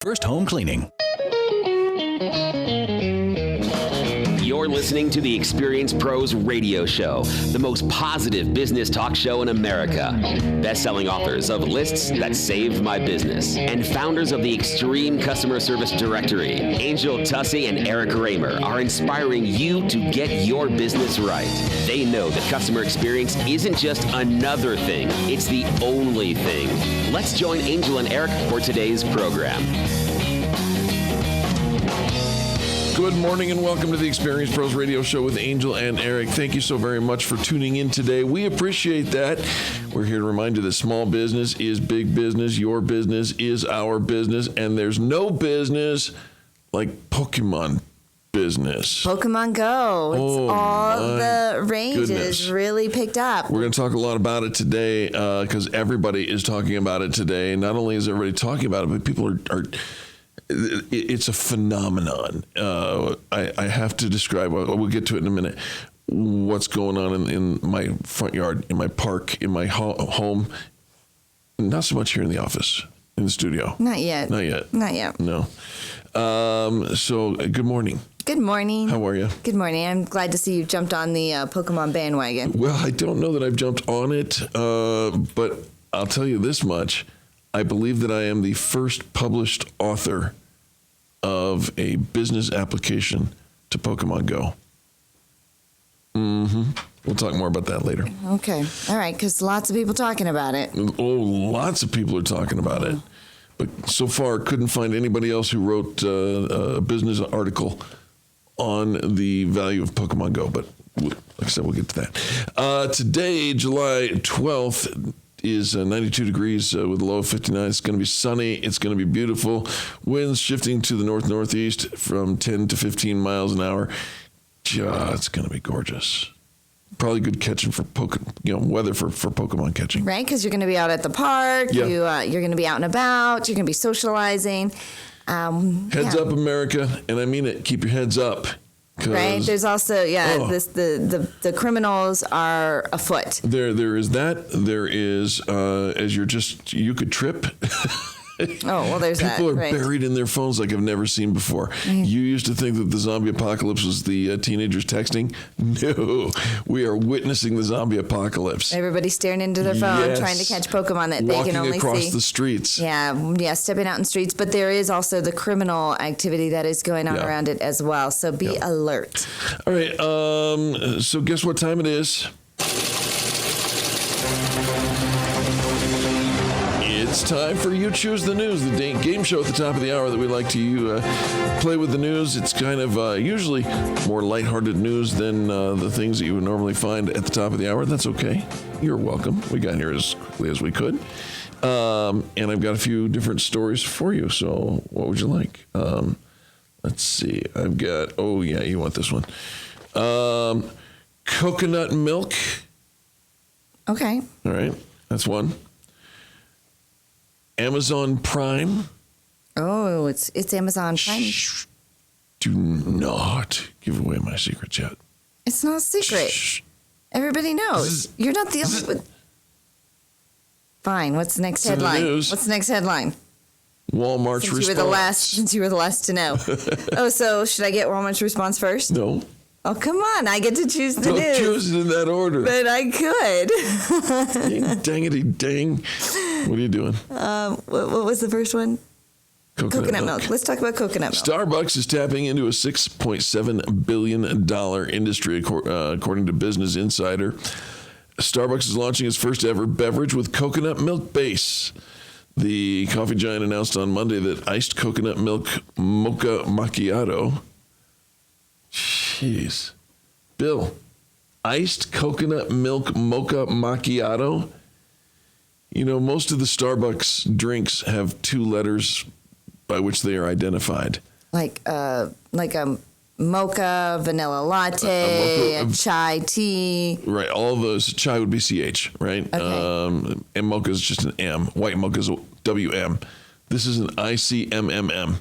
First Home Cleaning. You're listening to the Experience Pros Radio Show, the most positive business talk show in America. Best-selling authors of Lists That Saved My Business and founders of the Extreme Customer Service Directory, Angel Tussey and Eric Raymer, are inspiring you to get your business right. They know that customer experience isn't just another thing, it's the only thing. Let's join Angel and Eric for today's program. Good morning and welcome to the Experience Pros Radio Show with Angel and Eric. Thank you so very much for tuning in today. We appreciate that. We're here to remind you that small business is big business. Your business is our business. And there's no business like Pokemon business. Pokemon Go. It's all the range is really picked up. We're going to talk a lot about it today because everybody is talking about it today. Not only is everybody talking about it, but people are it's a phenomenon. I have to describe, we'll get to it in a minute, what's going on in my front yard, in my park, in my home. Not so much here in the office, in the studio. Not yet. No. So, good morning. Good morning. How are you? Good morning. I'm glad to see you jumped on the Pokemon bandwagon. Well, I don't know that I've jumped on it, but I'll tell you this much. I believe that I am the first published author of a business application to Pokemon Go. We'll talk more about that later. Okay. All right, because lots of people talking about it. Oh, lots of people are talking about it. But so far, couldn't find anybody else who wrote a business article on the value of Pokemon Go. But like I said, we'll get to that. Today, July 12th, is 92 degrees with a low of 59. It's going to be sunny. It's going to be beautiful. Winds shifting to the north-northeast from 10 to 15 miles an hour. It's going to be gorgeous. Probably good catching for weather for Pokemon catching. Right, because you're going to be out at the park. Yeah. You're going to be out and about. You're going to be socializing. Heads up, America, and I mean it. Keep your heads up. Right. There's also the criminals are afoot. There is that. There is as you could trip. There's that. People are buried in their phones like I've never seen before. You used to think that the zombie apocalypse was the teenagers texting. No, we are witnessing the zombie apocalypse. Everybody's staring into their phone, trying to catch Pokemon that they can only see. Walking across the streets. Yeah, stepping out in streets. But there is also the criminal activity that is going on around it as well. So be alert. All right. So guess what time it is? It's time for You Choose the News, the game show at the top of the hour that we like to play with the news. It's kind of usually more lighthearted news than the things that you would normally find at the top of the hour. That's okay. You're welcome. We got here as quickly as we could. And I've got a few different stories for you. So what would you like? Let's see. I've got, you want this one. Coconut milk. Okay. All right. That's one. Amazon Prime. Oh, it's Amazon Prime. Shh. Do not give away my secrets yet. It's not a secret. Shh. Everybody knows. You're not the only one. Fine. What's the next headline? What's the next headline? Walmart's response. Since you were the last to know. So should I get Walmart's response first? No. Oh, come on. I get to choose the news. Don't choose it in that order. But I could. Dangity dang. What are you doing? What was the first one? Coconut milk. Let's talk about coconut milk. Starbucks is tapping into a $6.7 billion industry, according to Business Insider. Starbucks is launching its first ever beverage with coconut milk base. The coffee giant announced on Monday that iced coconut milk mocha macchiato. Jeez. Bill, iced coconut milk mocha macchiato? You know, most of the Starbucks drinks have two letters by which they are identified. Like a mocha, vanilla latte, a chai tea. Right. All of those. Chai would be CH, right? Okay. And mocha is just an M. White mocha is WM. This is an ICMMM.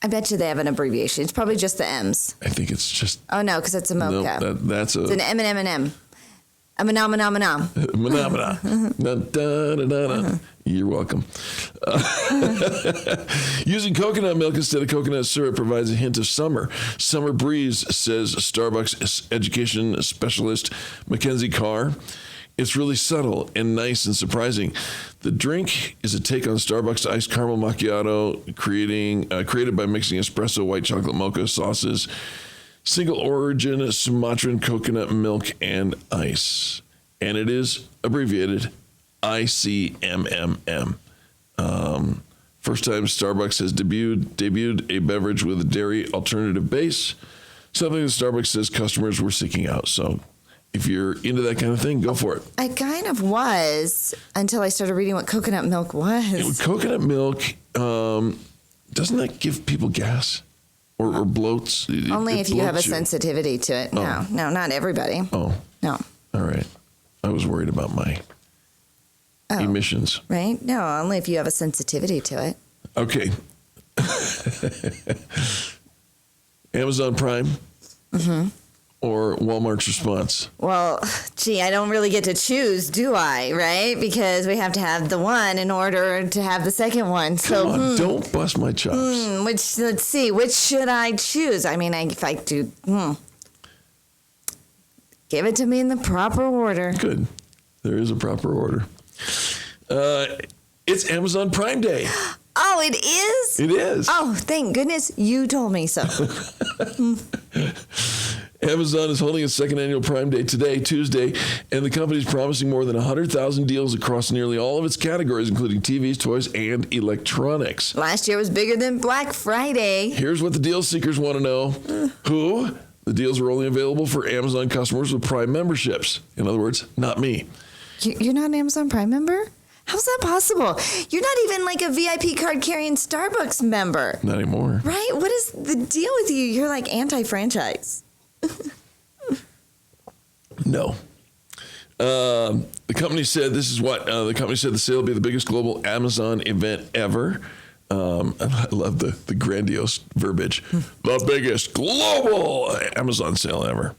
I bet you they have an abbreviation. It's probably just the M's. I think it's just... Oh, no, because it's a mocha. No, that's a... It's an M and M and M. Manam. You're welcome. Using coconut milk instead of coconut syrup provides a hint of summer. Summer breeze, says Starbucks education specialist Mackenzie Carr. It's really subtle and nice and surprising. The drink is a take on Starbucks iced caramel macchiato, created by mixing espresso, white chocolate mocha sauces, single origin Sumatran coconut milk, and ice. And it is abbreviated ICMMM. First time Starbucks has debuted a beverage with a dairy alternative base, something that Starbucks says customers were seeking out. So if you're into that kind of thing, go for it. I kind of was until I started reading what coconut milk was. Coconut milk, doesn't that give people gas or bloats? Only if you have a sensitivity to it. Oh. No, not everybody. Oh. No. All right. I was worried about my emissions. Right? No, only if you have a sensitivity to it. Okay. Amazon Prime or Walmart's response? Well, gee, I don't really get to choose, do I? Right? Because we have to have the one in order to have the second one. So, come on, don't bust my chops. Let's see. Which should I choose? I mean, if I do, give it to me in the proper order. Good. There is a proper order. It's Amazon Prime Day. Oh, it is? It is. Oh, thank goodness you told me so. Amazon is holding its second annual Prime Day today, Tuesday, and the company is promising more than 100,000 deals across nearly all of its categories, including TVs, toys, and electronics. Last year was bigger than Black Friday. Here's what the deal seekers want to know. Who? The deals are only available for Amazon customers with Prime memberships. In other words, not me. You're not an Amazon Prime member? How's that possible? You're not even like a VIP card carrying Starbucks member. Not anymore. Right? What is the deal with you? You're like anti-franchise. No. The company said the company said the sale will be the biggest global Amazon event ever. I love the grandiose verbiage. The biggest global Amazon sale ever.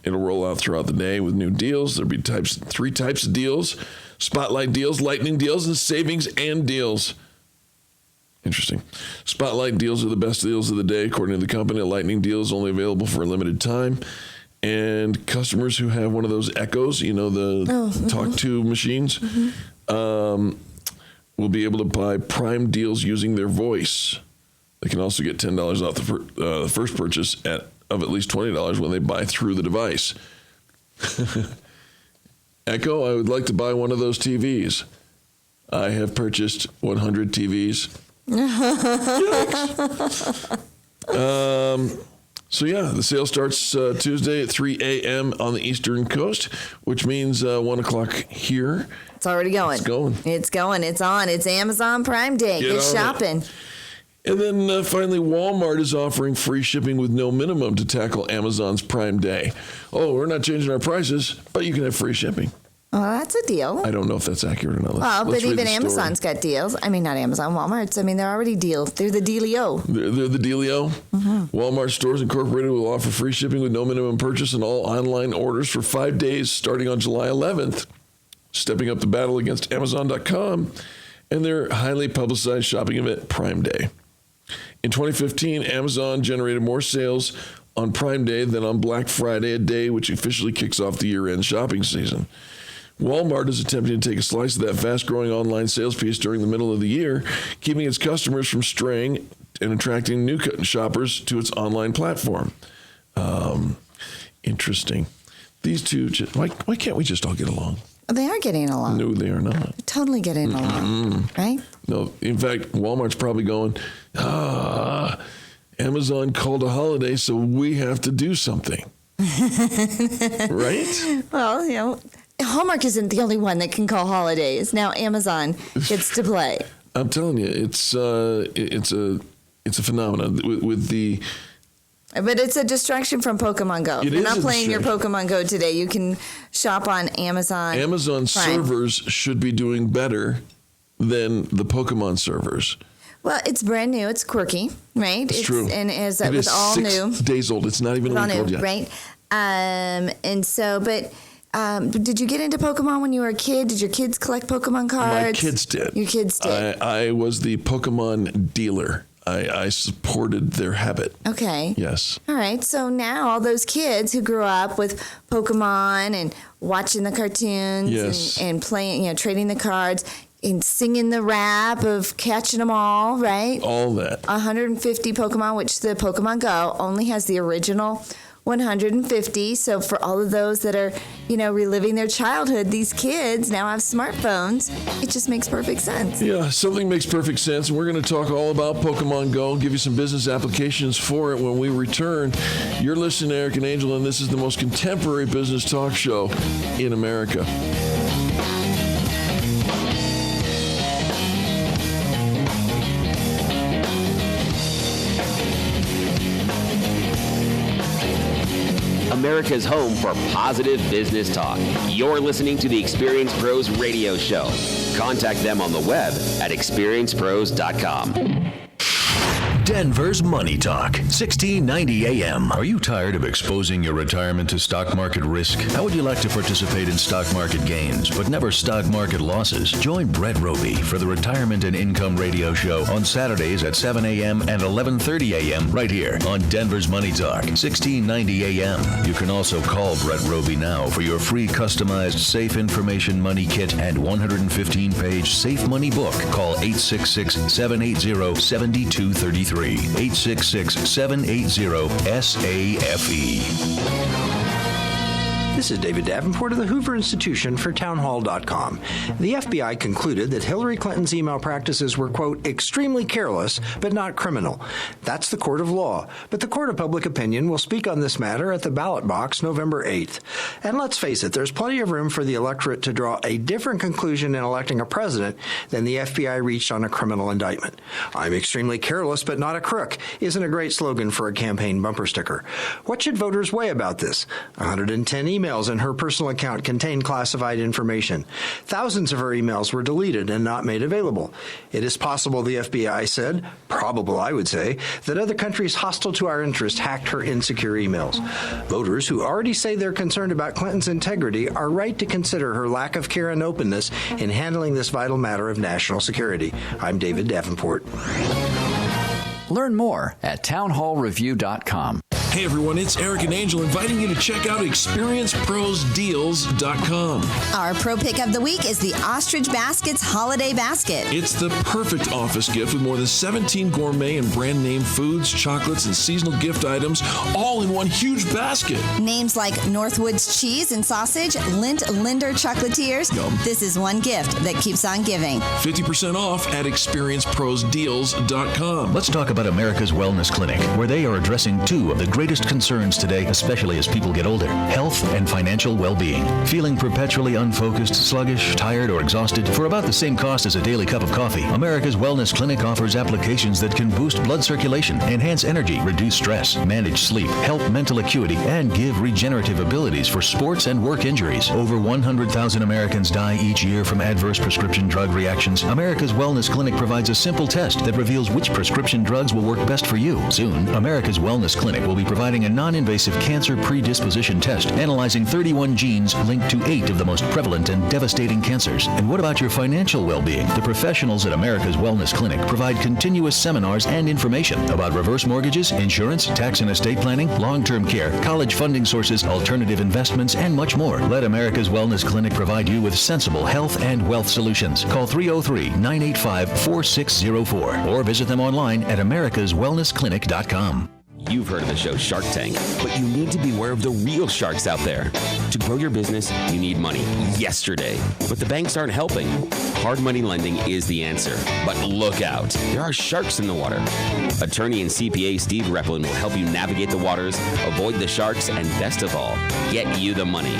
It'll roll out throughout the day with new deals. There'll be three types of deals: spotlight deals, lightning deals, and savings and deals. Interesting. Spotlight deals are the best deals of the day, according to the company. A lightning deal is only available for a limited time. And customers who have one of those Echoes, the talk-to machines, will be able to buy Prime deals using their voice. They can also get $10 off the first purchase of at least $20 when they buy through the device. Echo, I would like to buy one of those TVs. I have purchased 100 TVs. So the sale starts Tuesday at 3 a.m. on the Eastern Coast, which means 1 o'clock here. It's already going. It's going. It's on. It's Amazon Prime Day. Get shopping. And then finally, Walmart is offering free shipping with no minimum to tackle Amazon's Prime Day. Oh, we're not changing our prices, but you can have free shipping. Well, that's a deal. I don't know if that's accurate or not. But even Amazon's got deals. I mean, not Amazon, Walmart's. I mean, they're already deals. They're the dealio. They're the dealio? Mm-hmm. Walmart Stores Incorporated will offer free shipping with no minimum purchase on all online orders for 5 days starting on July 11th, stepping up the battle against Amazon.com and their highly publicized shopping event, Prime Day. In 2015, Amazon generated more sales on Prime Day than on Black Friday, a day which officially kicks off the year-end shopping season. Walmart is attempting to take a slice of that fast-growing online sales piece during the middle of the year, keeping its customers from straying and attracting new shoppers to its online platform. Interesting. These two, why can't we just all get along? They are getting along. No, they are not. They're totally getting along, right? No, in fact, Walmart's probably going, Amazon called a holiday, so we have to do something. Right? Well, Hallmark isn't the only one that can call holidays. Now Amazon gets to play. I'm telling you, it's a phenomenon with the. But it's a distraction from Pokemon Go. If you're not playing your Pokemon Go today, you can shop on Amazon. Amazon Prime. servers should be doing better than the Pokemon servers. Well, it's brand new. It's quirky, right? It's true. And it with is all 6 new. days old. It's not even a week old yet. Right? And so, but did you get into Pokemon when you were a kid? Did your kids collect Pokemon cards? My kids did. Your kids did. I was the Pokemon dealer. I supported their habit. Okay. Yes. All right. So now all those kids who grew up with Pokemon and watching the cartoons Yes. and playing, trading the cards and singing the rap of catching them all, right? All that. 150 Pokemon, which the Pokemon Go only has the original 150. So for all of those that are, reliving their childhood, these kids now have smartphones. It just makes perfect sense. Yeah, something makes perfect sense. And we're going to talk all about Pokemon Go, give you some business applications for it when we return. You're listening to Eric and Angel, and this is the most contemporary business talk show in America. America's home for positive business talk. You're listening to the Experience Pros radio show. Contact them on the web at experiencepros.com. Denver's Money Talk, 1690 AM. Are you tired of exposing your retirement to stock market risk? How would you like to participate in stock market gains, but never stock market losses? Join Brett Roby for the Retirement and Income Radio Show on Saturdays at 7 a.m. and 11:30 a.m. right here on Denver's Money Talk, 1690 AM. You can also call Brett Roby now for your free customized Safe Information Money Kit and 115-page Safe Money book. Call 866-780-7233. 866-780-SAFE. This is David Davenport of the Hoover Institution for Townhall.com. The FBI concluded that Hillary Clinton's email practices were, quote, extremely careless, but not criminal. That's the court of law. But the court of public opinion will speak on this matter at the ballot box November 8th. And let's face it, there's plenty of room for the electorate to draw a different conclusion in electing a president than the FBI reached on a criminal indictment. I'm extremely careless, but not a crook isn't a great slogan for a campaign bumper sticker. What should voters weigh about this? 110 emails in her personal account contained classified information. Thousands of her emails were deleted and not made available. It is possible, the FBI said, probable I would say, that other countries hostile to our interest hacked her insecure emails. Voters who already say they're concerned about Clinton's integrity are right to consider her lack of care and openness in handling this vital matter of national security. I'm David Davenport. Learn more at townhallreview.com. Hey everyone, it's Eric and Angel inviting you to check out experienceprosdeals.com. Our pro pick of the week is the Ostrich Baskets Holiday Basket. It's the perfect office gift with more than 17 gourmet and brand name foods, chocolates, and seasonal gift items, all in one huge basket. Names like Northwoods Cheese and Sausage, Linder Chocolatiers. Yum. This is one gift that keeps on giving. 50% off at experienceprosdeals.com. Let's talk about America's Wellness Clinic, where they are addressing two of the greatest concerns today, especially as people get older: health and financial well-being. Feeling perpetually unfocused, sluggish, tired, or exhausted? For about the same cost as a daily cup of coffee, America's Wellness Clinic offers applications that can boost blood circulation, enhance energy, reduce stress, manage sleep, help mental acuity, and give regenerative abilities for sports and work injuries. Over 100,000 Americans die each year from adverse prescription drug reactions. America's Wellness Clinic provides a simple test that reveals which prescription drugs will work best for you. Soon, America's Wellness Clinic will be providing a non-invasive cancer predisposition test, analyzing 31 genes linked to 8 of the most prevalent and devastating cancers. And what about your financial well-being? The professionals at America's Wellness Clinic provide continuous seminars and information about reverse mortgages, insurance, tax and estate planning, long-term care, college funding sources, alternative investments, and much more. Let America's Wellness Clinic provide you with sensible health and wealth solutions. Call 303-985-4604 or visit them online at americaswellnessclinic.com. You've heard of the show Shark Tank, but you need to be aware of the real sharks out there. To grow your business, you need money yesterday, but the banks aren't helping. Hard money lending is the answer, but look out. There are sharks in the water. Attorney and CPA Steve Replin will help you navigate the waters, avoid the sharks, and best of all, get you the money.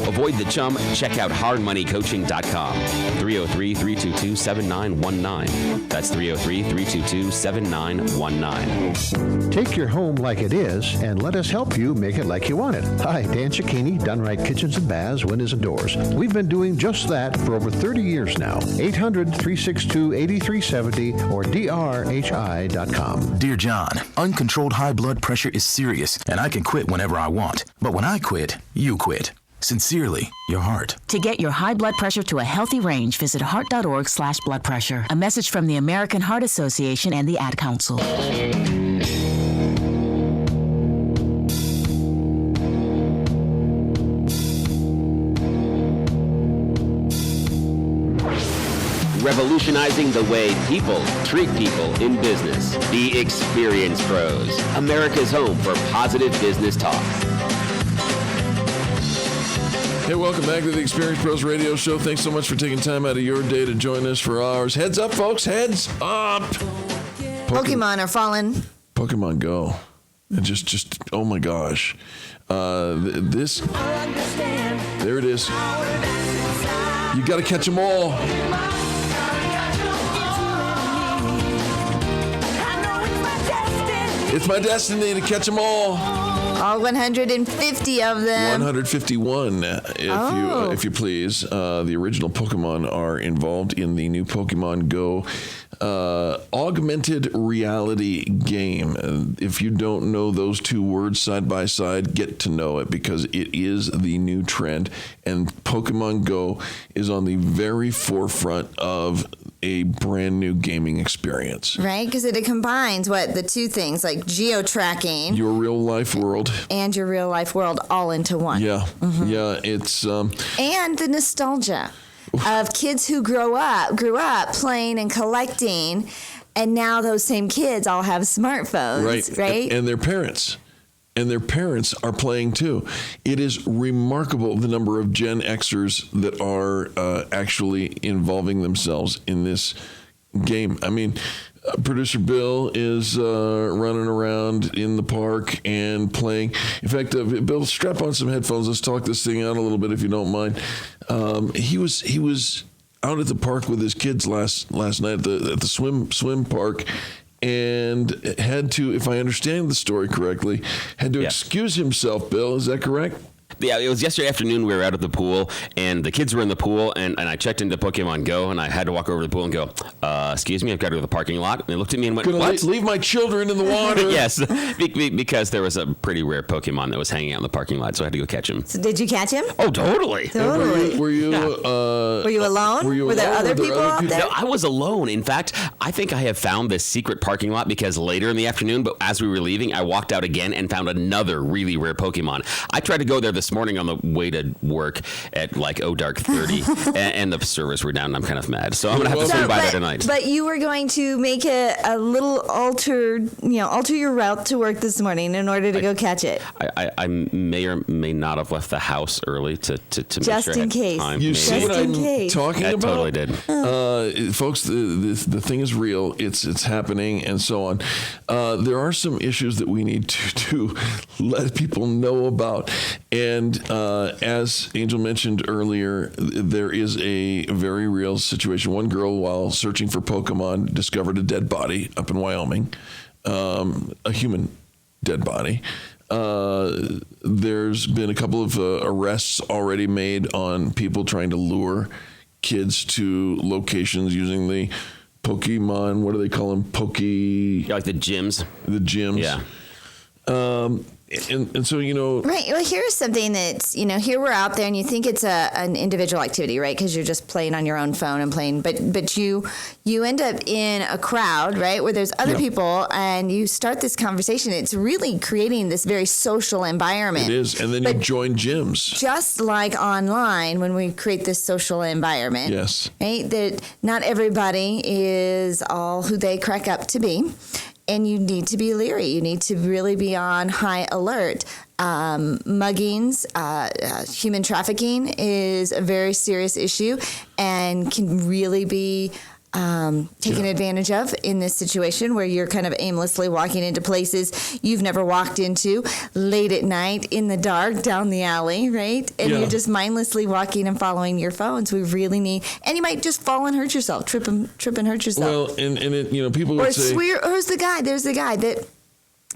Avoid the chum. Check out hardmoneycoaching.com. 303-322-7919. That's 303-322-7919. Take your home home like it is and let us help you make it like you want it. Hi, Dan Cicchini, Done Right Kitchens and Baths, Windows and Doors. We've been doing just that for over 30 years now. 800-362-8370 or drhi.com. Dear John, uncontrolled high blood pressure is serious, and I can quit whenever I want. But when I quit, you quit. Sincerely, your heart. To get your high blood pressure to a healthy range, visit heart.org/blood pressure. A message from the American Heart Association and the Ad Council. Revolutionizing the way people treat people in business. The Experience Pros, America's home for positive business talk. Hey, welcome back to the Experience Pros Radio Show. Thanks so much for taking time out of your day to join us for ours. Heads up, folks. Heads up. Pokemon are falling. Pokemon Go. And just oh my gosh. This. There it is. You got to catch them all. It's my destiny to catch them all. All 150 of them. 151, if you please. The original Pokemon are involved in the new Pokemon Go augmented reality game. If you don't know those two words side by side, get to know it because it is the new trend. And Pokemon Go is on the very forefront of a brand new gaming experience. Right? Because it combines the two things, like geo-tracking. Your real life world. And your real life world all into one. Yeah. Mm-hmm. Yeah, it's... and the nostalgia of kids who grew up playing and collecting, and now those same kids all have smartphones, right? And their parents. And their parents are playing too. It is remarkable the number of Gen Xers that are actually involving themselves in this game. I mean, producer Bill is running around in the park and playing. In fact, Bill, strap on some headphones. Let's talk this thing out a little bit if you don't mind. He was out at the park with his kids last night at the swim park. And had to, if I understand the story correctly, excuse himself, Bill. Is that correct? Yeah, it was yesterday afternoon. We were out at the pool, and the kids were in the pool, and I checked into Pokemon Go, and I had to walk over to the pool and go, excuse me, I've got to go to the parking lot. And they looked at me and went, what? Leave my children in the water. Yes, because there was a pretty rare Pokemon that was hanging out in the parking lot, so I had to go catch him. So did you catch him? Oh, totally. Were you alone? Were there other people out there? No, I was alone. In fact, I think I have found this secret parking lot because later in the afternoon, but as we were leaving, I walked out again and found another really rare Pokemon. I tried to go there this morning on the way to work at dark 30, and the servers were down, and I'm kind of mad. So I'm going to have to swing by there tonight. But you were going to make a little alter your route to work this morning in order to go catch it. I may or may not have left the house early to make just sure in case. Time. You see what I'm talking about? I totally did. Folks, the thing is real. It's happening, and so on. There are some issues that we need to let people know about. And as Angel mentioned earlier, there is a very real situation. One girl, while searching for Pokemon, discovered a dead body up in Wyoming, a human dead body. There's been a couple of arrests already made on people trying to lure kids to locations using the Pokemon, what do they call them? Like the gyms. The gyms. Yeah. And so, Right. Well, here's something that's, here we're out there and you think it's an individual activity, right? Because you're just playing on your own phone and playing. But you end up in a crowd, right, where there's other people and you start this conversation. It's really creating this very social environment. It is. And then you join gyms. Just like online when we create this social environment. Yes. Right? That not everybody is all who they crack up to be. And you need to be leery. You need to really be on high alert. Muggings, human trafficking is a very serious issue and can really be taken advantage of in this situation where you're kind of aimlessly walking into places you've never walked into late at night in the dark down the alley, right? And you're just mindlessly walking and following your phones. We really need, and you might just fall and hurt yourself, trip and hurt yourself. Well, and it, people would say, who's the guy? There's the guy that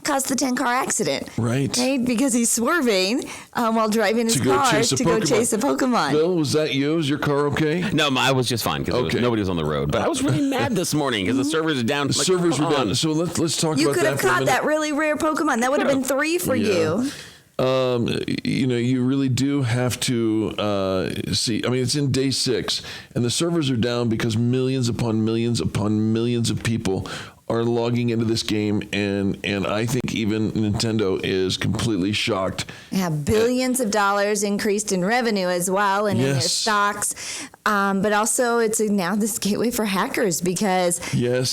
caused the 10-car accident. Right. Because he's swerving while driving his car to go chase a Pokemon. Bill, was that you? Is your car okay? No, I was just fine because nobody was on the road. But I was really mad this morning because the servers are down. The servers were down. So let's talk You about could that have for a caught minute. that really rare Pokemon. That would have been 3 for you. You really do have to see. I mean, it's in day 6, and the servers are down because millions upon millions upon millions of people are logging into this game, and I think even Nintendo is completely shocked. Yeah, billions of dollars increased in revenue as well, and in their stocks. But also, it's now this gateway for hackers because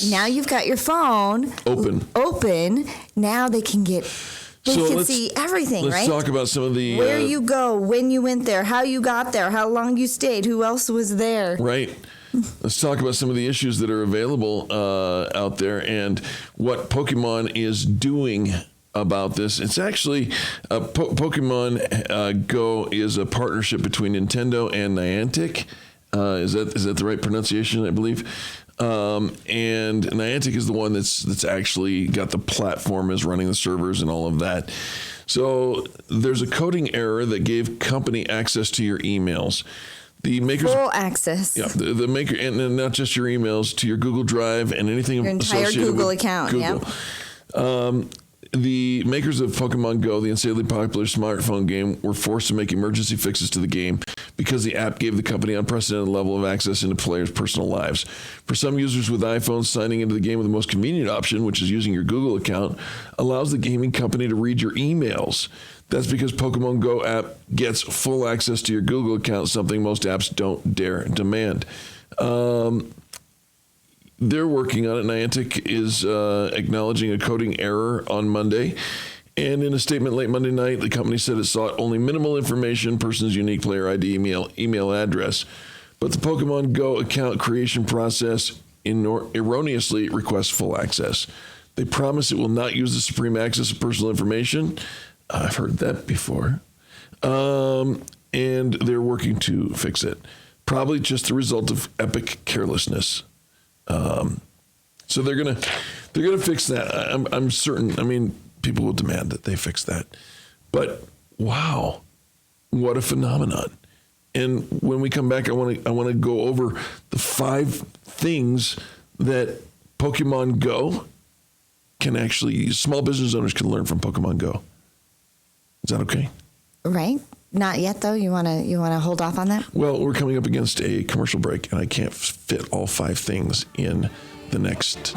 now you've got your phone open. Now they can get. They can see everything, right? Let's talk about some of the... Where you go, when you went there, how you got there, how long you stayed, who else was there. Right. Let's talk about some of the issues that are available out there and what Pokemon is doing about this. It's actually... Pokemon Go is a partnership between Nintendo and Niantic. Is that the right pronunciation, I believe? And Niantic is the one that's actually got the platform, is running the servers and all of that. So there's a coding error that gave company access to your emails. The makers full access. Yeah, the maker, and not just your emails, to your Google Drive and anything your entire associated Google with account. Google. Yep. The makers of Pokemon Go, the insanely popular smartphone game, were forced to make emergency fixes to the game because the app gave the company unprecedented level of access into players' personal lives. For some users with iPhones, signing into the game with the most convenient option, which is using your Google account, allows the gaming company to read your emails. That's because Pokemon Go app gets full access to your Google account, something most apps don't dare demand. They're working on it. Niantic is acknowledging a coding error on Monday. And in a statement late Monday night, the company said it sought only minimal information, person's unique player ID, email address. But the Pokemon Go account creation process erroneously requests full access. They promise it will not use the supreme access of personal information. I've heard that before. And they're working to fix it. Probably just the result of epic carelessness. So they're gonna fix that. I'm certain. I mean, people will demand that they fix that. But wow, what a phenomenon! And when we come back, I want to go over the 5 things that Pokemon Go can actually, small business owners can learn from Pokemon Go. Is that okay? Right. Not yet, though. You wanna hold off on that? Well, we're coming up against a commercial break, and I can't fit all 5 things in the next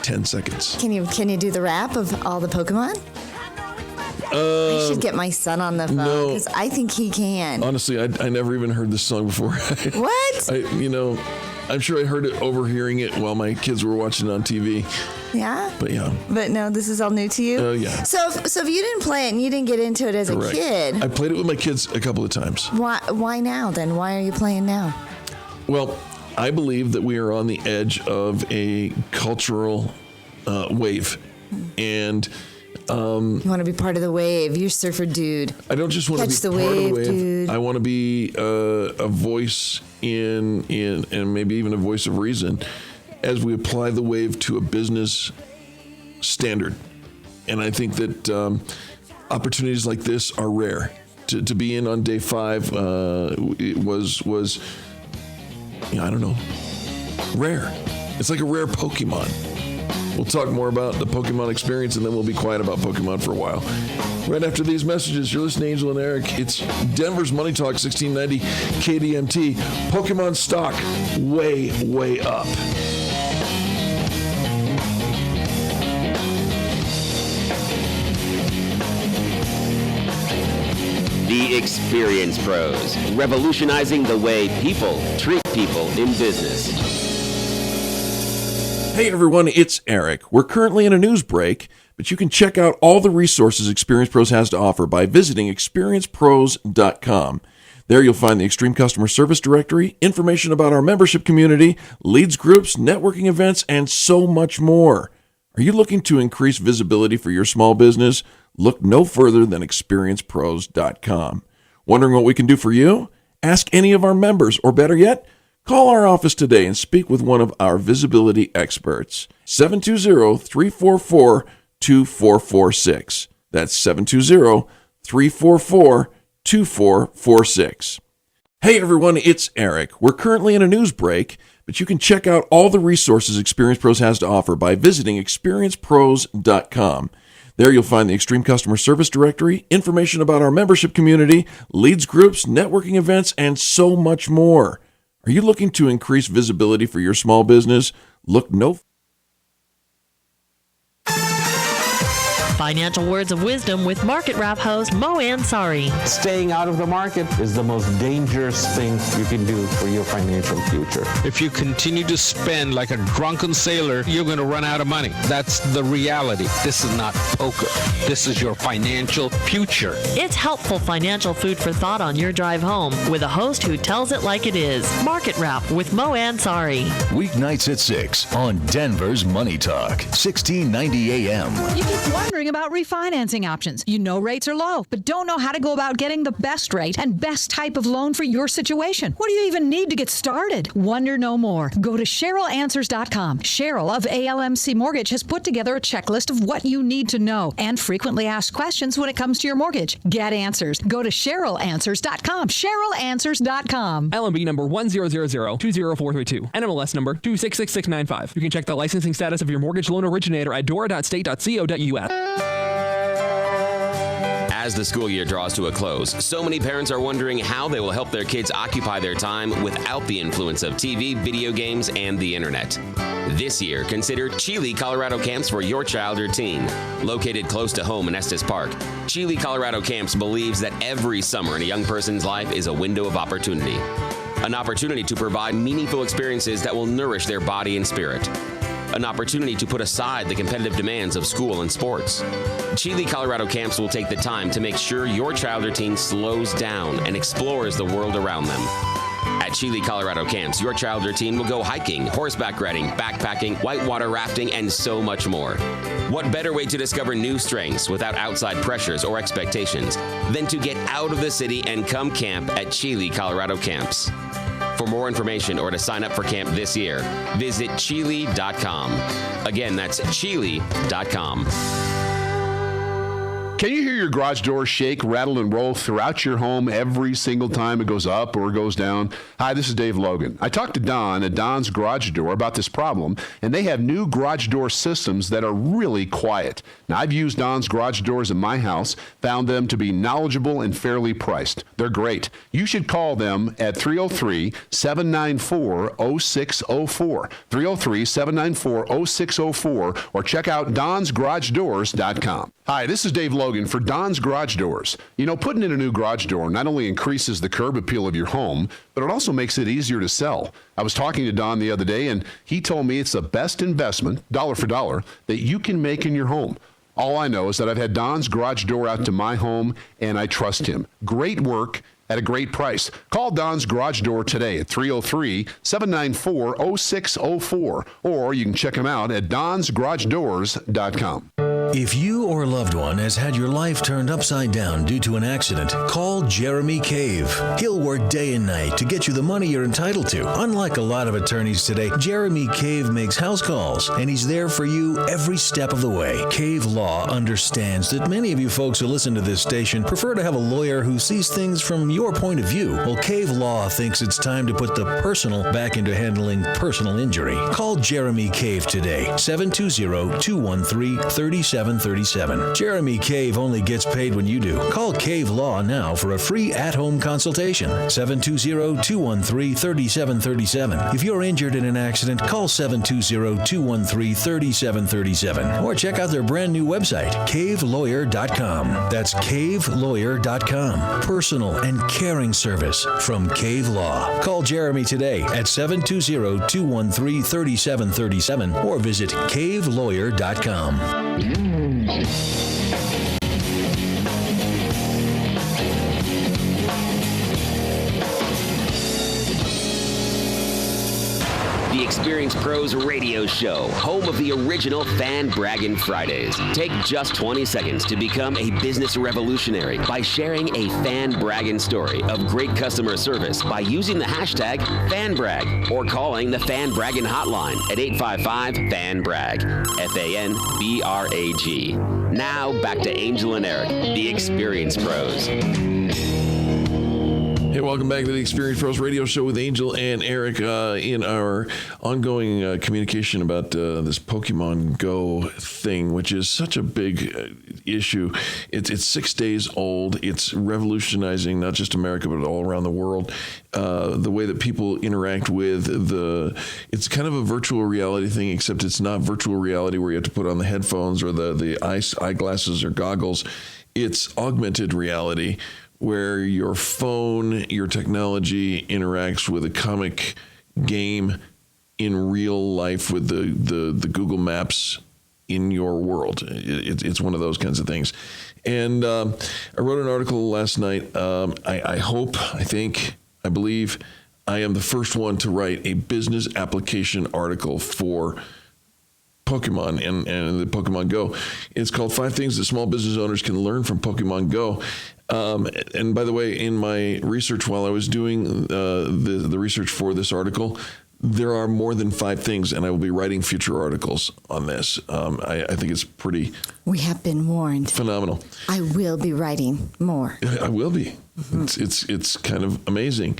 10 seconds. Can you do the wrap of all the Pokemon? I should get my son on the phone because I think he can. Honestly, I never even heard this song before. What? I'm sure I heard it overhearing it while my kids were watching it on TV. Yeah? But yeah. But no, this is all new to you? Yeah. So if you didn't play it and you didn't get into it as Correct. a kid. I played it with my kids a couple of times. Why now then? Why are you playing now? Well, I believe that we are on the edge of a cultural wave. And you want to be part of the wave. You're a surfer dude. I don't just want to be part of the wave. Dude. I want to be a voice in and maybe even a voice of reason as we apply the wave to a business standard. And I think that opportunities like this are rare. To be in on day 5 it was I don't know, rare. It's like a rare Pokemon. We'll talk more about the Pokemon experience, and then we'll be quiet about Pokemon for a while. Right after these messages, you're listening to Angel and Eric. It's Denver's Money Talk, 1690 KDMT. Pokemon stock way, way up. The Experience Pros, revolutionizing the way people treat people in business. Hey everyone, it's Eric. We're currently in a news break, but you can check out all the resources Experience Pros has to offer by visiting experiencepros.com. There you'll find the Extreme Customer Service Directory, information about our membership community, leads groups, networking events, and so much more. Are you looking to increase visibility for your small business? Look no further than experiencepros.com. Wondering what we can do for you? Ask any of our members, or better yet, call our office today and speak with one of our visibility experts. 720-344-2424. 720-344-2446. That's 720-344-2446. Hey everyone, it's Eric. We're currently in a news break, but you can check out all the resources Experience Pros has to offer by visiting experiencepros.com. There you'll find the Extreme Customer Service Directory, information about our membership community, leads groups, networking events, and so much more. Are you looking to increase visibility for your small business? Look no Financial words of wisdom with Market Wrap host Mo Ansari. Staying out of the market is the most dangerous thing you can do for your financial future. If you continue to spend like a drunken sailor, you're going to run out of money. That's the reality. This is not poker. This is your financial future. It's helpful financial food for thought on your drive home with a host who tells it like it is. Market Wrap with Mo Ansari. Weeknights at 6 on Denver's Money Talk, 1690 AM. You keep wondering about refinancing options. You know rates are low, but don't know how to go about getting the best rate and best type of loan for your situation. What do you even need to get started? Wonder no more. Go to CherylAnswers.com. Cheryl of ALMC Mortgage has put together a checklist of what you need to know and frequently asked questions when it comes to your mortgage. Get answers. Go to CherylAnswers.com. CherylAnswers.com. LMB number 100020432. NMLS number 266695. You can check the licensing status of your mortgage loan originator at dora.state.co.us. As the school year draws to a close, so many parents are wondering how they will help their kids occupy their time without the influence of TV, video games, and the internet. This year, consider Chile, Colorado Camps for your child or teen. Located close to home in Estes Park, Chile, Colorado Camps believes that every summer in a young person's life is a window of opportunity. An opportunity to provide meaningful experiences that will nourish their body and spirit. An opportunity to put aside the competitive demands of school and sports. Chile, Colorado Camps will take the time to make sure your child or teen slows down and explores the world around them. At Chile, Colorado Camps, your child or teen will go hiking, horseback riding, backpacking, whitewater rafting, and so much more. What better way to discover new strengths without outside pressures or expectations than to get out of the city and come camp at Chile, Colorado Camps? For more information or to sign up for camp this year, visit Chile.com. Again, that's Chile.com. Can you hear your garage door shake, rattle, and roll throughout your home every single time it goes up or goes down? Hi, this is Dave Logan. I talked to Don at Don's Garage Door about this problem, and they have new garage door systems that are really quiet. Now, I've used Don's Garage Doors in my house, found them to be knowledgeable and fairly priced. They're great. You should call them at 303-794-0604, 303-794-0604, or check out donsgaragedoors.com. Hi, this is Dave Logan for Don's Garage Doors. You know, putting in a new garage door not only increases the curb appeal of your home, but it also makes it easier to sell. I was talking to Don the other day, and he told me it's the best investment, dollar for dollar, that you can make in your home. All I know is that I've had Don's Garage Door out to my home, and I trust him. Great work at a great price. Call Don's Garage Door today at 303-794-0604, or you can check him out at donsgaragedoors.com. If you or a loved one has had your life turned upside down due to an accident, call Jeremy Cave. He'll work day and night to get you the money you're entitled to. Unlike a lot of attorneys today, Jeremy Cave makes house calls, and he's there for you every step of the way. Cave Law understands that many of you folks who listen to this station prefer to have a lawyer who sees things from your point of view. Well, Cave Law thinks it's time to put the personal back into handling personal injury. Call Jeremy Cave today, 720-213-3737. Jeremy Cave only gets paid when you do. Call Cave Law now for a free at-home consultation. 720-213-3737. If you're injured in an accident, call 720-213-3737. Or check out their brand new website, cavelawyer.com. That's cavelawyer.com. Personal and caring service from Cave Law. Call Jeremy today at 720-213-3737 or visit cavelawyer.com. The Experience Pros Radio Show, home of the original Fan Braggin Fridays. Take just 20 seconds to become a business revolutionary by sharing a Fan Braggin story of great customer service by using the hashtag FanBrag or calling the Fan Braggin hotline at 855-FAN-BRAG, FANBRAG. Now back to Angel and Eric, the Experience Pros. Hey, welcome back to the Experience Pros Radio Show with Angel and Eric in our ongoing communication about this Pokemon Go thing, which is such a big issue. It's 6 days old. It's revolutionizing not just America, but all around the world. The way that people interact with it's kind of a virtual reality thing, except it's not virtual reality where you have to put on the headphones or the eyeglasses or goggles. It's augmented reality, where your phone, your technology interacts with a comic game in real life with the Google Maps in your world. It's one of those kinds of things. And I wrote an article last night. I believe I am the first one to write a business application article for Pokemon and the Pokemon Go. It's called 5 Things That Small Business Owners Can Learn from Pokemon Go. And by the way, in my research while I was doing the research for this article, there are more than 5 things, and I will be writing future articles on this. I think it's pretty... We have been warned. Phenomenal. I will be writing more. I will be. Mm-hmm. It's kind of amazing.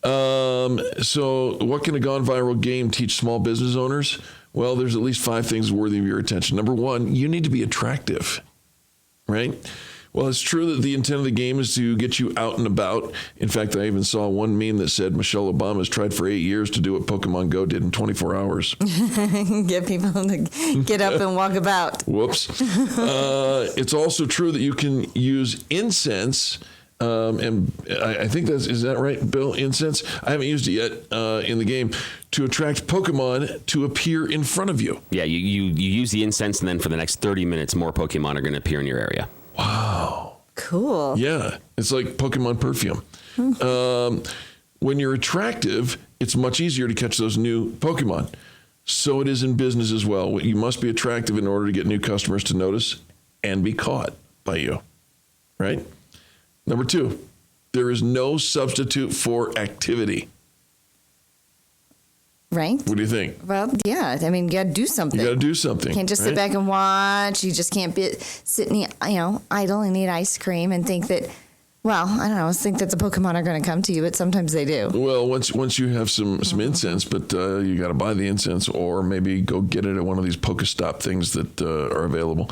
So what can a gone viral game teach small business owners? Well, there's at least 5 things worthy of your attention. Number 1, you need to be attractive, right? Well, it's true that the intent of the game is to get you out and about. In fact, I even saw one meme that said Michelle Obama has tried for 8 years to do what Pokemon Go did in 24 hours. Get people to get up and walk about. Whoops. It's also true that you can use incense. And I think is that right, Bill? Incense? I haven't used it yet in the game to attract Pokemon to appear in front of you. Yeah, you use the incense, and then for the next 30 minutes, more Pokemon are going to appear in your area. Wow. Cool. Yeah, it's like Pokemon perfume. When you're attractive, it's much easier to catch those new Pokemon. So it is in business as well. You must be attractive in order to get new customers to notice and be caught by you, right? Number 2, there is no substitute for activity. Right? What do you think? Well, yeah. I mean, you got to do something. You got to do something. You can't just sit back and watch. You just can't be sitting, idle and eat ice cream and think that, think that the Pokemon are going to come to you, but sometimes they do. Well, once you have some incense, but you got to buy the incense or maybe go get it at one of these Pokestop things that are available.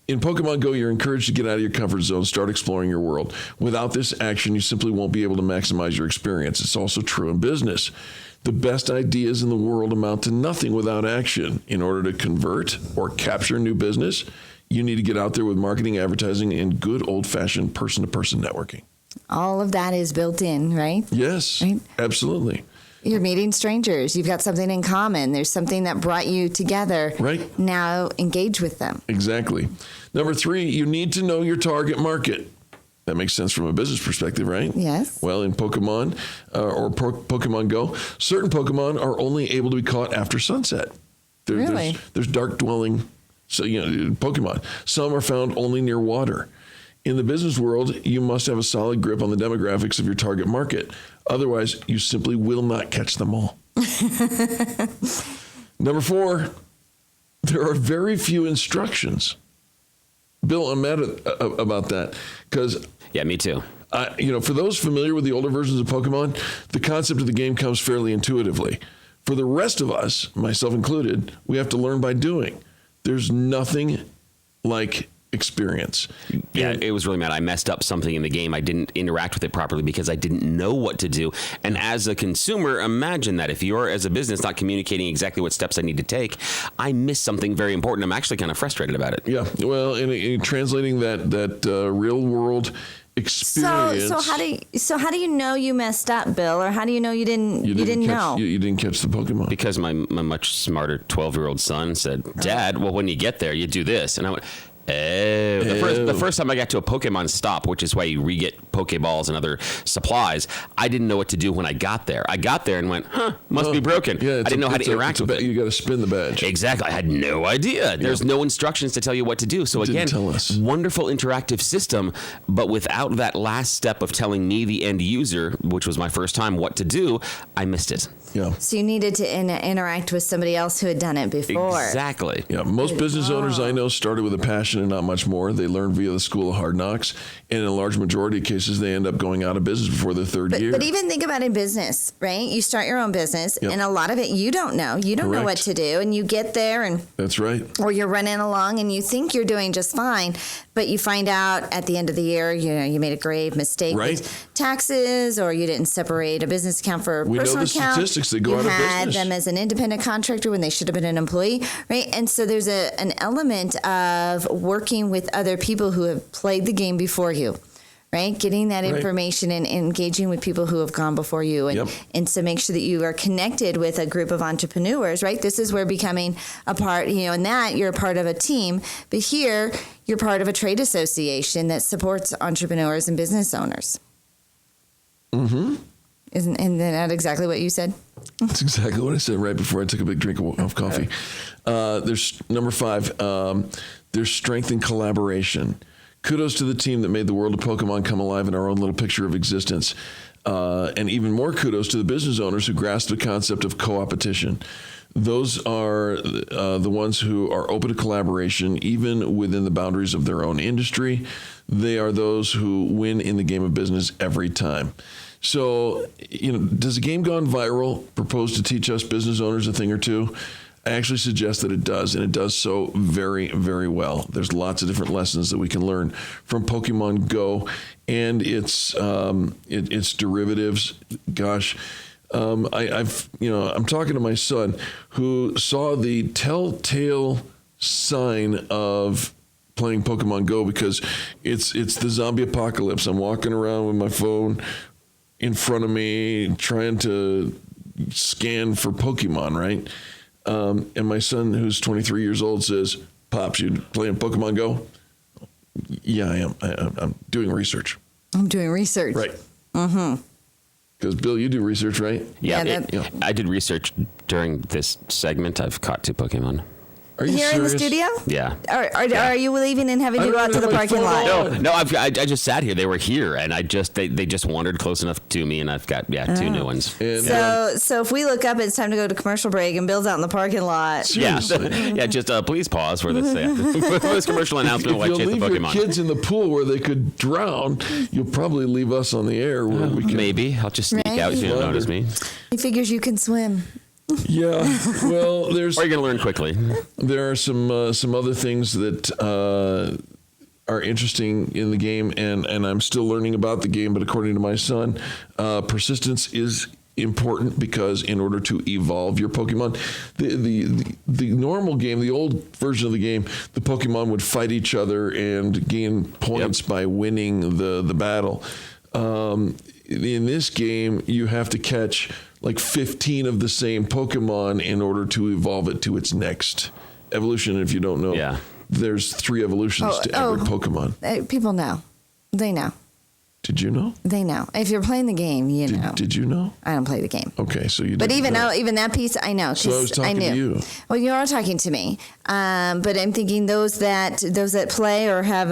In Pokemon Go, you're encouraged to get out of your comfort zone, start exploring your world. Without this action, you simply won't be able to maximize your experience. It's also true in business. The best ideas in the world amount to nothing without action. In order to convert or capture new business, you need to get out there with marketing, advertising, and good old-fashioned person-to-person networking. All of that is built in, right? Yes, right? Absolutely. You're meeting strangers. You've got something in common. There's something that brought you together. Right. Now engage with them. Exactly. Number 3, you need to know your target market. That makes sense from a business perspective, right? Yes. Well, in Pokemon Pokemon Go, certain Pokemon are only able to be caught after sunset. Really? There's dark dwelling Pokemon. Some are found only near water. In the business world, you must have a solid grip on the demographics of your target market. Otherwise, you simply will not catch them all. Number 4, there are very few instructions. Bill, I'm mad about that because... Yeah, me too. For those familiar with the older versions of Pokemon, the concept of the game comes fairly intuitively. For the rest of us, myself included, we have to learn by doing. There's nothing like experience. Yeah, it was really mad. I messed up something in the game. I didn't interact with it properly because I didn't know what to do. And as a consumer, imagine that if you're, as a business, not communicating exactly what steps I need to take, I missed something very important. I'm actually kind of frustrated about it. Yeah, well, in translating that real world experience. So how do you know you messed up, Bill, or how do you know you didn't know? You didn't catch the Pokemon because my much smarter 12-year-old son said, "Dad, well, when you get there, you do this," and I went, The first time I got to a Pokemon stop, which is why you re-get Pokeballs and other supplies, I didn't know what to do when I got there. I got there and went, must be broken. Yeah, I didn't know how to interact with it. You got to spin the badge. Exactly. I had no idea. There's no instructions to tell you what to do. So again, tell us. Wonderful interactive system, but without that last step of telling me, the end user, which was my first time, what to do, I missed it. Yeah. So you needed to interact with somebody else who had done it before. Exactly. Yeah. Most business owners I know started with a passion and not much more. They learned via the School of Hard Knocks, and in a large majority of cases, they end up going out of business before their third year. But even think about in business, right? You start your own business, Yep. and a lot of it you don't know. You don't know what to do, and you get there, and That's right. or you're running along, and you think you're doing just fine, but you find out at the end of the year, you made a grave mistake with taxes, or you didn't separate a business account for a We know personal the account. statistics that go you out of had business. them as an independent contractor when they should have been an employee, right? And so there's an element of working with other people who have played the game before you. Right? Getting that information and engaging with people who have gone before you. And so make sure that you are connected with a group of entrepreneurs, right? This is where becoming a part, in that you're a part of a team. But here, you're part of a trade association that supports entrepreneurs and business owners. Mm-hmm. Isn't that exactly what you said? That's exactly what I said right before I took a big drink of coffee. There's number 5. There's strength in collaboration. Kudos to the team that made the world of Pokemon come alive in our own little picture of existence. And even more kudos to the business owners who grasped the concept of co-opetition. Those are the ones who are open to collaboration, even within the boundaries of their own industry. They are those who win in the game of business every time. So, does a game gone viral propose to teach us business owners a thing or two? I actually suggest that it does, and it does so very, very well. There's lots of different lessons that we can learn from Pokemon Go and its derivatives. Gosh, I'm talking to my son who saw the telltale sign of playing Pokemon Go because it's the zombie apocalypse. I'm walking around with my phone in front of me trying to scan for Pokemon, right? And my son, who's 23 years old, says, "Pops, you playing Pokemon Go?" Yeah, I am. I'm doing research. I'm doing research. Right. Mm-hmm. Because, Bill, you do research, right? Yeah, I did research during this segment. I've caught 2 Pokemon. Are you Here serious? in the studio? Yeah. Are you leaving and having to go out to the parking lot? No, I just sat here. They were here, and they just wandered close enough to me, and I've got 2 new ones. And, So if we look up, it's time to go to commercial break, and Bill's out in the parking lot. Yeah, just please pause for this this commercial announcement while I if chase you'll the leave Pokemon. your kids in the pool where they could drown, you'll probably leave us on the air where we can. Maybe I'll just sneak out so you don't notice me. He figures you can swim. Yeah, well, there's. Or you're gonna learn quickly. There are some other things that are interesting in the game, and I'm still learning about the game. But according to my son, persistence is important because in order to evolve your Pokemon, the normal game, the old version of the game, the Pokemon would fight each other and gain points by winning the battle. In this game, you have to catch like 15 of the same Pokemon in order to evolve it to its next evolution. If you don't know, there's 3 evolutions to every Pokemon. People know. They know. Did you know? They know. If you're playing the game, you know. Did you know? I don't play the game. Okay, so you. But didn't even know. even that piece, I know. So I was talking to you. Well, you are talking to me. But I'm thinking those that play or have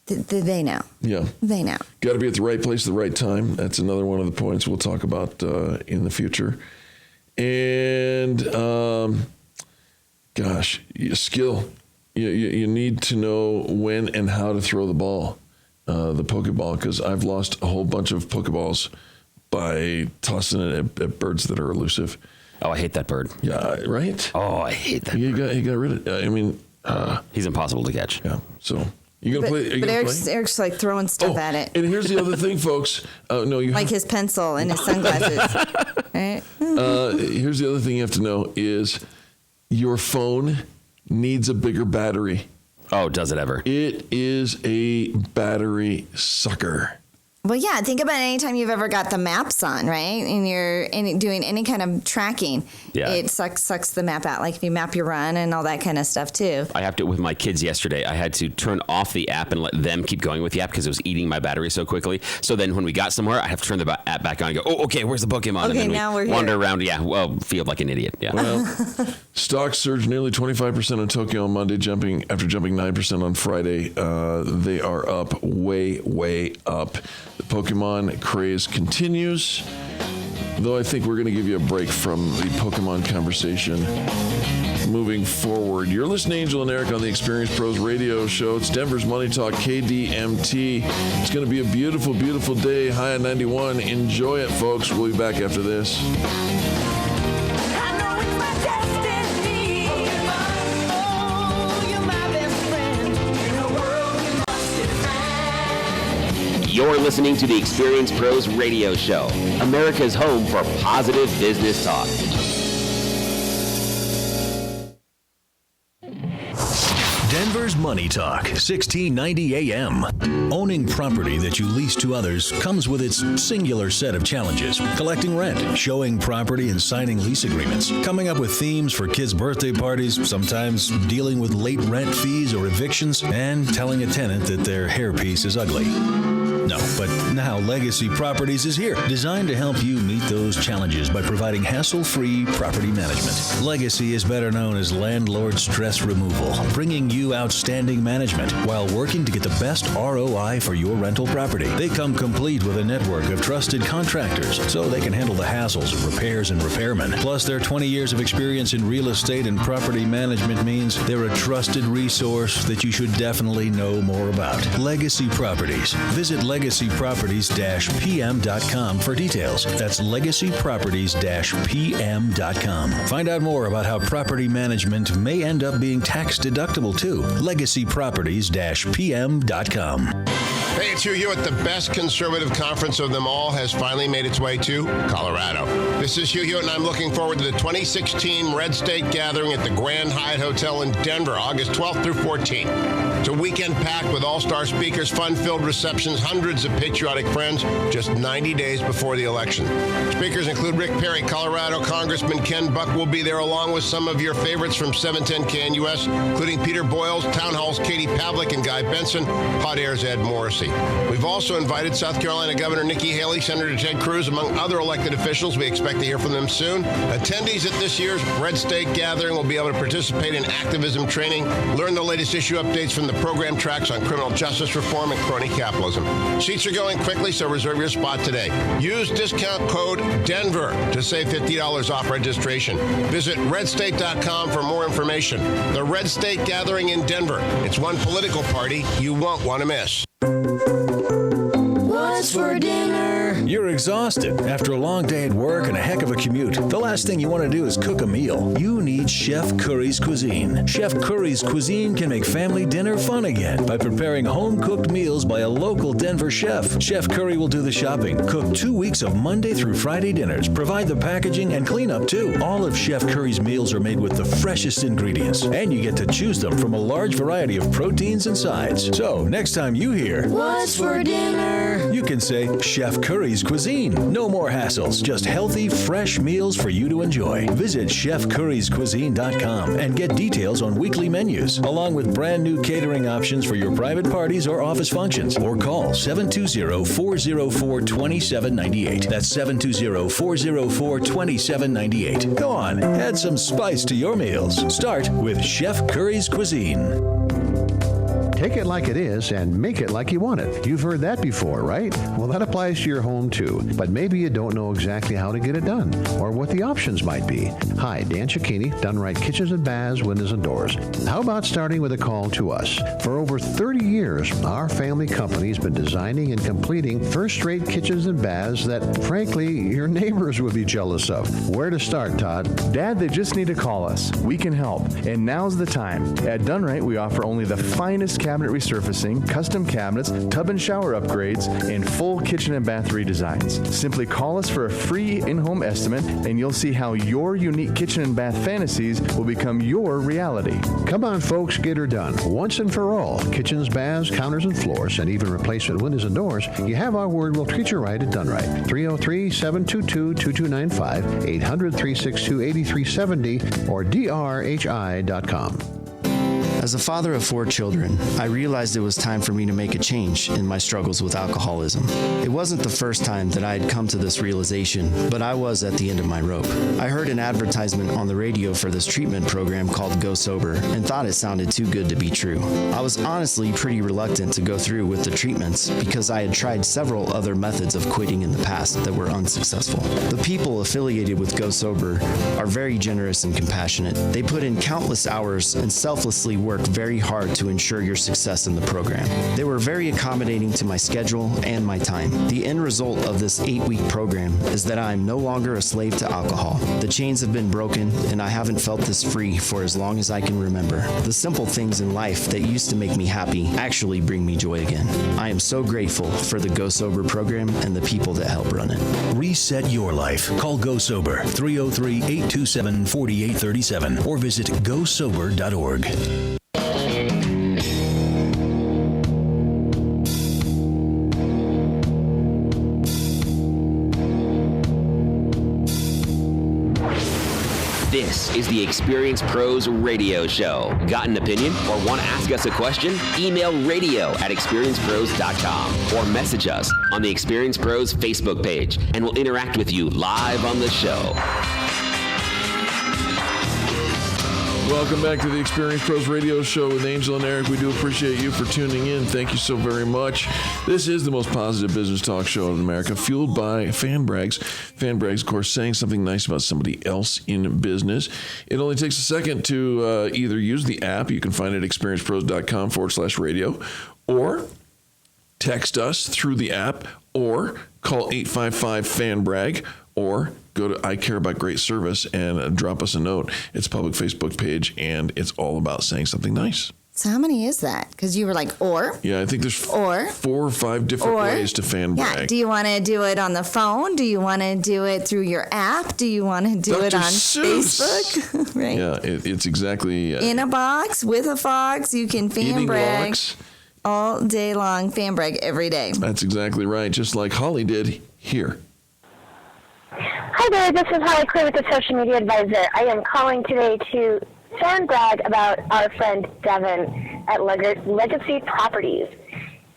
they know. Yeah. They know. Got to be at the right place at the right time. That's another one of the points we'll talk about in the future. And skill. You need to know when and how to throw the ball, the Pokeball, because I've lost a whole bunch of Pokeballs by tossing it at birds that are elusive. Oh, I hate that bird. Yeah, right? Oh, I hate that. You got rid of it. I mean, he's impossible to catch. Yeah. So you gonna play? But Eric's like throwing stuff at it. And here's the other thing, folks. Like his pencil and his sunglasses. Right? Here's the other thing you have to know is your phone needs a bigger battery. Oh, does it ever? It is a battery sucker. Well, yeah, think about any time you've ever got the maps on, right? And you're doing any kind of tracking. it sucks the map out. Like if you map your run and all that kind of stuff too. I have to, with my kids yesterday, I had to turn off the app and let them keep going with the app because it was eating my battery so quickly. So then when we got somewhere, I have to turn the app back on and go, oh, okay, where's the Pokemon? Okay, and then now we're wander here. around. Yeah, well, feel like an idiot. Yeah. Well, stocks surged nearly 25% on Tokyo on Monday, after jumping 9% on Friday. They are up, way up. The Pokemon craze continues, though I think we're going to give you a break from the Pokemon conversation moving forward. You're listening to Angel and Eric on the Experience Pros radio show. It's Denver's Money Talk, KDMT. It's going to be a beautiful, beautiful day, high at 91. Enjoy it, folks. We'll be back after this. You're listening to the Experience Pros radio show, America's home for positive business talk. Denver's Money Talk, 1690 AM. Owning property that you lease to others comes with its singular set of challenges. Collecting rent, showing property and signing lease agreements, coming up with themes for kids' birthday parties, sometimes dealing with late rent fees or evictions, and telling a tenant that their hairpiece is ugly. No, but now Legacy Properties is here, designed to help you meet those challenges by providing hassle-free property management. Legacy is better known as landlord stress removal, bringing you outstanding management while working to get the best ROI for your rental property. They come complete with a network of trusted contractors, so they can handle the hassles of repairs and repairmen. Plus, their 20 years of experience in real estate and property management means they're a trusted resource that you should definitely know more about. Legacy Properties. Visit legacyproperties-pm.com for details. That's legacyproperties-pm.com. Find out more about how property management may end up being tax deductible too. legacyproperties-pm.com. Hey, it's Hugh Hewitt. The best conservative conference of them all has finally made its way to Colorado. This is Hugh Hewitt, and I'm looking forward to the 2016 Red State Gathering at the Grand Hyatt Hotel in Denver, August 12th through 14th. It's a weekend packed with all-star speakers, fun-filled receptions, hundreds of patriotic friends, just 90 days before the election. Speakers include Rick Perry, Colorado Congressman Ken Buck will be there, along with some of your favorites from 710 KNUS, including Peter Boyles, Town Hall's Katie Pavlik, and Guy Benson, Hot Air's Ed Morrissey. We've also invited South Carolina Governor Nikki Haley, Senator Ted Cruz, among other elected officials. We expect to hear from them soon. Attendees at this year's Red State Gathering will be able to participate in activism training, learn the latest issue updates from the program tracks on criminal justice reform and crony capitalism. Seats are going quickly, so reserve your spot today. Use discount code DENVER to save $50 off registration. Visit redstate.com for more information. The Red State Gathering in Denver. It's one political party you won't want to miss. What's for dinner? You're exhausted after a long day at work and a heck of a commute. The last thing you want to do is cook a meal. You need Chef Curry's Cuisine. Chef Curry's Cuisine can make family dinner fun again by preparing home-cooked meals by a local Denver chef. Chef Curry will do the shopping, cook 2 weeks of Monday through Friday dinners, provide the packaging and cleanup too. All of Chef Curry's meals are made with the freshest ingredients, and you get to choose them from a large variety of proteins and sides. So next time you hear, "What's for dinner?" you can say, Chef Curry's Cuisine. No more hassles, just healthy, fresh meals for you to enjoy. Visit chefcurryscuisine.com and get details on weekly menus, along with brand new catering options for your private parties or office functions. Or call 720-404-2798. That's 720-404-2798. Go on, add some spice to your meals. Start with Chef Curry's Cuisine. Take it like it is and make it like you want it. You've heard that before, right? Well, that applies to your home too. But maybe you don't know exactly how to get it done or what the options might be. Hi, Dan Cicchini, Done Right Kitchens and Baths, Windows and Doors. How about starting with a call to us? For over 30 years, our family company's been designing and completing first-rate kitchens and baths that, frankly, your neighbors would be jealous of. Where to start, Todd? Dad, they just need to call us. We can help. And now's the time. At Done Right, we offer only the finest cabinet cabinet resurfacing, custom cabinets, tub and shower upgrades, and full kitchen and bath redesigns. Simply call us for a free in-home estimate, and you'll see how your unique kitchen and bath fantasies will become your reality. Come on, folks, get her done. Once and for all. Kitchens, baths, counters, and floors, and even replacement windows and doors. You have our word, we'll treat you right at Done Right. 303-722-2295, 800-362-8370, or drhi.com. As a father of 4 children, I realized it was time for me to make a change in my struggles with alcoholism. It wasn't the first time that I had come to this realization, but I was at the end of my rope. I heard an advertisement on the radio for this treatment program called Go Sober and thought it sounded too good to be true. I was honestly pretty reluctant to go through with the treatments because I had tried several other methods of quitting in the past that were unsuccessful. The people affiliated with Go Sober are very generous and compassionate. They put in countless hours and selflessly work very hard to ensure your success in the program. They were very accommodating to my schedule and my time. The end result of this 8-week program is that I am no longer a slave to alcohol. The chains have been broken, and I haven't felt this free for as long as I can remember. The simple things in life that used to make me happy actually bring me joy again. I am so grateful for the Go Sober program and the people that help run it. Reset your life. Call Go Sober 303-827-4837 or visit gosober.org. This is the Experience Pros Radio Show. Got an opinion or want to ask us a question? Email radio@experiencepros.com or message us on the Experience Pros Facebook page, and we'll interact with you live on the show. Welcome back to the Experience Pros Radio Show with Angel and Eric. We do appreciate you for tuning in. Thank you so very much. This is the most positive business talk show in America, fueled by Fan Brags. Fan Brags, of course, saying something nice about somebody else in business. It only takes a second to either use the app. You can find it at experiencepros.com/radio, or text us through the app, or call 855-FAN-BRAG, or go to I Care About Great Service and drop us a note. It's a public Facebook page, and it's all about saying something nice. So how many is that? Because you were like, or? Yeah, I think there's 4 or 5 different ways to fan brag. Yeah. Do you want to do it on the phone? Do you want to do it through your app? Do you want to do it on Facebook? Right. Yeah, it's exactly. In a box, with a fox, you can fan brag. Rocks. All day long, fan brag every day. That's exactly right, just like Holly did here. Hi there, this is Holly Clear with the Social Media Advisor. I am calling today to fan brag about our friend Devin at Legacy Properties.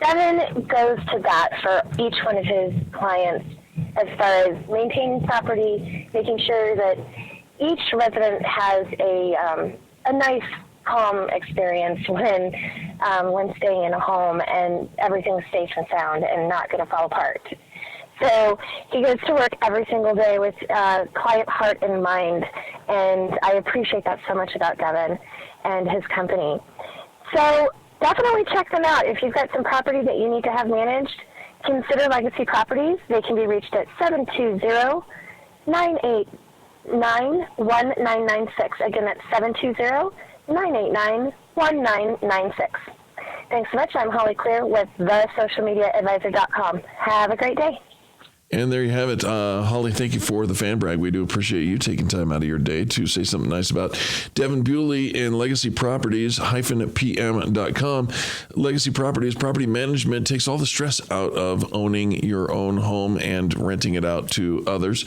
Devin goes to bat for each one of his clients as far as maintaining property, making sure that each resident has a nice, calm experience when staying in a home, and everything's safe and sound and not going to fall apart. So he goes to work every single day with client heart in mind, and I appreciate that so much about Devin and his company. So definitely check them out. If you've got some property that you need to have managed, consider Legacy Properties. They can be reached at 720-989-1996. Again, that's 720-989-1996. Thanks so much. I'm Holly Clear with thesocialmediaadvisor.com. Have a great day. And there you have it. Holly, thank you for the fan brag. We do appreciate you taking time out of your day to say something nice about Devin Bewley and Legacy Properties, -pm.com. Legacy Properties, property management, takes all the stress out of owning your own home and renting it out to others.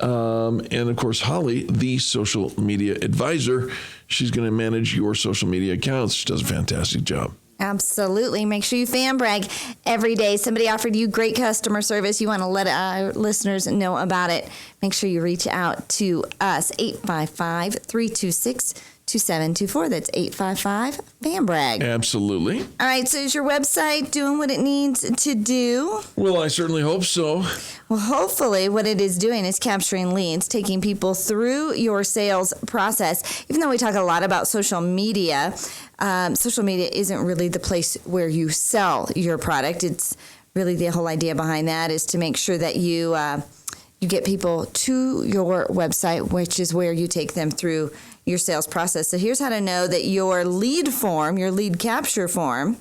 And of course, Holly, the social media advisor, she's going to manage your social media accounts. She does a fantastic job. Absolutely. Make sure you fan brag every day. Somebody offered you great customer service. You want to let our listeners know about it. Make sure you reach out to us, 855-326-2724. That's 855-FAN-BRAG. Absolutely. All right. So is your website doing what it needs to do? Well, I certainly hope so. Well, hopefully what it is doing is capturing leads, taking people through your sales process. Even though we talk a lot about social media isn't really the place where you sell your product. It's really the whole idea behind that is to make sure that you get people to your website, which is where you take them through your sales process. So here's how to know that your lead form, your lead capture form,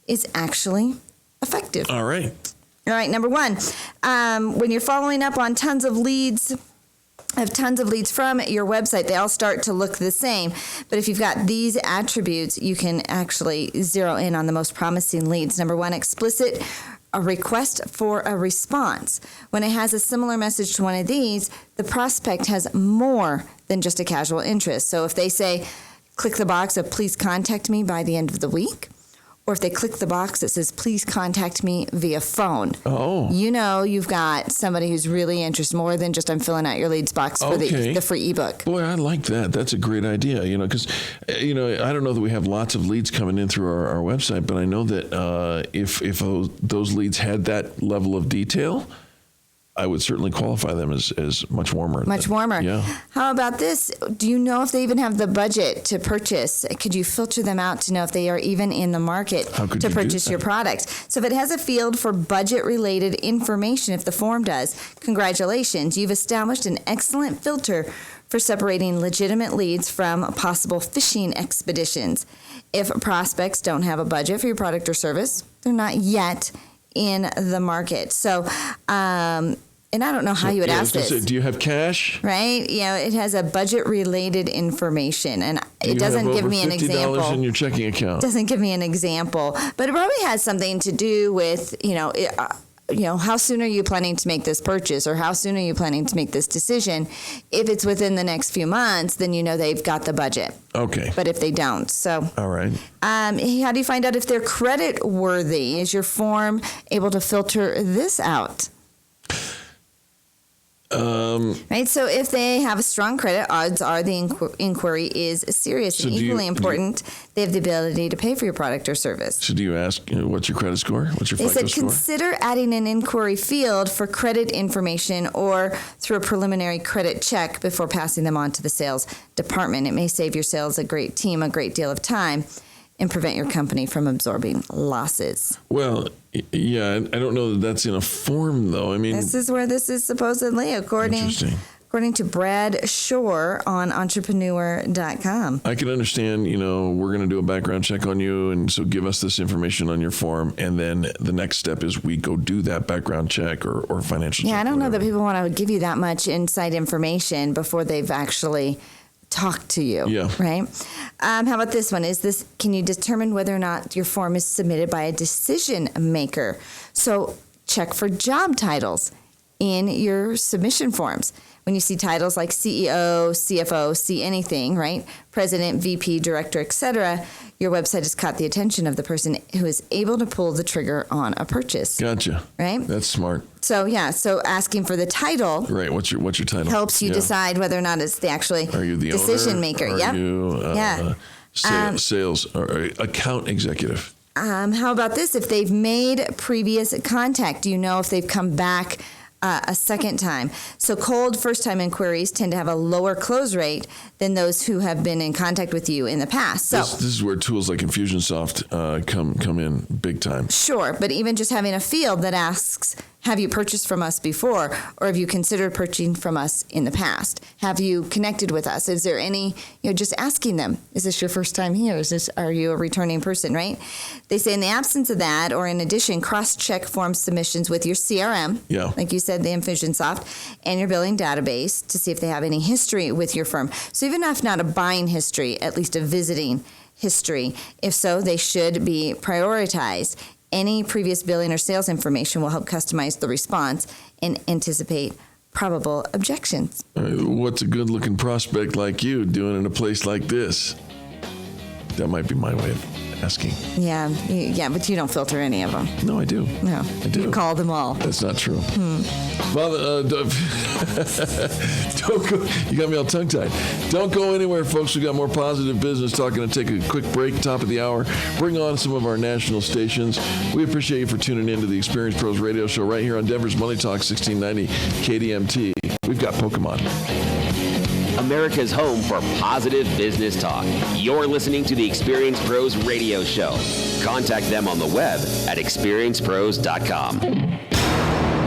is actually effective. All right. All right, number one, when you're following up on tons of leads from your website, they all start to look the same. But if you've got these attributes, you can actually zero in on the most promising leads. Number one, explicit, a request for a response. When it has a similar message to one of these, the prospect has more than just a casual interest. So if they say, click the box of please contact me by the end of the week, or if they click the box that says, please contact me via phone. Oh. You know you've got somebody who's really interested, more than just I'm filling out your leads box for the free ebook. Boy, I like that. That's a great idea, because, I don't know that we have lots of leads coming in through our website, but I know that if those leads had that level of detail, I would certainly qualify them as much warmer. Much warmer. Yeah. How about this? Do you know if they even have the budget to purchase? Could you filter them out to know if they are even in the market to purchase your products? So if it has a field for budget-related information, if the form does, congratulations, you've established an excellent filter for separating legitimate leads from possible phishing expeditions. If prospects don't have a budget for your product or service, they're not yet in the market. So, and I don't know how you would ask this. Do you have cash? Right? It has a budget-related information, and it doesn't give me an example. $50 in your checking account. Doesn't give me an example, but it probably has something to do with, how soon are you planning to make this purchase, or how soon are you planning to make this decision? If it's within the next few months, then they've got the budget. Okay. But if they don't, so. All right. How do you find out if they're credit worthy? Is your form able to filter this out? Right. So if they have a strong credit, odds are the inquiry is serious. And equally important, they have the ability to pay for your product or service. So do you ask, what's your credit score? What's your FICO score? They said consider adding an inquiry field for credit information or through a preliminary credit check before passing them on to the sales department. It may save your sales a great deal of time and prevent your company from absorbing losses. Well, yeah, I don't know that that's in a form, though. I mean, this is where this is supposedly, according to Brad Shore on entrepreneur.com. I can understand, we're going to do a background check on you, and so give us this information on your form, and then the next step is we go do that background check or financial check. Yeah, I don't know that people want to give you that much inside information before they've actually talk to you. Yeah. Right? How about this one? Can you determine whether or not your form is submitted by a decision maker? So check for job titles in your submission forms. When you see titles like CEO, CFO, see anything, right? President, VP, director, etc., your website has caught the attention of the person who is able to pull the trigger on a purchase. Gotcha. Right? That's smart. So asking for the title. Right. What's your title? Helps you decide whether or not it's Are you the decision owner? maker? Are you sales or account executive? How about this? If they've made previous contact, do you know if they've come back a second time? So cold first-time inquiries tend to have a lower close rate than those who have been in contact with you in the past. So this is where tools like Infusionsoft come in big time. Sure, but even just having a field that asks, have you purchased from us before, or have you considered purchasing from us in the past? Have you connected with us? Is there any, just asking them, is this your first time here? Are you a returning person, right? They say in the absence of that, or in addition, cross-check form submissions with your CRM, like you said, the Infusionsoft, and your billing database to see if they have any history with your firm. So even if not a buying history, at least a visiting history. If so, they should be prioritized. Any previous billing or sales information will help customize the response and anticipate probable objections. What's a good-looking prospect like you doing in a place like this? That might be my way of asking. Yeah, but you don't filter any of them. No, I do. No, I do. You call them all. That's not true. Well, don't go. You got me all tongue-tied. Don't go anywhere, folks. We got more positive business talk. Going to take a quick break, top of the hour. Bring on some of our national stations. We appreciate you for tuning in to the Experience Pros Radio Show right here on Denver's Money Talk 1690 KDMT. We've got Pokemon. America's home for positive business talk. You're listening to the Experience Pros Radio Show. Contact them on the web at experiencepros.com.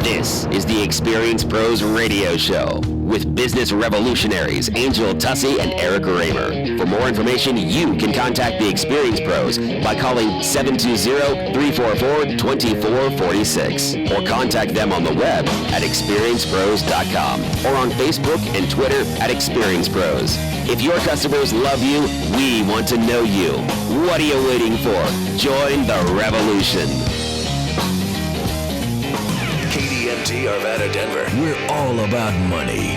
This is the Experience Pros Radio Show with business revolutionaries Angel Tussey and Eric Raymer. For more information, you can contact the Experience Pros by calling 720-344-2446 or contact them on the web at experiencepros.com or on Facebook and Twitter at Experience Pros. If your customers love you, we want to know you. What are you waiting for? Join the revolution. KDMT Arvada, Denver. We're all about money.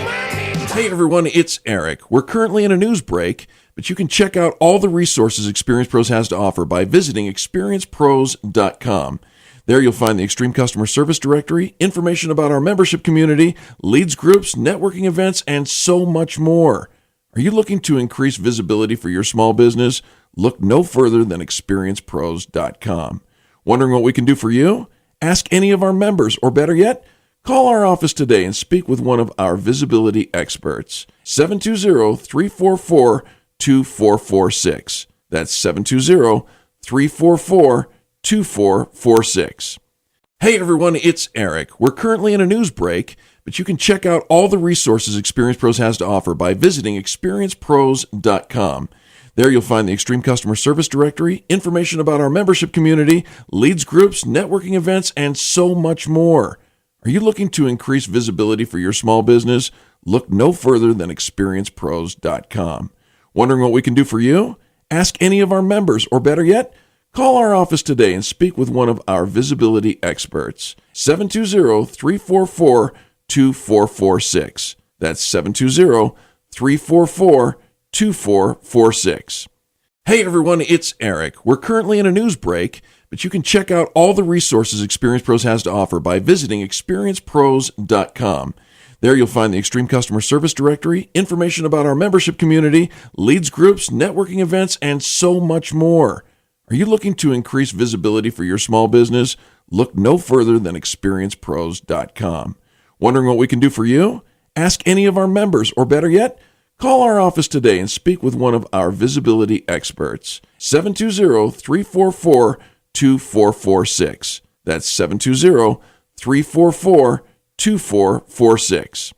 Hey everyone, it's Eric. We're currently in a news break, but you can check out all the resources Experience Pros has to offer by visiting experiencepros.com. There you'll find the Extreme Customer Service Directory, information about our membership community, leads groups, networking events, and so much more. Are you looking to increase visibility for your small business? Look no further than experiencepros.com. Wondering what we can do for you? Ask any of our members, or better yet, call our office today and speak with one of our visibility experts. 720-344-2446. That's 720-344-2446. Hey everyone, it's Eric. We're currently in a news break, but you can check out all the resources Experience Pros has to offer by visiting experiencepros.com. There you'll find the Extreme Customer Service Directory, information about our membership community, leads groups, networking events, and so much more. Are you looking to increase visibility for your small business? Look no further than experiencepros.com. Wondering what we can do for you? Ask any of our members, or better yet, call our office today and speak with one of our visibility experts. 720-344-2446. That's 720-344-2446. Hey everyone, it's Eric. We're currently in a news break, but you can check out all the resources Experience Pros has to offer by visiting experiencepros.com. There you'll find the Extreme Customer Service Directory, information about our membership community, leads groups, networking events, and so much more. Are you looking to increase visibility for your small business? Look no further than experiencepros.com. Wondering what we can do for you? Ask any of our members, or better yet, call our office today and speak with one of our visibility experts. 720-344-2446. That's 720-344-2446.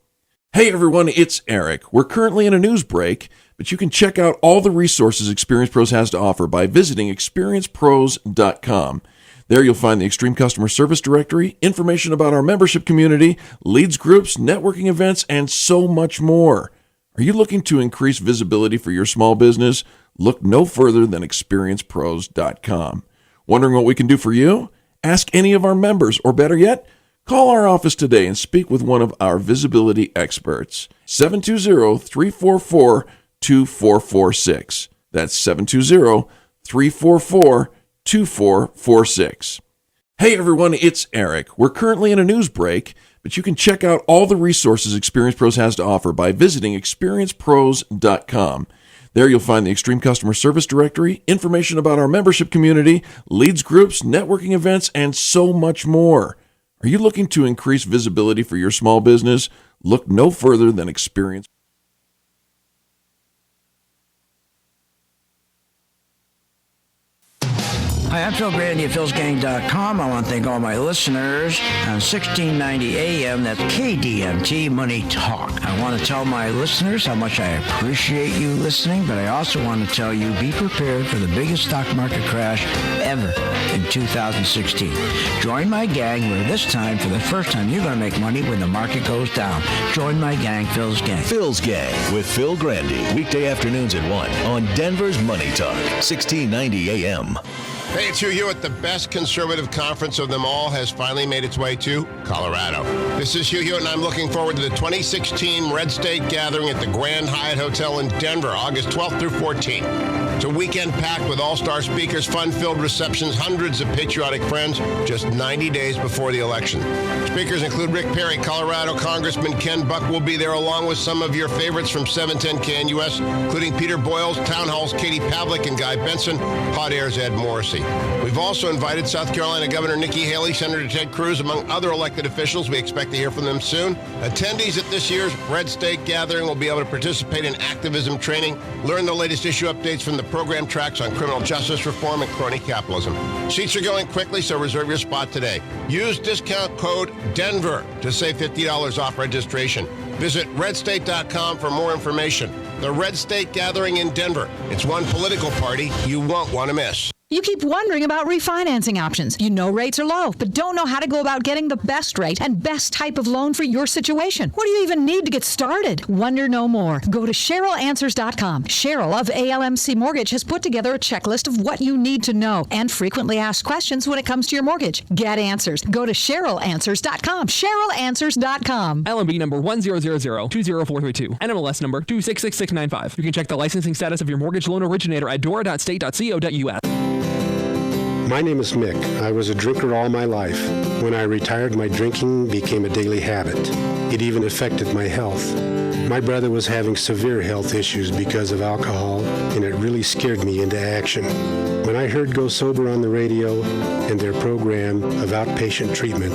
Hey everyone, it's Eric. We're currently in a news break, but you can check out all the resources Experience Pros has to offer by visiting experiencepros.com. There you'll find the Extreme Customer Service Directory, information about our membership community, leads groups, networking events, and so much more. Are you looking to increase visibility for your small business? Look no further than experiencepros.com. Wondering what we can do for you? Ask any of our members, or better yet, call our office today and speak with one of our visibility experts. 720-344-2446. That's 720-344-2446. Hey everyone, it's Eric. We're currently in a news break, but you can check out all the resources Experience Pros has to offer by visiting experiencepros.com. There you'll find the Extreme Customer Service Directory, information about our membership community, leads groups, networking events, and so much more. Are you looking to increase visibility for your small business? Look no further than Experience. Hi, I'm Phil Grandy at philsgang.com. I want to thank all my listeners on 1690 AM, that's KDMT Money Talk. I want to tell my listeners how much I appreciate you listening, but I also want to tell you, be prepared for the biggest stock market crash ever in 2016. Join my gang where this time, for the first time, you're going to make money when the market goes down. Join my gang, Phil's Gang. Phil's Gang with Phil Grandy, weekday afternoons at 1 on Denver's Money Talk, 1690 AM. Hey, it's Hugh Hewitt. The best conservative conference of them all has finally made its way to Colorado. This is Hugh Hewitt, and I'm looking forward to the 2016 Red State Gathering at the Grand Hyatt Hotel in Denver, August 12th through 14th. It's a weekend packed with all-star speakers, fun-filled receptions, hundreds of patriotic friends, just 90 days before the election. Speakers include Rick Perry, Colorado Congressman Ken Buck will be there, along with some of your favorites from 710 KNUS, including Peter Boyles, Town Hall's Katie Pavlik, and Guy Benson, Hot Air's Ed Morrissey. We've also invited South Carolina Governor Nikki Haley, Senator Ted Cruz, among other elected officials. We expect to hear from them soon. Attendees at this year's Red State Gathering will be able to participate in activism training, learn the latest issue updates from the the program tracks on criminal justice reform and crony capitalism. Seats are going quickly, so reserve your spot today. Use discount code DENVER to save $50 off registration. Visit redstate.com for more information. The Red State Gathering in Denver. It's one political party you won't want to miss. You keep wondering about refinancing options. You know rates are low, but don't know how to go about getting the best rate and best type of loan for your situation. What do you even need to get started? Wonder no more. Go to CherylAnswers.com. Cheryl of ALMC Mortgage has put together a checklist of what you need to know and frequently asked questions when it comes to your mortgage. Get answers. Go to CherylAnswers.com. CherylAnswers.com. LMB number 100020432. NMLS number 266695. You can check the licensing status of your mortgage loan originator at dora.state.co.us. My name is Mick. I was a drinker all my life. When I retired, my drinking became a daily habit. It even affected my health. My brother was having severe health issues because of alcohol, and it really scared me into action. When I heard Go Sober on the radio and their program of outpatient treatment,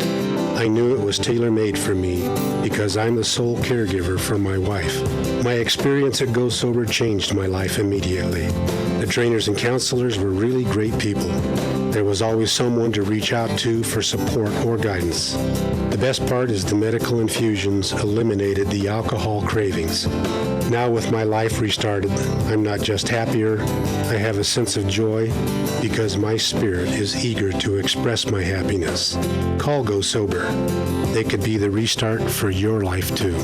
I knew it was tailor-made for me because I'm the sole caregiver for my wife. My experience at Go Sober changed my life immediately. The trainers and counselors were really great people. There was always someone to reach out to for support or guidance. The best part is the medical infusions eliminated the alcohol cravings. Now with my life restarted, I'm not just happier, I have a sense of joy because my spirit is eager to express my happiness. Call Go Sober. They could be the restart for your life too.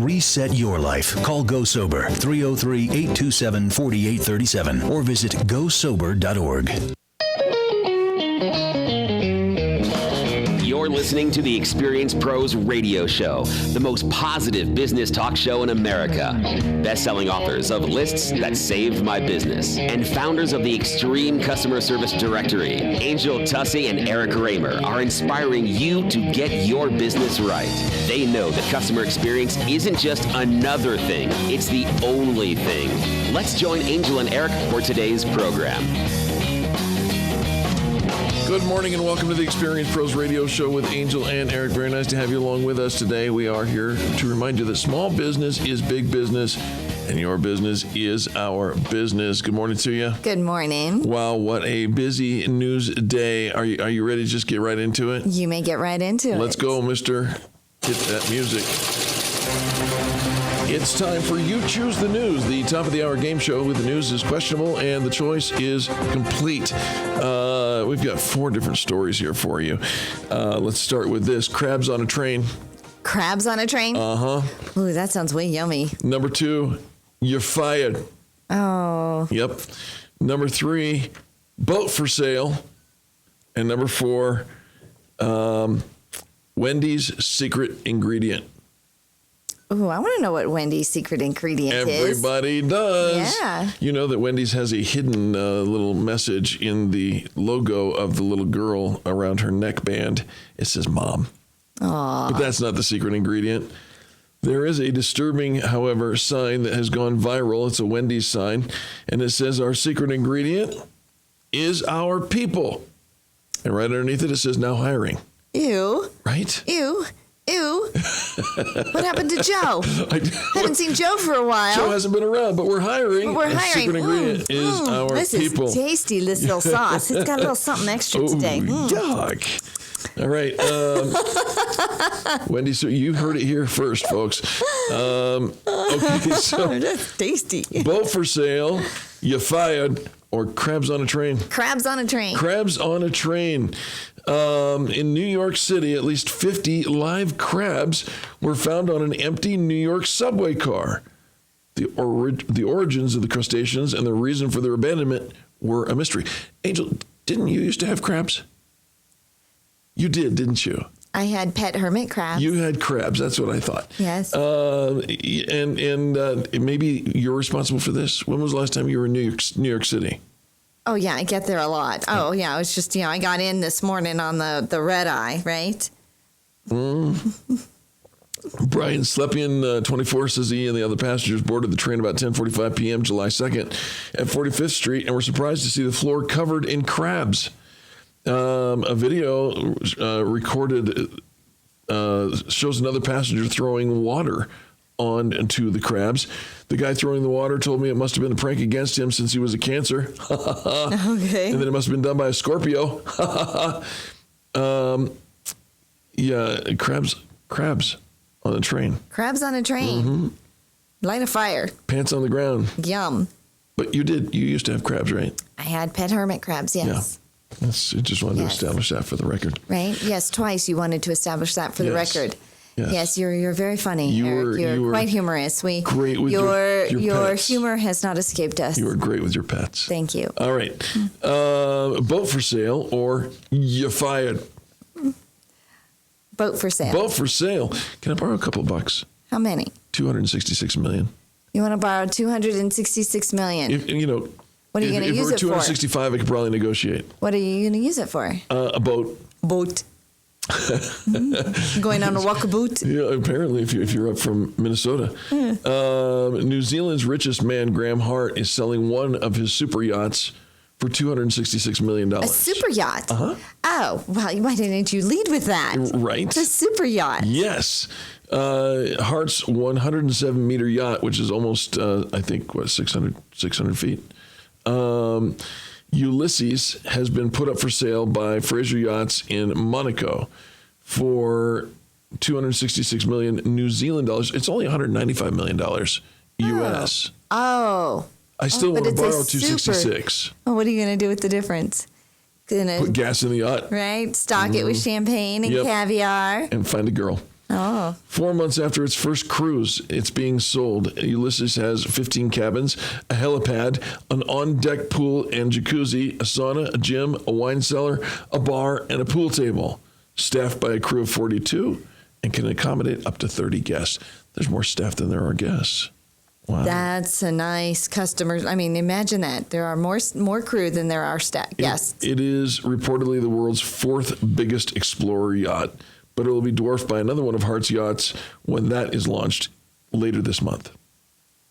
Reset your life. Call Go Sober 303-827-4837 or visit gosober.org. You're listening to the Experience Pros radio show, the most positive business talk show in America. Best-selling authors of Lists That Saved My Business and founders of the Extreme Customer Service Directory, Angel Tussey and Eric Raymer, are inspiring you to get your business right. They know the customer experience isn't just another thing, it's the only thing. Let's join Angel and Eric for today's program. Good morning and welcome to the Experience Pros radio show with Angel and Eric. Very nice to have you along with us today. We are here to remind you that small business is big business and your business is our business. Good morning to you. Good morning. Wow, what a busy news day. Are you ready to just get right into it? You may get right into it. Let's go, mister. Hit that music. It's time for You Choose the News, the top of the hour game show with the news is questionable and the choice is complete. We've got 4 different stories here for you. Let's start with this. Crabs on a train. Crabs on a train? Uh-huh. Ooh, that sounds way yummy. Number 2, you're fired. Oh. Yep. Number 3, boat for sale. And number 4, Wendy's secret ingredient. Ooh, I want to know what Wendy's secret ingredient is. Everybody does. Yeah. You know that Wendy's has a hidden little message in the logo of the little girl around her neckband. It says Mom. Aww. But that's not the secret ingredient. There is a disturbing, however, sign that has gone viral. It's a Wendy's sign. And it says our secret ingredient is our people. And right underneath it, it says now hiring. Ew. Right? Ew. Ew. What happened to Joe? Haven't seen Joe for a while. Joe hasn't been around, but we're hiring. But we're hiring. Secret ingredient is our this people. This is tasty, this little sauce. It's got a little something extra today. Yuck. All right. Wendy, so you heard it here first, folks. Okay, so that's tasty. Boat for sale, you fired, or crabs on a train? Crabs on a train. Crabs on a train. In New York City, at least 50 live crabs were found on an empty New York subway car. The origins of the crustaceans and the reason for their abandonment were a mystery. Angel, didn't you used to have crabs? You did, didn't you? I had pet hermit crabs. You had crabs. That's what I thought. Yes. And maybe you're responsible for this. When was the last time you were in New York City? Oh, yeah, I get there a lot. Oh, yeah, it was just, I got in this morning on the red eye, right? Brian Slepian, 24, says he and the other passengers boarded the train about 10:45 p.m. July 2nd at 45th Street and were surprised to see the floor covered in crabs. A video recorded shows another passenger throwing water on to the crabs. The guy throwing the water told me it must have been a prank against him since he was a Cancer. Okay. And then it must have been done by a Scorpio. Yeah, crabs on a train. Crabs on a train. Mm-hmm. Light a fire. Pants on the ground. Yum. But you used to have crabs, right? I had pet hermit crabs, yes. Yeah. I just wanted to establish that for the record. Right? Yes, twice you wanted to establish that for the record. Yes, you're very funny, Eric. You're quite humorous. Great with your pets. Humor has not escaped us. You were great with your pets. Thank you. All right. Boat for sale or you fired? Boat for sale. Boat for sale. Can I borrow a couple bucks? How many? $266 million. You want to borrow $266 million? What are you going to use it for? If it were $265, I could probably negotiate. What are you going to use it for? A boat. Boat. Going on a walkabout? Yeah, apparently, if you're up from Minnesota. New Zealand's richest man, Graham Hart, is selling one of his super yachts for $266 million. A super yacht? Uh-huh. Oh, well, why didn't you lead with that? Right. It's a super yacht. Yes. Hart's 107-meter yacht, which is almost, 600 feet. Ulysses has been put up for sale by Fraser Yachts in Monaco for $266 million New Zealand dollars. It's only $195 million US. Oh. I still want to borrow $266. Well, what are you going to do with the difference? Put gas in the yacht. Right? Stock it with champagne and caviar. And find a girl. Oh. 4 months after its first cruise, it's being sold. Ulysses has 15 cabins, a helipad, an on-deck pool and jacuzzi, a sauna, a gym, a wine cellar, a bar, and a pool table. Staffed by a crew of 42 and can accommodate up to 30 guests. There's more staff than there are guests. Wow. That's a nice customer. I mean, imagine that. There are more crew than there are staff guests. It is reportedly the world's fourth biggest Explorer yacht, but it will be dwarfed by another one of Hart's yachts when that is launched later this month.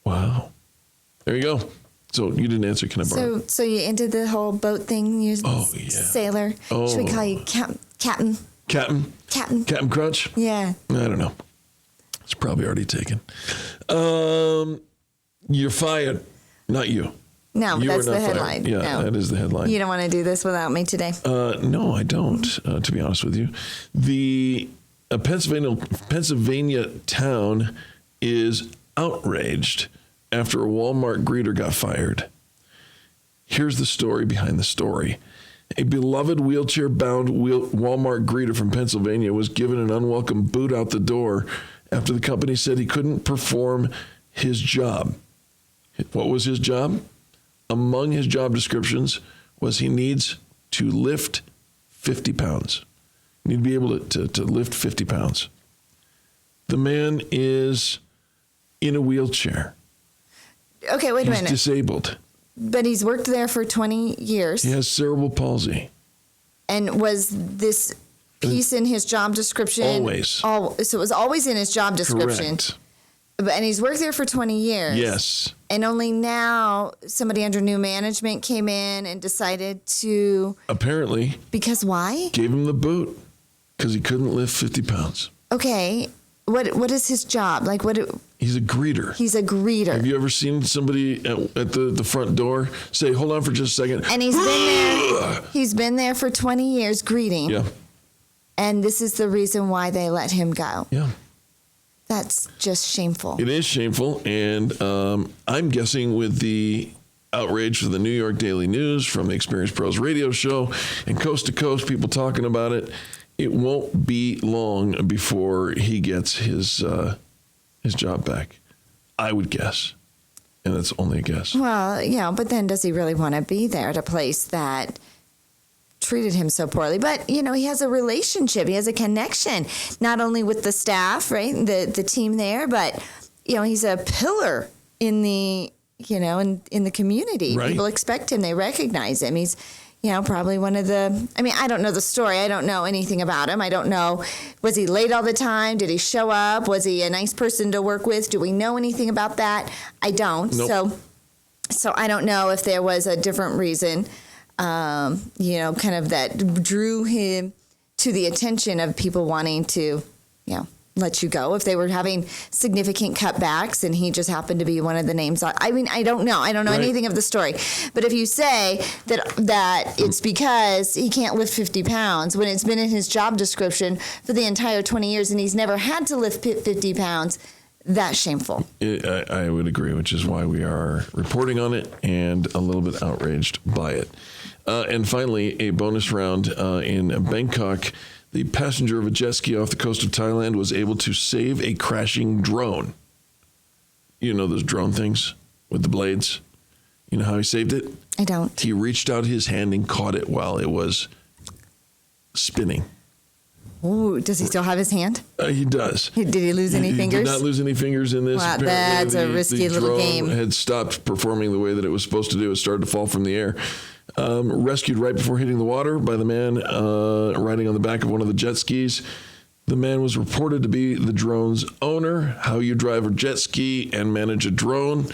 Wow. There you go. So you didn't answer. Can I borrow? So you into the whole boat thing? You're sailor. Oh. Should we call you Captain? Captain? Captain Crunch? Yeah. I don't know. It's probably already taken. You're fired. Not you. No, you that's the fired. headline. Yeah, no. That is the headline. You don't want to do this without me today? No, I don't, to be honest with you. The Pennsylvania town is outraged after a Walmart greeter got fired. Here's the story behind the story. A beloved wheelchair-bound Walmart greeter from Pennsylvania was given an unwelcome boot out the door after the company said he couldn't perform his job. What was his job? Among his job descriptions was he needs to lift 50 pounds. You need to be able to lift 50 pounds. The man is in a wheelchair. Okay, wait a minute. He's disabled. But he's worked there for 20 years. He has cerebral palsy. And was this piece in his job description? Always. So it was always in his job description. Correct. And he's worked there for 20 years. Yes. And only now somebody under new management came in and decided to... Apparently. Because why? Gave him the boot because he couldn't lift 50 pounds. Okay. What is his job? Like what? He's a greeter. He's a greeter. Have you ever seen somebody at the front door say, "Hold on for just a second"? And he's been there. He's been there for 20 years greeting. Yeah. And this is the reason why they let him go. Yeah. That's just shameful. It is shameful, and I'm guessing with the outrage from the New York Daily News, from the Experience Pros radio show, and coast to coast, people talking about it. It won't be long before he gets his job back, I would guess. And that's only a guess. Well, yeah, but then does he really want to be there at a place that treated him so poorly? But, he has a relationship. He has a connection, not only with the staff, right, the team there, but, he's a pillar in the, in the community. Right. People expect him. They recognize him. He's, probably one of the, I don't know the story. I don't know anything about him. I don't know, was he late all the time? Did he show up? Was he a nice person to work with? Do we know anything about that? I don't. Nope. So I don't know if there was a different reason, kind of that drew him to the attention of people wanting to, let you go if they were having significant cutbacks and he just happened to be one of the names. I mean, I don't know anything of the story, but if you say that it's because he can't lift 50 pounds when it's been in his job description for the entire 20 years and he's never had to lift 50 pounds, that's shameful. I would agree, which is why we are reporting on it and a little bit outraged by it. And finally, a bonus round in Bangkok. The passenger of a jet ski off the coast of Thailand was able to save a crashing drone. You know those drone things with the blades? You know how he saved it? I don't. He reached out his hand and caught it while it was spinning. Ooh, does he still have his hand? He does. Did he lose any fingers? He did not lose any fingers in this. Wow, Apparently, that's a risky little game. The drone had stopped performing the way that it was supposed to do. It started to fall from the air. Rescued right before hitting the water by the man riding on the back of one of the jet skis. The man was reported to be the drone's owner. How you drive a jet ski and manage a drone?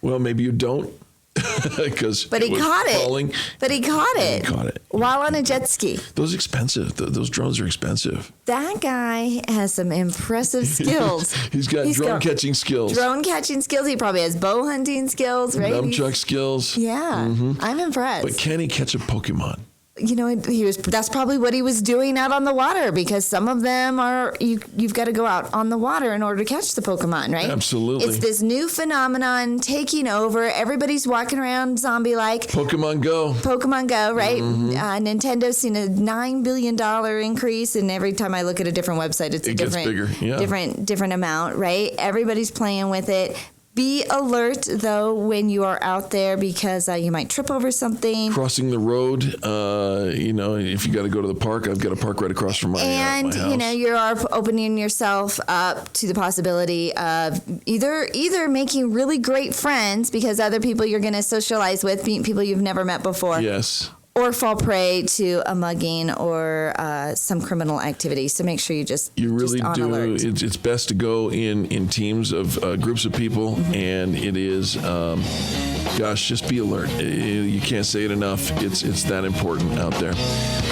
Well, maybe you don't. But he caught it. But he caught it while on a jet ski. Those are expensive. Those drones are expensive. That guy has some impressive skills. He's got drone catching skills. Drone catching skills. He probably has bow hunting skills, right? Nunchuck skills. Yeah, I'm impressed. But can he catch a Pokemon? You know, that's probably what he was doing out on the water, because some of them are, you've got to go out on the water in order to catch the Pokemon, right? Absolutely. It's this new phenomenon taking over. Everybody's walking around zombie-like. Pokemon Go. Pokemon Go, right? Nintendo's seen a $9 billion increase, and every time I look at a different website, it's a different amount, right? Everybody's playing with it. Be alert, though, when you are out there, because you might trip over something. Crossing the road, if you got to go to the park, I've got a park right across from my house. You are opening yourself up to the possibility of either making really great friends, because other people you're going to socialize with, people you've never met before. Yes. Or fall prey to a mugging or some criminal activity. So make sure you really on do. Alert. It's best to go in teams of groups of people, and it is, just be alert. You can't say it enough. It's that important out there.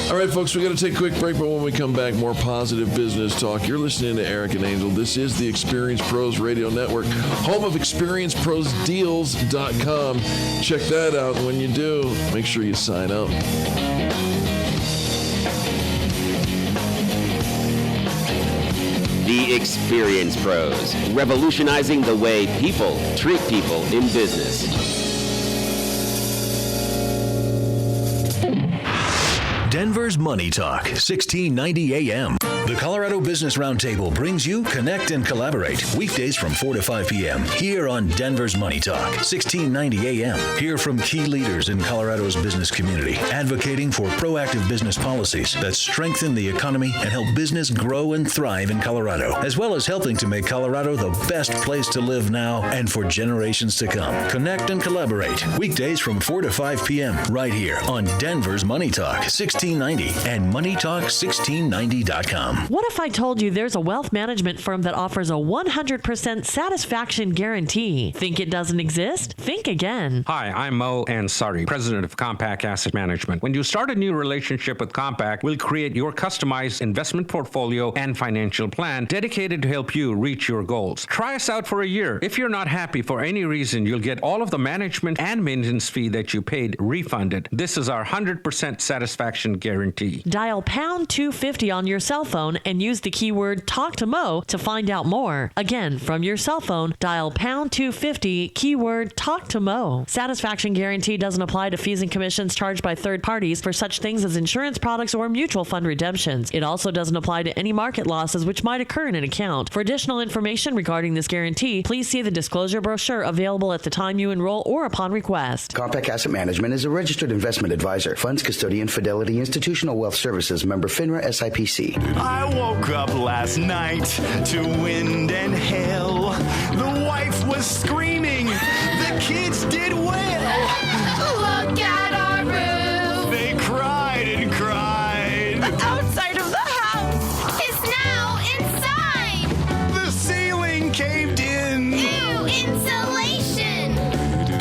All right, folks, we got to take a quick break, but when we come back, more positive business talk. You're listening to Eric and Angel. This is the Experience Pros Radio Network, home of ExperienceProsDeals.com. Check that out. When you do, make sure you sign up. The Experience Pros, revolutionizing the way people treat people in business. Denver's Money Talk, 1690 AM. The Colorado Business Roundtable brings you Connect and Collaborate, weekdays from 4 to 5 p.m. here on Denver's Money Talk, 1690 AM. Hear from key leaders in Colorado's business community, advocating for proactive business policies that strengthen the economy and help business grow and thrive in Colorado, as well as helping to make Colorado the best place to live now and for generations to come. Connect and Collaborate, weekdays from 4 to 5 p.m. right here on Denver's Money Talk, 1690 and MoneyTalk1690.com. What if I told you there's a wealth management firm that offers a 100% satisfaction guarantee? Think it doesn't exist? Think again. Hi, I'm Mo Ansari, president of Compact Asset Management. When you start a new relationship with Compact, we'll create your customized investment portfolio and financial plan dedicated to help you reach your goals. Try us out for a year. If you're not happy for any reason, you'll get all of the management and maintenance fee that you paid refunded. This is our 100% satisfaction guarantee. Dial pound 250 on your cell phone and use the keyword Talk to Mo to find out more. Again, from your cell phone, dial pound 250, keyword Talk to Mo. Satisfaction guarantee doesn't apply to fees and commissions charged by third parties for such things as insurance products or mutual fund redemptions. It also doesn't apply to any market losses which might occur in an account. For additional information regarding this guarantee, please see the disclosure brochure available at the time you enroll or upon request. Compact Asset Management is a registered investment advisor. Funds custodian, Fidelity Institutional Wealth Services, member FINRA SIPC. I woke up last night to wind and hail. The wife was screaming. The kids did well. Look at our roof. They cried and cried. The outside of the house is now inside. The ceiling caved in. Ew, insulation.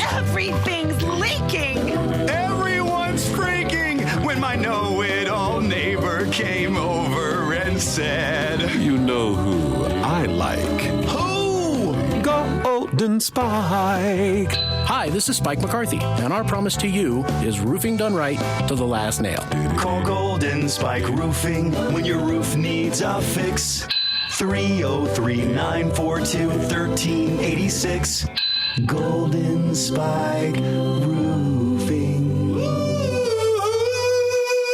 Everything's leaking. Everyone's freaking when my know-it-all neighbor came over and said, said, You know who I like. Who? Golden Spike. Hi, this is Spike McCarthy, and our promise to you is roofing done right to the last nail. Call Golden Spike Roofing when your roof needs a fix. 303-942-1386. Golden Spike Roofing.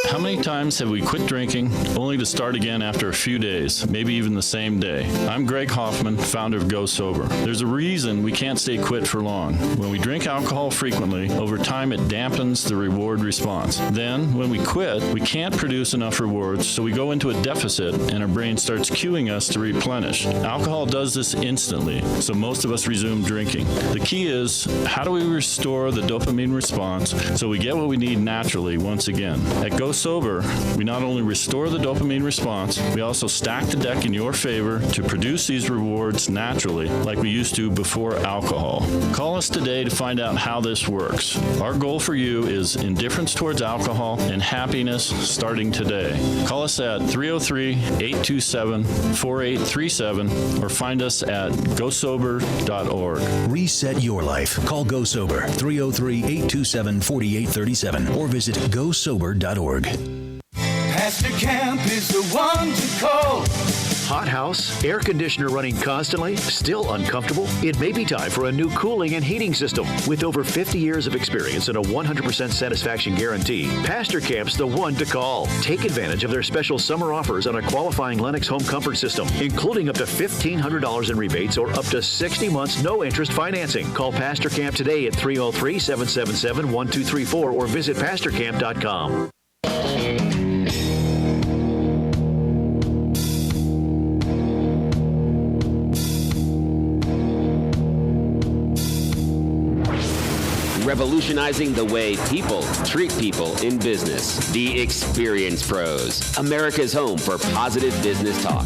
How many times have we quit drinking only to start again after a few days, maybe even the same day? I'm Greg Hoffman, founder of Go Sober. There's a reason we can't stay quit for long. When we drink alcohol frequently, over time it dampens the reward response. Then, when we quit, we can't produce enough rewards, so we go into a deficit and our brain starts cueing us to replenish. Alcohol does this instantly, so most of us resume drinking. The key is, how do we restore the dopamine response so we get what we need naturally once again? At Go Sober, we not only restore the dopamine response, we also stack the deck in your favor to produce these rewards naturally like we used to before alcohol. Call us today to find out how this works. Our goal for you is indifference towards alcohol and happiness starting today. Call us at 303-827-4837 or find us at gosober.org. Reset your life. Call Go Sober 303-827-4837 or visit gosober.org. Pastor Camp is the one to call. Hot house, air conditioner running constantly, still uncomfortable? It may be time for a new cooling and heating system. With over 50 years of experience and a 100% satisfaction guarantee, Pastor Camp's the one to call. Take advantage of their special summer offers on a qualifying Lennox home comfort system, including up to $1,500 in rebates or up to 60 months no interest financing. Call Pastor Camp today at 303-777-1234 or visit pastorcamp.com. Revolutionizing the way people treat people in business. The Experience Pros, America's home for positive business talk.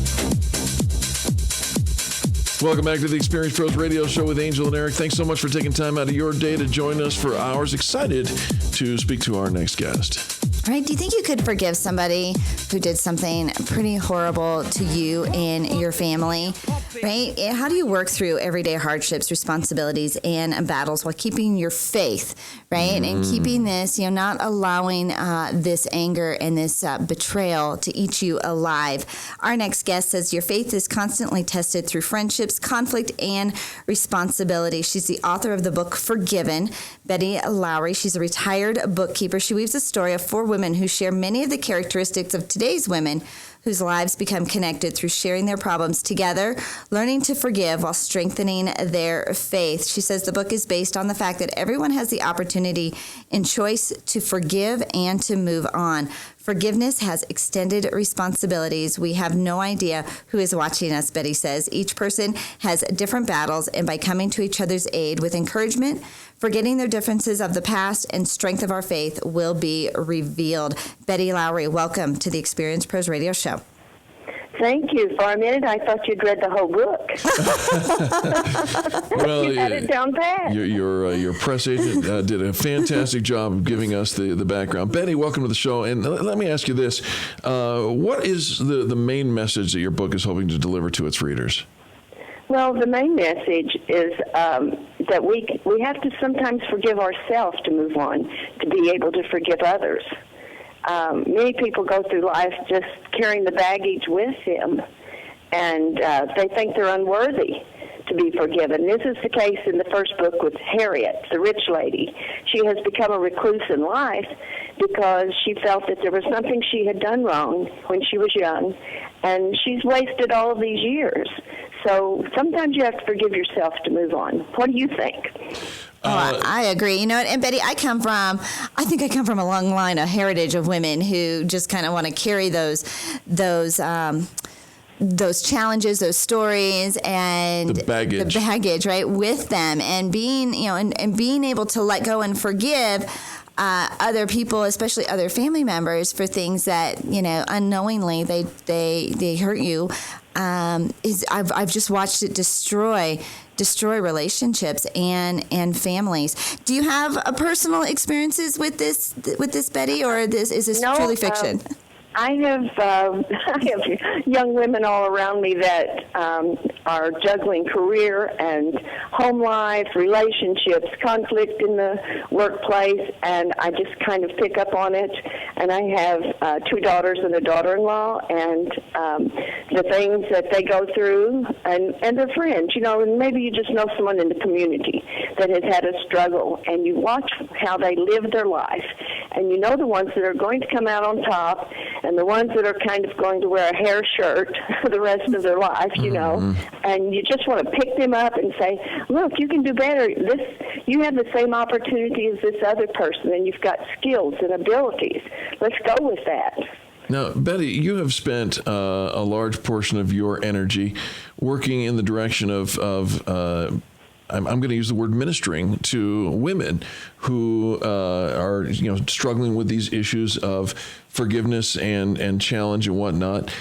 Welcome back to the Experience Pros Radio Show with Angel and Eric. Thanks so much for taking time out of your day to join us for hours. Excited to speak to our next guest. Right? Do you think you could forgive somebody who did something pretty horrible to you and your family? Right? How do you work through everyday hardships, responsibilities, and battles while keeping your faith, right? And keeping this, not allowing this anger and this betrayal to eat you alive. Our next guest says your faith is constantly tested through friendships, conflict, and responsibility. She's the author of the book Forgiven, Betty Lowry. She's a retired bookkeeper. She weaves a story of 4 women who share many of the characteristics of today's women whose lives become connected through sharing their problems together, learning to forgive while strengthening their faith. She says the book is based on the fact that everyone has the opportunity and choice to forgive and to move on. Forgiveness has extended responsibilities. We have no idea who is watching us, Betty says. Each person has different battles, and by coming to each other's aid with encouragement, forgetting their differences of the past, and strength of our faith will be revealed. Betty Lowry, welcome to the Experience Pros Radio Show. Thank you. For a minute, I thought you'd read the whole book. Well, you had it down pat. Your press agent did a fantastic job of giving us the background. Betty, welcome to the show. And let me ask you this. What is the main message that your book is hoping to deliver to its readers? Well, the main message is that we have to sometimes forgive ourselves to move on, to be able to forgive others. Many people go through life just carrying the baggage with them, and they think they're unworthy to be forgiven. This is the case in the first book with Harriet, the rich lady. She has become a recluse in life because she felt that there was something she had done wrong when she was young, and she's wasted all of these years. So sometimes you have to forgive yourself to move on. What do you think? I agree. And Betty, I come from a long line, a heritage of women who just kind of want to carry those challenges, those stories, and the baggage, right, with them, and being, and being able to let go and forgive other people, especially other family members, for things that unknowingly they hurt you. I've just watched it destroy relationships and families. Do you have personal experiences with this, Betty, or is this truly fiction? I have young women all around me that are juggling career and home life, relationships, conflict in the workplace, and I just kind of pick up on it. And I have 2 daughters and a daughter-in-law, and the things that they go through, and their friends, and maybe you just know someone in the community that has had a struggle, and you watch how they live their life, and you know the ones that are going to come out on top, and the ones that are kind of going to wear a hair shirt for the rest of their life, and you just want to pick them up and say, look, you can do better. You have the same opportunity as this other person, and you've got skills and abilities. Let's go with that. Now, Betty, you have spent a large portion of your energy working in the direction of I'm going to use the word ministering to women who are struggling with these issues of forgiveness and challenge and whatnot.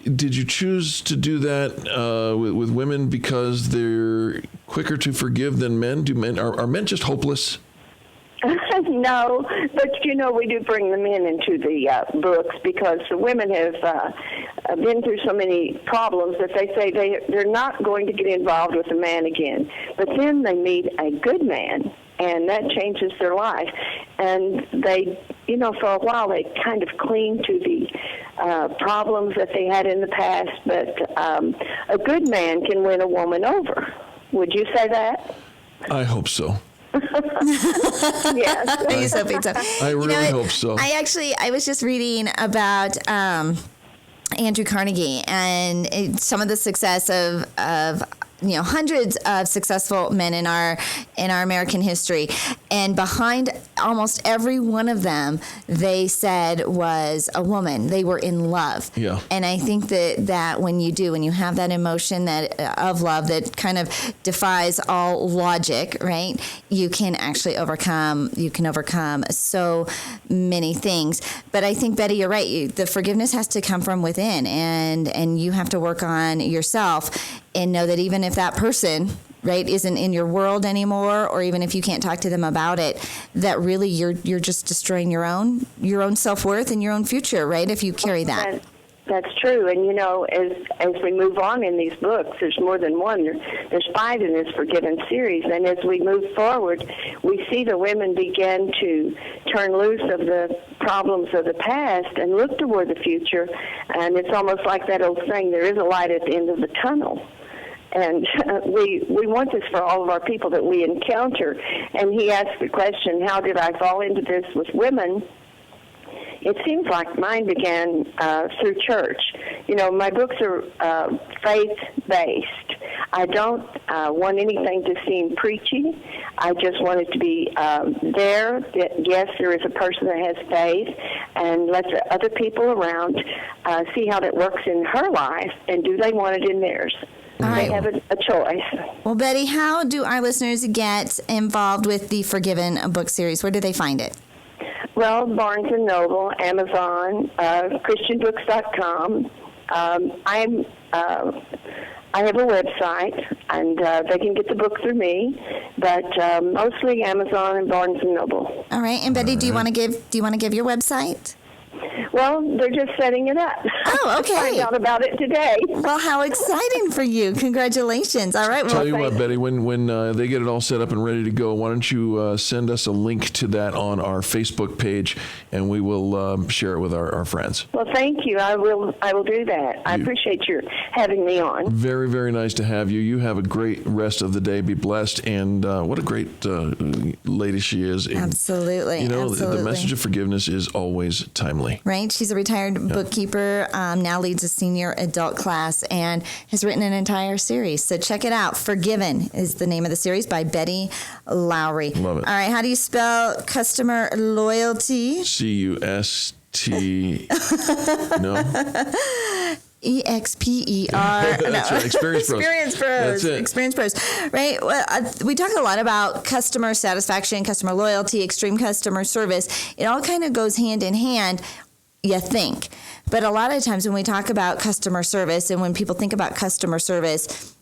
Did you choose to do that with women because they're quicker to forgive than men? Are men just hopeless? No, but we do bring the men into the books because the women have been through so many problems that they say they're not going to get involved with a man again. But then they meet a good man, and that changes their life. And they, for a while they kind of cling to the problems that they had in the past. But a good man can win a woman over. Would you say that? I hope so. Yes. I was hoping so. I really hope so. I was just reading about Andrew Carnegie and some of the success of hundreds of successful men in our American history, and behind almost every one of them, they said was a woman. They were in love. Yeah. And I think that when you have that emotion of love that kind of defies all logic, right? You can actually overcome so many things. But I think, Betty, you're right. The forgiveness has to come from within, and you have to work on yourself and know that even if that person, right, isn't in your world anymore, or even if you can't talk to them about it, that really you're just destroying your own self-worth and your own future, right, if you carry that. That's true. And, as we move on in these books, there's more than one. There's 5 in this Forgiven series. And as we move forward, we see the women begin to turn loose of the problems of the past and look toward the future. And it's almost like that old saying, there is a light at the end of the tunnel. And we want this for all of our people that we encounter. And he asked the question, how did I fall into this with women? It seems like mine began through church. My books are faith-based. I don't want anything to seem preachy. I just want it to be there. Yes, there is a person that has faith, and let the other people around see how that works in her life, and do they want it in theirs? They have a choice. Well, Betty, how do our listeners get involved with the Forgiven book series? Where do they find it? Well, Barnes & Noble, Amazon, ChristianBooks.com. I have a website, and they can get the book through me, but mostly Amazon and Barnes & Noble. All right. And Betty, do you want to give your website? Well, they're just setting it up. Oh, okay. I found out about it today. Well, how exciting for you. Congratulations. All right. Well, Tell you what, Betty, when they get it all set up and ready to go, why don't you send us a link to that on our Facebook page, and we will share it with our friends. Well, thank you. I will do that. I appreciate your having me on. Very, very nice to have you. You have a great rest of the day. Be blessed. And what a great lady she is. Absolutely. The message of forgiveness is always timely. Right. She's a retired bookkeeper, now leads a senior adult class, and has written an entire series. So check it out. Forgiven is the name of the series by Betty Lowry. Love it. All right. How do you spell customer loyalty? C-U-S-T. No? EXPER. That's right. Experience Pros. Experience Pros. That's it. Experience Pros. Right. Well, we talk a lot about customer satisfaction, customer loyalty, extreme customer service. It all kind of goes hand in hand, you think. But a lot of times when we talk about customer service and when people think about customer service,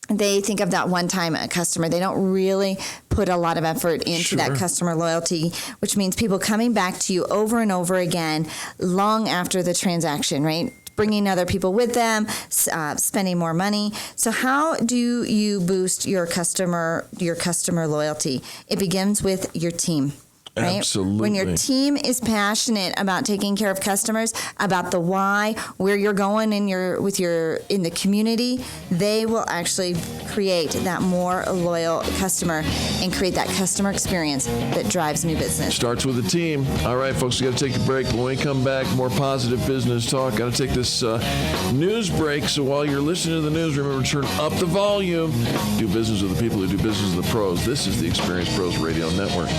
they think of that one-time customer. They don't really put a lot of effort into that customer loyalty, which means people coming back to you over and over again long after the transaction, right? Bringing other people with them, spending more money. So how do you boost your customer loyalty? It begins with your team. Right? Absolutely. When your team is passionate about taking care of customers, about the why, where you're going in the community, they will actually create that more loyal customer and create that customer experience that drives new business. Starts with a team. All right, folks, we got to take a break. When we come back, more positive business talk. Got to take this news break. So while you're listening to the news, remember to turn up the volume. Do business with the people who do business with the pros. This is the Experience Pros Radio Network.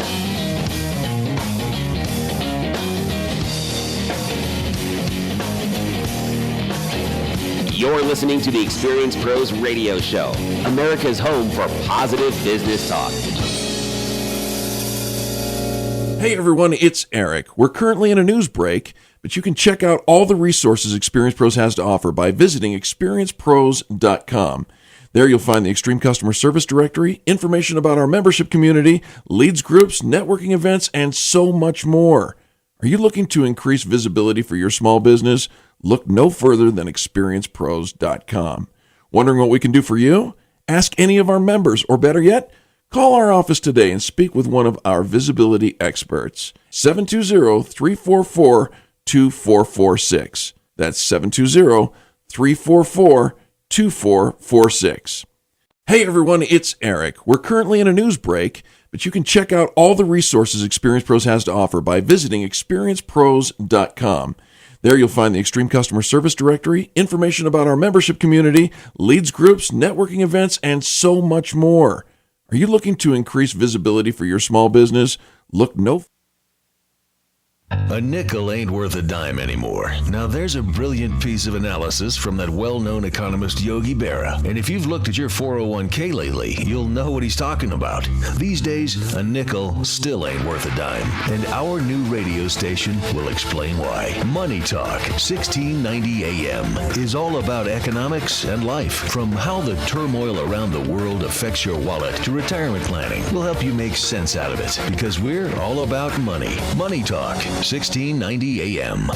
You're listening to the Experience Pros Radio Show, America's home for positive business talk. Hey everyone, it's Eric. We're currently in a news break, but you can check out all the resources Experience Pros has to offer by visiting experiencepros.com. There you'll find the Extreme Customer Service Directory, information about our membership community, leads groups, networking events, and so much more. Are you looking to increase visibility for your small business? Look no further than experiencepros.com. Wondering what we can do for you? Ask any of our members, or better yet, call our office today and speak with one of our visibility experts. 720-344-2446. That's 720-344-2446. Hey everyone, it's Eric. We're currently in a news break, but you can check out all the resources Experience Pros has to offer by visiting experiencepros.com. There you'll find the Extreme Customer Service Directory, information about our membership community, leads groups, networking events, and so much more. Are you looking to increase visibility for your small business? Look no A nickel ain't worth a dime anymore. Now there's a brilliant piece of analysis from that well-known economist Yogi Berra. And if you've looked at your 401k lately, you'll know what he's talking about. These days, a nickel still ain't worth a dime. And our new radio station will explain why. Money Talk, 1690 AM, is all about economics and life. From how the turmoil around the world affects your wallet to retirement planning, we'll help you make sense out of it. Because we're all about money. Money Talk, 1690 AM.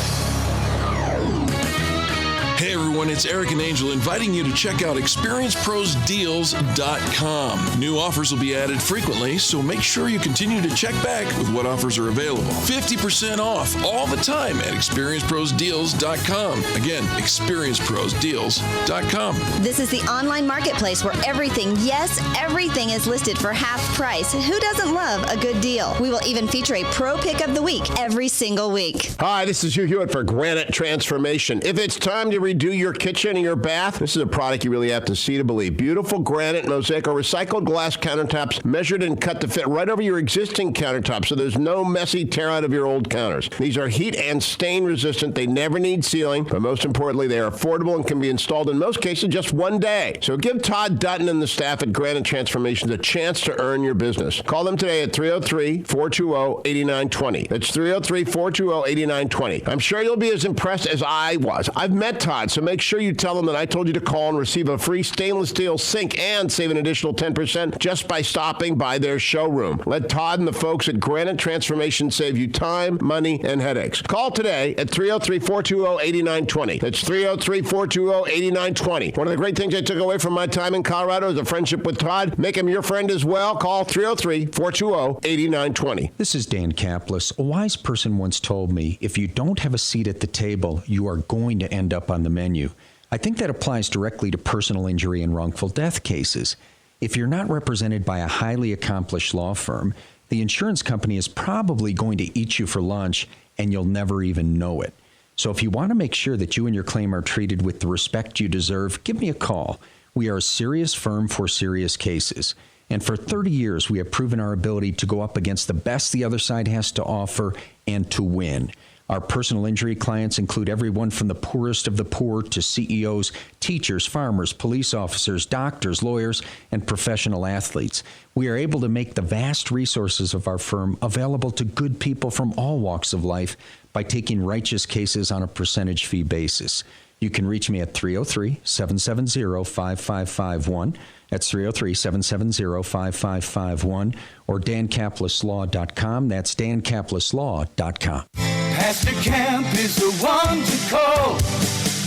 Hey everyone, it's Eric and Angel inviting you to check out experienceprosdeals.com. New offers will be added frequently, so make sure you continue to check back with what offers are available. 50% off all the time at experienceprosdeals.com. Again, experienceprosdeals.com. This is the online marketplace where everything, yes, everything is listed for half price. Who doesn't love a good deal? We will even feature a pro pick of the week every single week. Hi, this is Hugh Hewitt for Granite Transformation. If it's time to redo your kitchen and your bath, this is a product you really have to see to believe. Beautiful granite, mosaic, or recycled glass countertops measured and cut to fit right over your existing countertop, so there's no messy tear out of your old counters. These are heat and stain resistant. They never need sealing, but most importantly, they are affordable and can be installed in most cases just one day. So give Todd Dutton and the staff at Granite Transformations a chance to earn your business. Call them today at 303-420-8920. That's 303-420-8920. I'm sure you'll be as impressed as I was. I've met Todd, so make sure you tell them that I told you to call and receive a free stainless steel sink and save an additional 10% just by stopping by their showroom. Let Todd and the folks at Granite Transformation save you time, money, and headaches. Call today at 303-420-8920. That's 303-420-8920. One of the great things I took away from my time in Colorado is a friendship with Todd. Make him your friend as well. Call 303-420-8920. This is Dan Kaplis. A wise person once told me, if you don't have a seat at the table, you are going to end up on the menu. I think that applies directly to personal injury and wrongful death cases. If you're not represented by a highly accomplished law firm, the insurance company is probably going to eat you for lunch and you'll never even know it. So if you want to make sure that you and your claim are treated with the respect you deserve, give me a call. We are a serious firm for serious cases. And for 30 years, we have proven our ability to go up against the best the other side has to offer and to win. Our personal injury clients include everyone from the poorest of the poor to CEOs, teachers, farmers, police officers, doctors, lawyers, and professional athletes. We are able to make the vast resources of our firm available to good people from all walks of life by taking righteous cases on a percentage fee basis. You can reach me at 303-770-5551. That's 303-770-5551 or dancapluslaw.com. That's dancapluslaw.com. Pastor Camp is the one to call.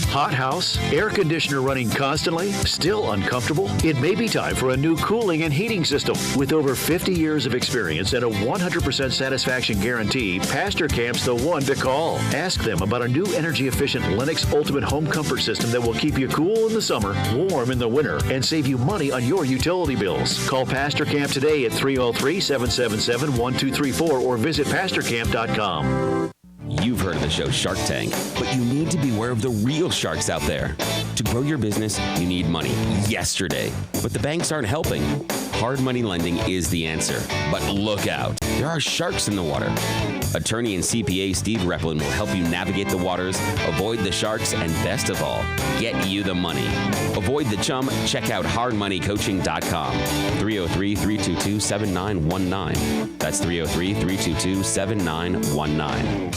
Hot house? Air conditioner running constantly? Still uncomfortable? It may be time for a new cooling and heating system. With over 50 years of experience and a 100% satisfaction guarantee, Pastor Camp's the one to call. Ask them about a new energy-efficient Lennox Ultimate Home Comfort System that will keep you cool in the summer, warm in the winter, and save you money on your utility bills. Call Pastor Camp today at 303-777-1234 or visit pastorcamp.com. You've heard of the show Shark Tank, but you need to be aware of the real sharks out there. To grow your business, you need money yesterday, but the banks aren't helping. Hard money lending is the answer, but look out. There are sharks in the water. Attorney and CPA Steve Replin will help you navigate the waters, avoid the sharks, and best of all, get you the money. Avoid the chum. Check out hardmoneycoaching.com. 303-322-7919. That's 303-322-7919.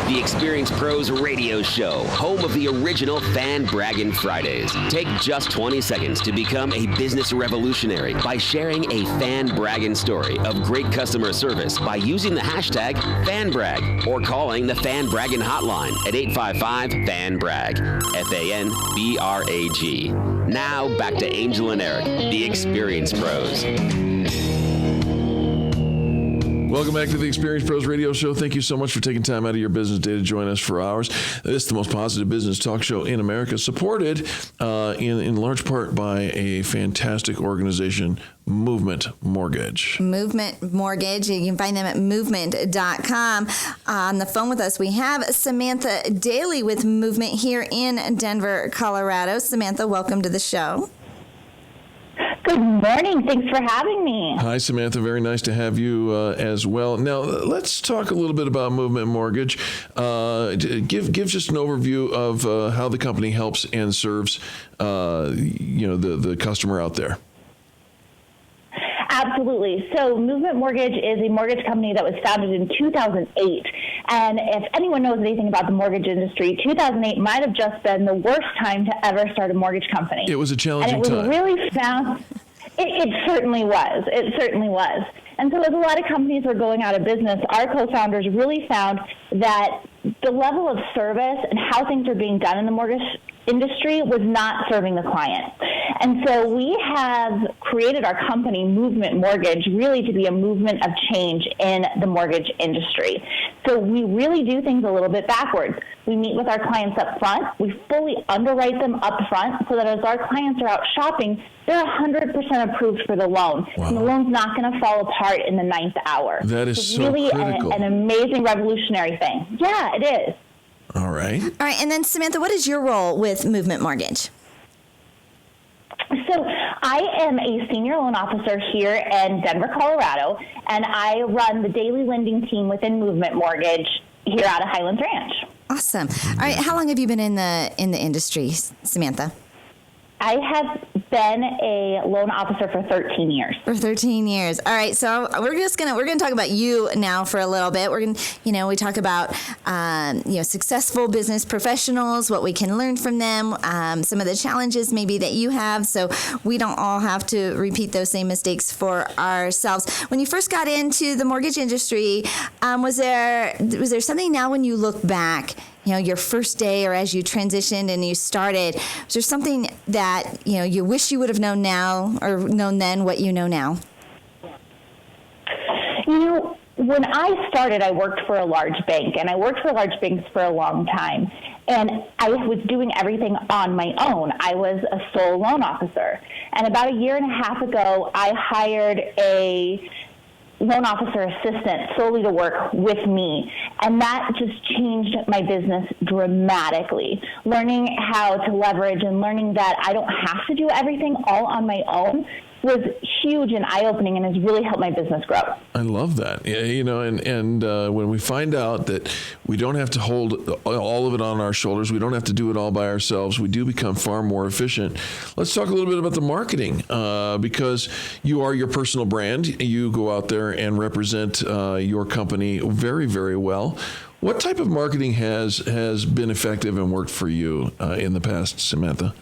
The Experience Pros Radio Show, home of the original Fan Braggin Fridays. Take just 20 seconds to become a business revolutionary by sharing a Fan Braggin story of great customer service by using the hashtag FanBrag or calling the Fan Braggin hotline at 855-FAN-BRAG, FANBRAG. Now back to Angel and Eric, the Experience Pros. Welcome back to the Experience Pros Radio Show. Thank you so much for taking time out of your business day to join us for hours. This is the most positive business talk show in America, supported in large part by a fantastic organization, Movement Mortgage. Movement Mortgage. You can find them at movement.com. On the phone with us, we have Samantha Daly with Movement here in Denver, Colorado. Samantha, welcome to the show. Good morning. Thanks for having me. Hi, Samantha. Very nice to have you as well. Now, let's talk a little bit about Movement Mortgage. Give just an overview of how the company helps and serves, the customer out there. Absolutely. So Movement Mortgage is a mortgage company that was founded in 2008. And if anyone knows anything about the mortgage industry, 2008 might have just been the worst time to ever start a mortgage company. It was a challenging time. And it was really found. It certainly was. It certainly was. And so as a lot of companies were going out of business, our co-founders really found that the level of service and how things are being done in the mortgage industry was not serving the client. And so we have created our company, Movement Mortgage, really to be a movement of change in the mortgage industry. So we really do things a little bit backwards. We meet with our clients up front. We fully underwrite them up front so that as our clients are out shopping, they're 100% approved for the loan. Wow. And the loan's not going to fall apart in the 9th hour. That is it's so really critical. an amazing, revolutionary thing. Yeah, it is. All right. All right. And then, Samantha, what is your role with Movement Mortgage? So I am a senior loan officer here in Denver, Colorado, and I run the daily lending team within Movement Mortgage here out of Highlands Ranch. Awesome. All right. How long have you been in the industry, Samantha? I have been a loan officer for 13 years. For 13 years. All right. So we're gonna talk about you now for a little bit. We're gonna, we talk about, successful business professionals, what we can learn from them, some of the challenges maybe that you have, so we don't all have to repeat those same mistakes for ourselves. When you first got into the mortgage industry, was there something now when you look back, your first day or as you transitioned and you started, was there something that, you wish you would have known now or known then what you know now? When I started, I worked for a large bank, and I worked for large banks for a long time. And I was doing everything on my own. I was a sole loan officer. And about a year and a half ago, I hired a loan officer assistant solely to work with me. And that just changed my business dramatically. Learning how to leverage and learning that I don't have to do everything all on my own was huge and eye-opening and has really helped my business grow. I love that. Yeah, and when we find out that we don't have to hold all of it on our shoulders, we don't have to do it all by ourselves, we do become far more efficient. Let's talk a little bit about the marketing, because you are your personal brand. You go out there and represent your company very, very well. What type of marketing has been effective and worked for you in the past, Samantha?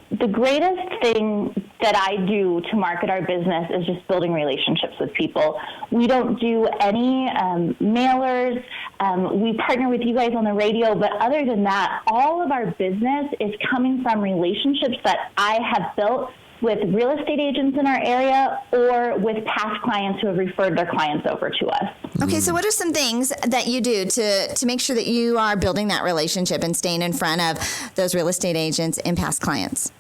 The greatest thing that I do to market our business is just building relationships with people. We don't do any mailers. We partner with you guys on the radio, but other than that, all of our business is coming from relationships that I have built with real estate agents in our area or with past clients who have referred their clients over to us. Okay, so what are some things that you do to make sure that you are building that relationship and staying in front of those real estate agents and past clients?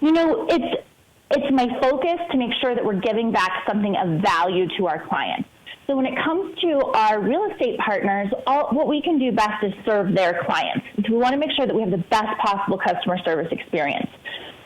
It's my focus to make sure that we're giving back something of value to our clients. So when it comes to our real estate partners, what we can do best is serve their clients. So we want to make sure that we have the best possible customer service experience.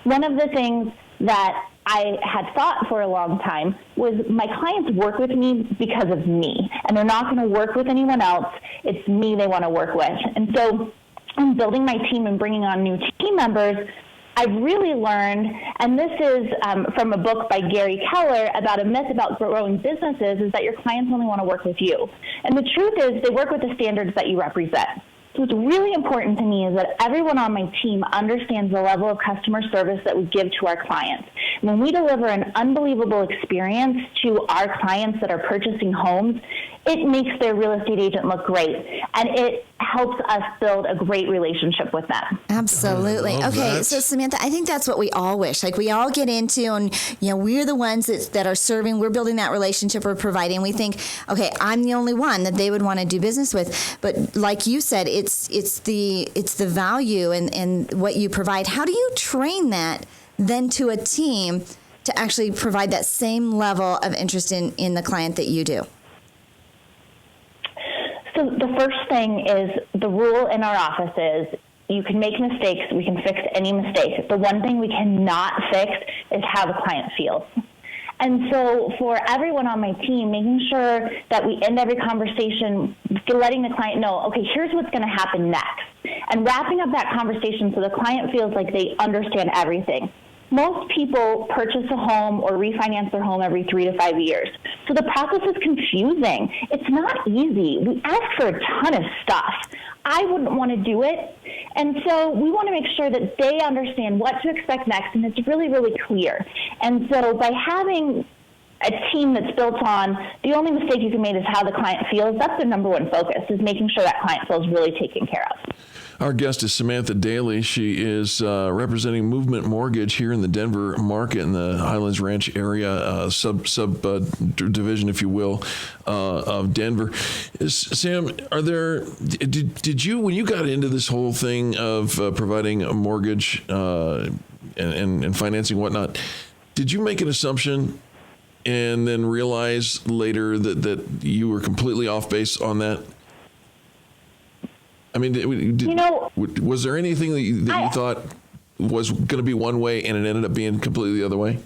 One of the things that I had thought for a long time was my clients work with me because of me, and they're not going to work with anyone else. It's me they want to work with. And so in building my team and bringing on new team members, I've really learned, and this is from a book by Gary Keller about a myth about growing businesses, is that your clients only want to work with you. And the truth is they work with the standards that you represent. So what's really important to me is that everyone on my team understands the level of customer service that we give to our clients. When we deliver an unbelievable experience to our clients that are purchasing homes, it makes their real estate agent look great, and it helps us build a great relationship with them. Absolutely. Okay, so Samantha, I think that's what we all wish. Like, we all get into, and we're the ones that are serving, we're building that relationship, we're providing. We think, okay, I'm the only one that they would want to do business with. But like you said, it's the value and what you provide. How do you train that then to a team to actually provide that same level of interest in the client that you do? So the first thing is, the rule in our office is you can make mistakes, we can fix any mistake. The one thing we cannot fix is how the client feels. And so for everyone on my team, making sure that we end every conversation letting the client know, okay, here's what's going to happen next. And wrapping up that conversation so the client feels like they understand everything. Most people purchase a home or refinance their home every 3 to 5 years. So the process is confusing. It's not easy. We ask for a ton of stuff. I wouldn't want to do it. And so we want to make sure that they understand what to expect next, and it's really, really clear. And so by having a team that's built on the only mistake you can make is how the client feels, that's their number one focus, is making sure that client feels really taken care of. Our guest is Samantha Daly. She is representing Movement Mortgage here in the Denver market, in the Highlands Ranch area, sub division, if you will, of Denver. Sam, did you, when you got into this whole thing of providing a mortgage and financing and whatnot, did you make an assumption and then realize later that you were completely off base on that? I mean, was there anything that you thought was going to be one way and it ended up being completely the other way?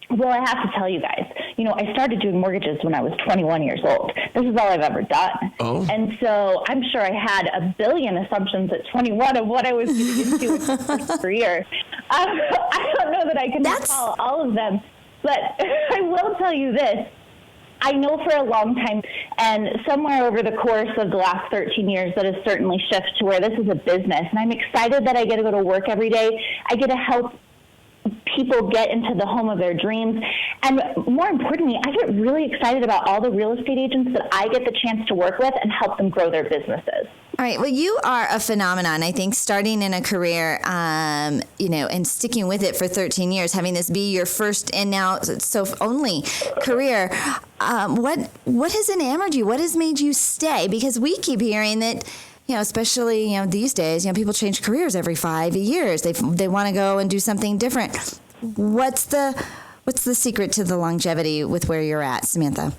Well, I have to tell you guys, I started doing mortgages when I was 21 years old. This is all I've ever done. Oh. And so I'm sure I had a billion assumptions at 21 of what I was going to get to in my career. I don't know that I can recall all of them, but I will tell you this. I know for a long time, and somewhere over the course of the last 13 years, that has certainly shifted to where this is a business. And I'm excited that I get to go to work every day. I get to help people get into the home of their dreams. And more importantly, I get really excited about all the real estate agents that I get the chance to work with and help them grow their businesses. All right. Well, you are a phenomenon, I think, starting in a career, and sticking with it for 13 years, having this be your first and now so only career. What has enamored you? What has made you stay? Because we keep hearing that, especially, these days, people change careers every 5 years. They want to go and do something different. What's the secret to the longevity with where you're at, Samantha?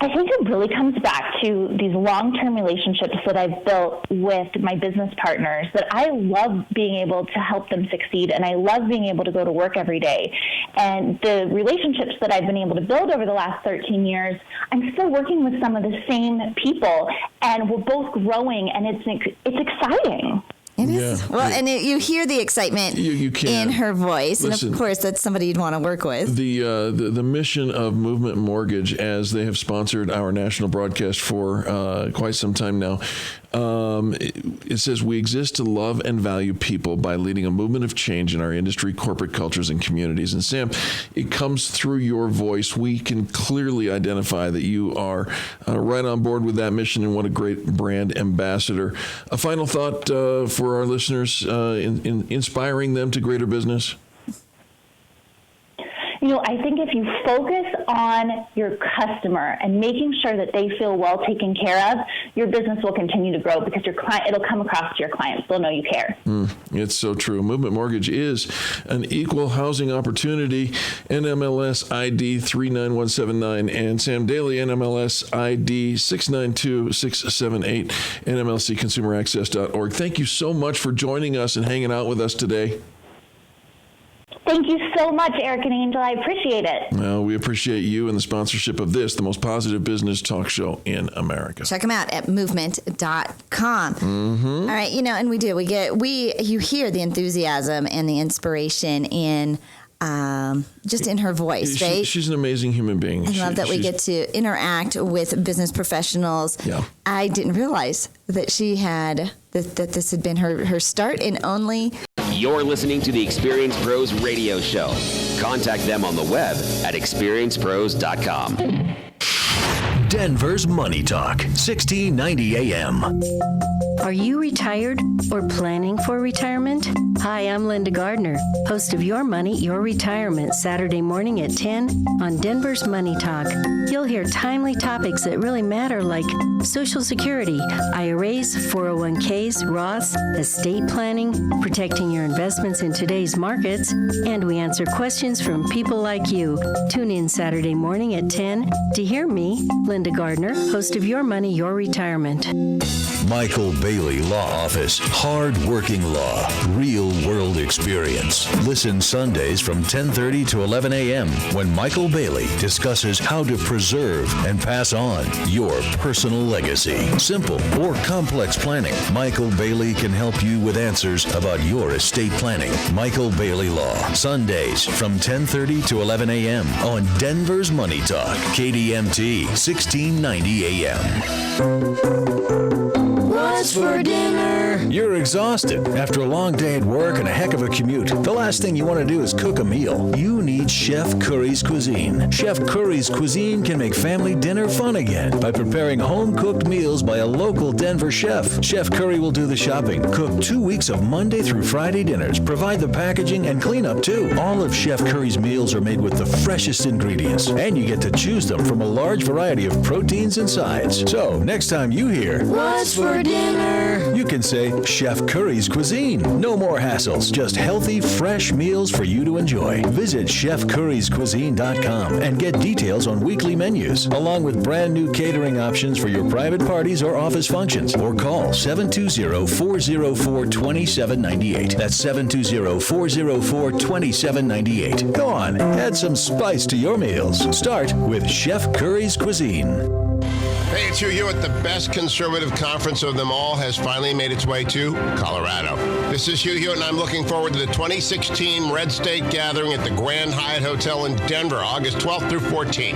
I think it really comes back to these long-term relationships that I've built with my business partners, that I love being able to help them succeed, and I love being able to go to work every day. And the relationships that I've been able to build over the last 13 years, I'm still working with some of the same people, and we're both growing, and it's exciting. It is. Well, and you hear the excitement in her voice. Listen, and of course, that's somebody you'd want to work with. The mission of Movement Mortgage, as they have sponsored our national broadcast for quite some time now, it says, we exist to love and value people by leading a movement of change in our industry, corporate cultures, and communities. And Sam, it comes through your voice. We can clearly identify that you are right on board with that mission, and what a great brand ambassador. A final thought for our listeners, in inspiring them to greater business? You know, I think if you focus on your customer and making sure that they feel well taken care of, your business will continue to grow, because it'll come across to your clients. They'll know you care. It's so true. Movement Mortgage is an equal housing opportunity, NMLS ID 39179, and Sam Daly, NMLS ID 692678, NMLCConsumerAccess.org. Thank you so much for joining us and hanging out with us today. Thank you so much, Eric and Angel. I appreciate it. Well, we appreciate you and the sponsorship of this, the most positive business talk show in America. Check them out at movement.com. All right, and you hear the enthusiasm and the inspiration in just in her voice, right? She's an amazing human being. I love that we get to interact with business professionals. Yeah. I didn't realize that she had that this had been her start in only. You're listening to the Experience Pros radio show. Contact them on the web at experiencepros.com. Denver's Money Talk, 1690 AM. Are you retired or planning for retirement? Hi, I'm Linda Gardner, host of Your Money, Your Retirement, Saturday morning at 10 on Denver's Money Talk. You'll hear timely topics that really matter, like Social Security, IRAs, 401ks, Roths, estate planning, protecting your investments in today's markets, and we answer questions from people like you. Tune in Saturday morning at 10 to hear me, Linda Gardner, host of Your Money, Your Retirement. Michael Bailey Law Office. Hard-working law. Real-world experience. Listen Sundays from 10:30 to 11 a.m. when Michael Bailey discusses how to preserve and pass on your personal legacy. Simple or complex planning, Michael Bailey can help you with answers about your estate planning. Michael Bailey Law. Sundays from 10:30 to 11 a.m. on Denver's Money Talk. KDMT 1690 a.m. What's for dinner? You're exhausted after a long day at work and a heck of a commute. The last thing you want to do is cook a meal. You need Chef Curry's Cuisine. Chef Curry's Cuisine can make family dinner fun again by preparing home-cooked meals by a local Denver chef. Chef Curry will do the shopping, cook 2 weeks of Monday through Friday dinners, provide the packaging and cleanup too. All of Chef Curry's meals are made with the freshest ingredients, and you get to choose them from a large variety of proteins and sides. So, next time you hear, What's for dinner? You can say Chef Curry's Cuisine. No more hassles, just healthy, fresh meals for you to enjoy. Visit chefcurryscuisine.com and get details on weekly menus, along with brand new catering options for your private parties or office functions. Or call 720-404-2798. That's 720-404-2798. Go on, add some spice to your meals. Start with Chef Curry's Cuisine. Hey, it's Hugh Hewitt. The best conservative conference of them all has finally made its way to Colorado. This is Hugh Hewitt, and I'm looking forward to the 2016 Red State Gathering at the Grand Hyatt Hotel in Denver, August 12th through 14th.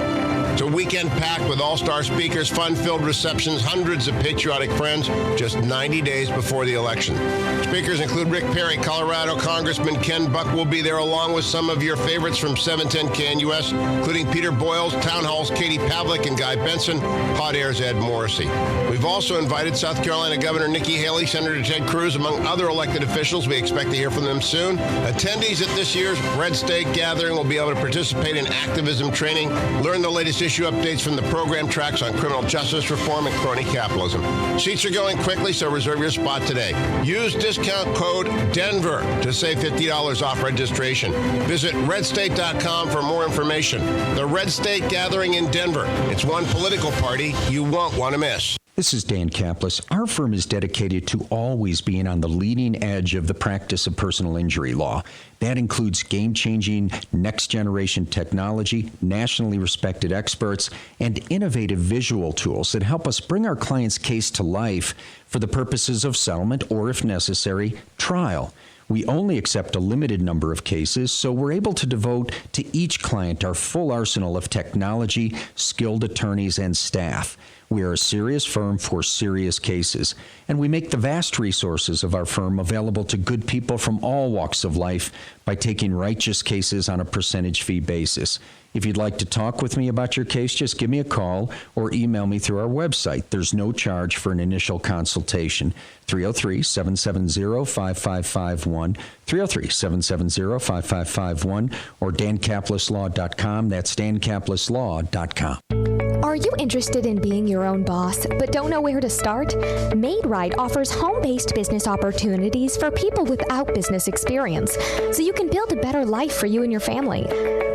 It's a weekend packed with all-star speakers, fun-filled receptions, hundreds of patriotic friends, just 90 days before the election. Speakers include Rick Perry, Colorado Congressman Ken Buck will be there, along with some of your favorites from 710 KNUS, including Peter Boyles, Town Hall's Katie Pavlik, and Guy Benson, Hot Air's Ed Morrissey. We've also invited South Carolina Governor Nikki Haley, Senator Ted Cruz, among other elected officials. We expect to hear from them soon. Attendees at this year's Red State Gathering will be able to participate in activism training, learn the latest issue updates from the program tracks on criminal justice reform and crony capitalism. Seats are going quickly, so reserve your spot today. Use discount code DENVER to save $50 off registration. Visit redstate.com for more information. The Red State Gathering in Denver. It's one political party you won't want to miss. This is Dan Kaplis. Our firm is dedicated to always being on the leading edge of the practice of personal injury law. That includes game-changing, next-generation technology, nationally respected experts, and innovative visual tools that help us bring our client's case to life for the purposes of settlement or, if necessary, trial. We only accept a limited number of cases, so we're able to devote to each client our full arsenal of technology, skilled attorneys, and staff. We are a serious firm for serious cases, and we make the vast resources of our firm available to good people from all walks of life by taking righteous cases on a percentage fee basis. If you'd like to talk with me about your case, just give me a call or email me through our website. There's no charge for an initial consultation. 303-770-5551, 303-770-5551, or dankapleslaw.com. That's dankapleslaw.com. Are you interested in being your own boss but don't know where to start? Made Right offers home-based business opportunities for people without business experience, so you can build a better life for you and your family.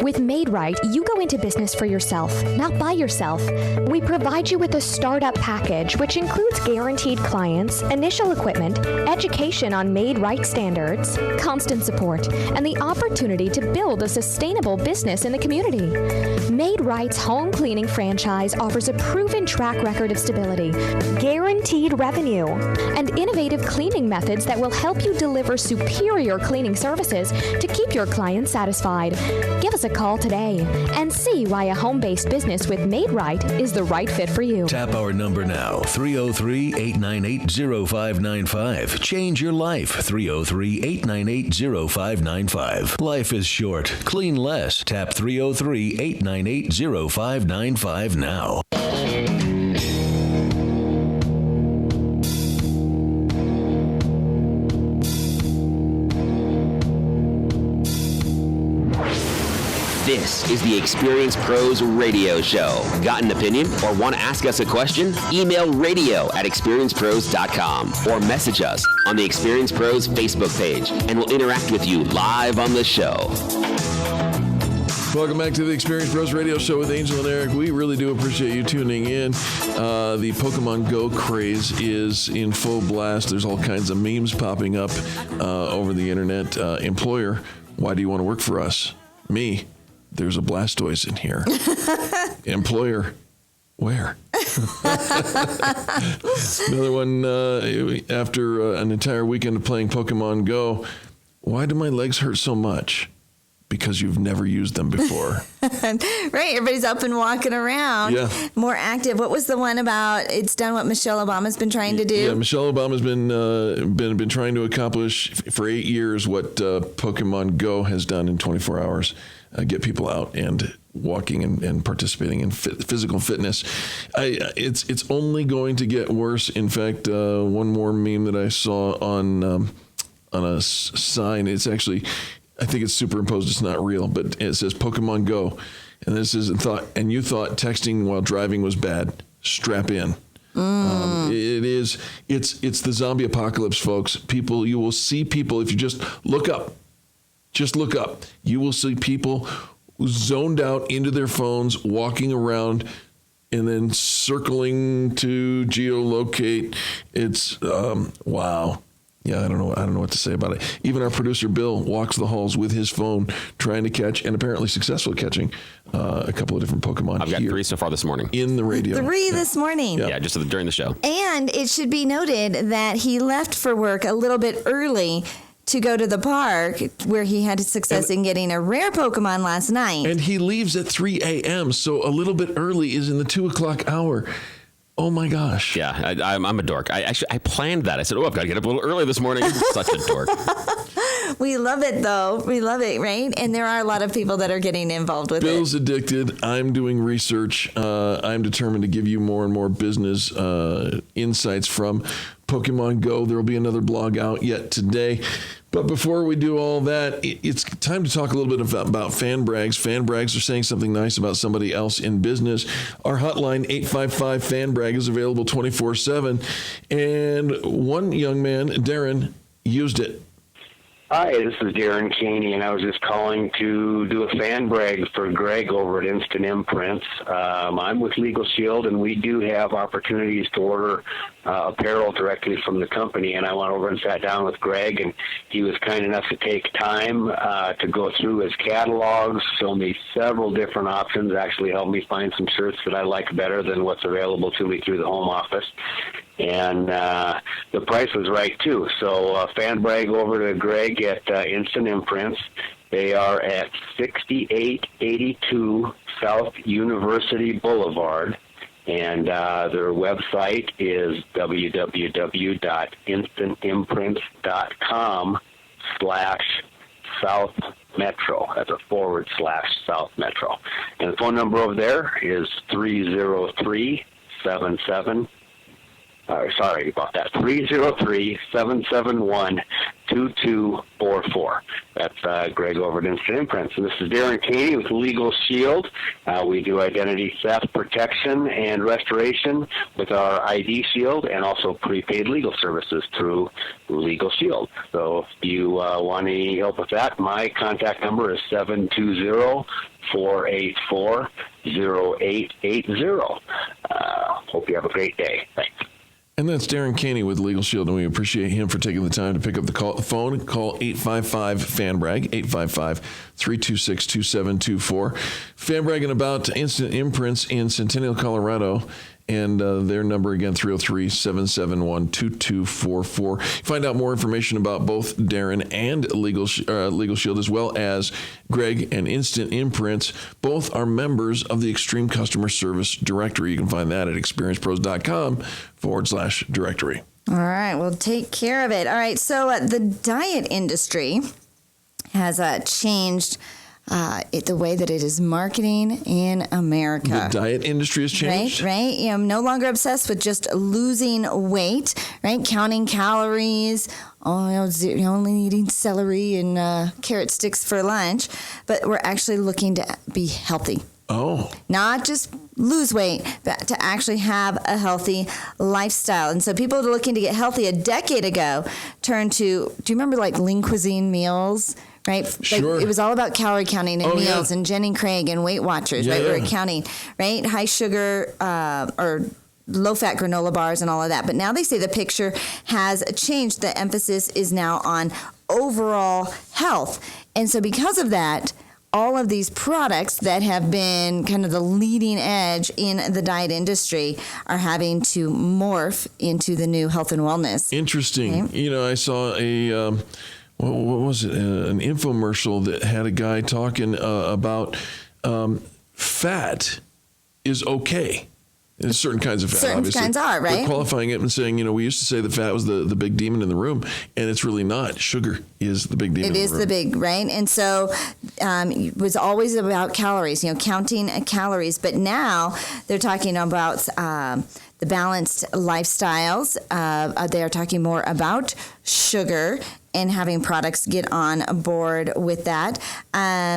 With Made Right, you go into business for yourself, not by yourself. We provide you with a startup package, which includes guaranteed clients, initial equipment, education on Made Right standards, constant support, and the opportunity to build a sustainable business in the community. Made Right's home cleaning franchise offers a proven track record of stability, guaranteed revenue, and innovative cleaning methods that will help you deliver superior cleaning services to keep your clients satisfied. Give us a call today and see why a home-based business with Made Right is the right fit for you. Tap our number now, 303-898-0595. Change your life, 303-898-0595. Life is short. Clean less. Tap 303-898-0595 now. This is the Experience Pros Radio Show. Got an opinion or want to ask us a question? Email radio@experiencepros.com or message us on the Experience Pros Facebook page, and we'll interact with you live on the show. Welcome back to the Experience Pros Radio Show with Angel and Eric. We really do appreciate you tuning in. The Pokemon Go craze is in full blast. There's all kinds of memes popping up over the internet. Employer, why do you want to work for us? Me, there's a Blastoise in here. Employer, where? Another one, after an entire weekend of playing Pokemon Go, why do my legs hurt so much? Because you've never used them before. Right, everybody's up and walking around, more active. What was the one about? It's done what Michelle Obama's been trying to do. Yeah, Michelle Obama's been trying to accomplish for 8 years what Pokemon Go has done in 24 hours. Get people out and walking and participating in physical fitness. It's only going to get worse. In fact, one more meme that I saw on a sign. It's actually, I think it's superimposed. It's not real, but it says Pokemon Go, and this is and you thought texting while driving was bad. Strap in. It's the zombie apocalypse, folks. You will see people if you just look up. Just look up. You will see people zoned out into their phones, walking around, and then circling to geolocate. It's wow. Yeah, I don't know what to say about it. Even our producer Bill walks the halls with his phone, trying to catch, and apparently successful catching, a couple of different Pokemon. I've got 3 so far this morning in the radio. 3 this morning. Yeah, just during the show. And it should be noted that he left for work a little bit early to go to the park, where he had success in getting a rare Pokemon last night. And he leaves at 3 a.m., so a little bit early is in the 2 o'clock hour. Oh my gosh. Yeah, I'm a dork. I planned that. I said, I've got to get up a little early this morning. Such a dork. We love it, though. We love it, right? And there are a lot of people that are getting involved with Bill's addicted. I'm doing research. I'm determined to give you more and more business insights from Pokemon Go. There will be another blog out yet today. But before we do all that, it's time to talk a little bit about fan brags. Fan brags are saying something nice about somebody else in business. Our hotline, 855-FAN-BRAG, is available 24/7. And one young man, Darren, used it. Hi, this is Darren Caney, and I was just calling to do a fan brag for Greg over at Instant Imprints. I'm with Legal Shield, and we do have opportunities to order apparel directly from the company, and I went over and sat down with Greg, and he was kind enough to take time to go through his catalogs, show me several different options, actually helped me find some shirts that I like better than what's available to me through the home office. And the price was right, too. So fan brag over to Greg at Instant Imprints. They are at 6882 South University Boulevard. And their website is www.instantimprints.com/South Metro. That's a /South Metro. And the phone number over there is 303-771-2244. That's Greg over at Instant Imprints. And this is Darren Caney with Legal Shield. We do identity theft protection and restoration with our ID Shield, and also prepaid legal services through Legal Shield. So if you want any help with that, my contact number is 720-484-0880. Hope you have a great day. Thanks. And that's Darren Caney with Legal Shield, and we appreciate him for taking the time to pick up the phone. Call 855-FAN-BRAG, 855-326-2724. Fan bragging about Instant Imprints in Centennial, Colorado. And their number again, 303-771-2244. Find out more information about both Darren and Legal Shield, as well as Greg and Instant Imprints. Both are members of the Extreme Customer Service Directory. You can find that at experiencepros.com/directory. All right, we'll take care of it. All right, so the diet industry has changed the way that it is marketing in America. The diet industry has changed? Right. I'm no longer obsessed with just losing weight, right? Counting calories, only eating celery and carrot sticks for lunch, but we're actually looking to be healthy. Oh. Not just lose weight, but to actually have a healthy lifestyle. And so people looking to get healthy a decade ago turned to, do you remember like Lean Cuisine meals? Right? Sure. Like, it was all about calorie counting and meals, and Jenny Craig and Weight Watchers, right? We were counting, right? High sugar or low-fat granola bars and all of that. But now they say the picture has changed. The emphasis is now on overall health. And so because of that, all of these products that have been kind of the leading edge in the diet industry are having to morph into the new health and wellness. Interesting. Okay. You know, I saw a... what was it? An infomercial that had a guy talking about fat is okay. And certain kinds of fat, certain obviously. Kinds are, right? They're qualifying it and saying, we used to say that fat was the big demon in the room, and it's really not. Sugar is the big demon in the room. It is the big, right? And so it was always about calories, counting calories. But now they're talking about the balanced lifestyles. They are talking more about sugar and having products get on board with that.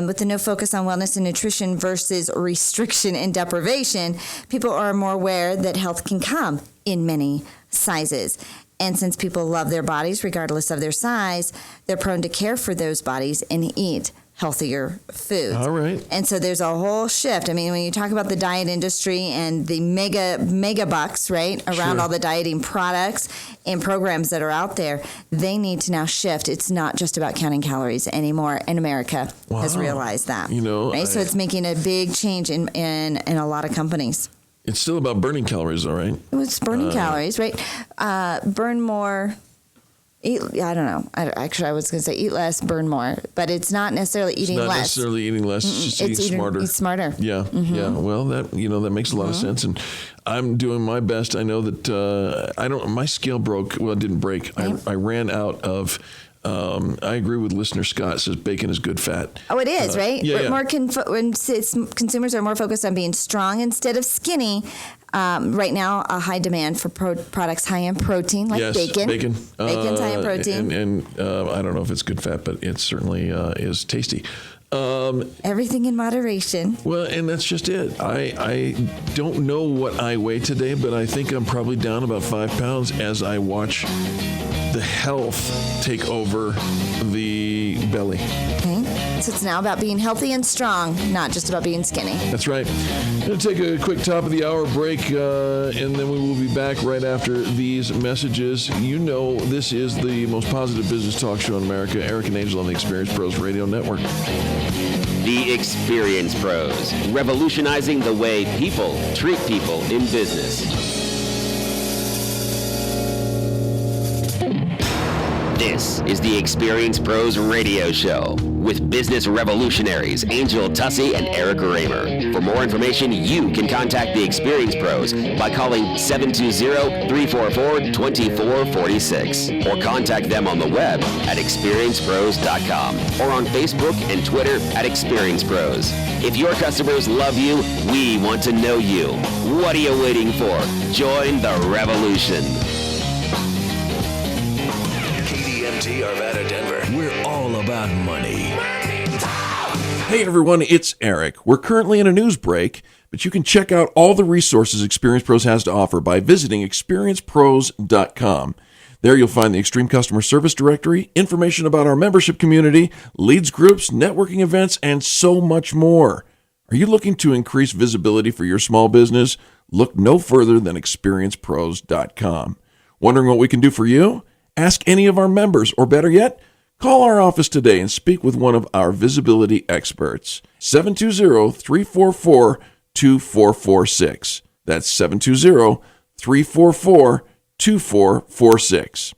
With the no focus on wellness and nutrition versus restriction and deprivation, people are more aware that health can come in many sizes. And since people love their bodies, regardless of their size, they're prone to care for those bodies and eat healthier foods. All right. And so there's a whole shift. I mean, when you talk about the diet industry and the mega bucks, right, around all the dieting products and programs that are out there, they need to now shift. It's not just about counting calories anymore. And America has realized that. Right? So it's making a big change in a lot of companies. It's still about burning calories, all right? It's burning calories, right? Burn more. I don't know. I was going to say eat less, burn more, but it's not necessarily eating less. It's not necessarily eating less. It's just eating smarter. Eat smarter. Yeah, yeah. Well, that makes a lot of sense, and I'm doing my best. I know that my scale broke. Well, it didn't break. I ran out of. I agree with listener Scott. Says bacon is good fat. Oh, it is, right? Yeah. When consumers are more focused on being strong instead of skinny, Right now, a high demand for products high in protein, like yes, bacon. Bacon's high in protein. And I don't know if it's good fat, but it certainly is tasty. Everything in moderation. Well, and that's just it. I don't know what I weigh today, but I think I'm probably down about 5 pounds as I watch the health take over the belly. Okay. So it's now about being healthy and strong, not just about being skinny. That's right. Going to take a quick top of the hour break, and then we will be back right after these messages. You know, this is the most positive business talk show in America. Eric and Angel on the Experience Pros Radio Network. The Experience Pros, revolutionizing the way people treat people in business. This is the Experience Pros Radio Show with business revolutionaries Angel Tussey and Eric Raymer. For more information, you can contact the Experience Pros by calling 720-344-2446 or contact them on the web at experiencepros.com or on Facebook and Twitter at Experience Pros. If your customers love you, we want to know you. What are you waiting for? Join the revolution. Arvada, Denver. We're all about money. Hey everyone, it's Eric. We're currently in a news break, but you can check out all the resources Experience Pros has to offer by visiting experiencepros.com. There you'll find the Extreme Customer Service Directory, information about our membership community, leads groups, networking events, and so much more. Are you looking to increase visibility for your small business? Look no further than experiencepros.com. Wondering what we can do for you? Ask any of our members, or better yet, call our office today and speak with one of our visibility experts. 720-344-2446. That's 720-344-2446.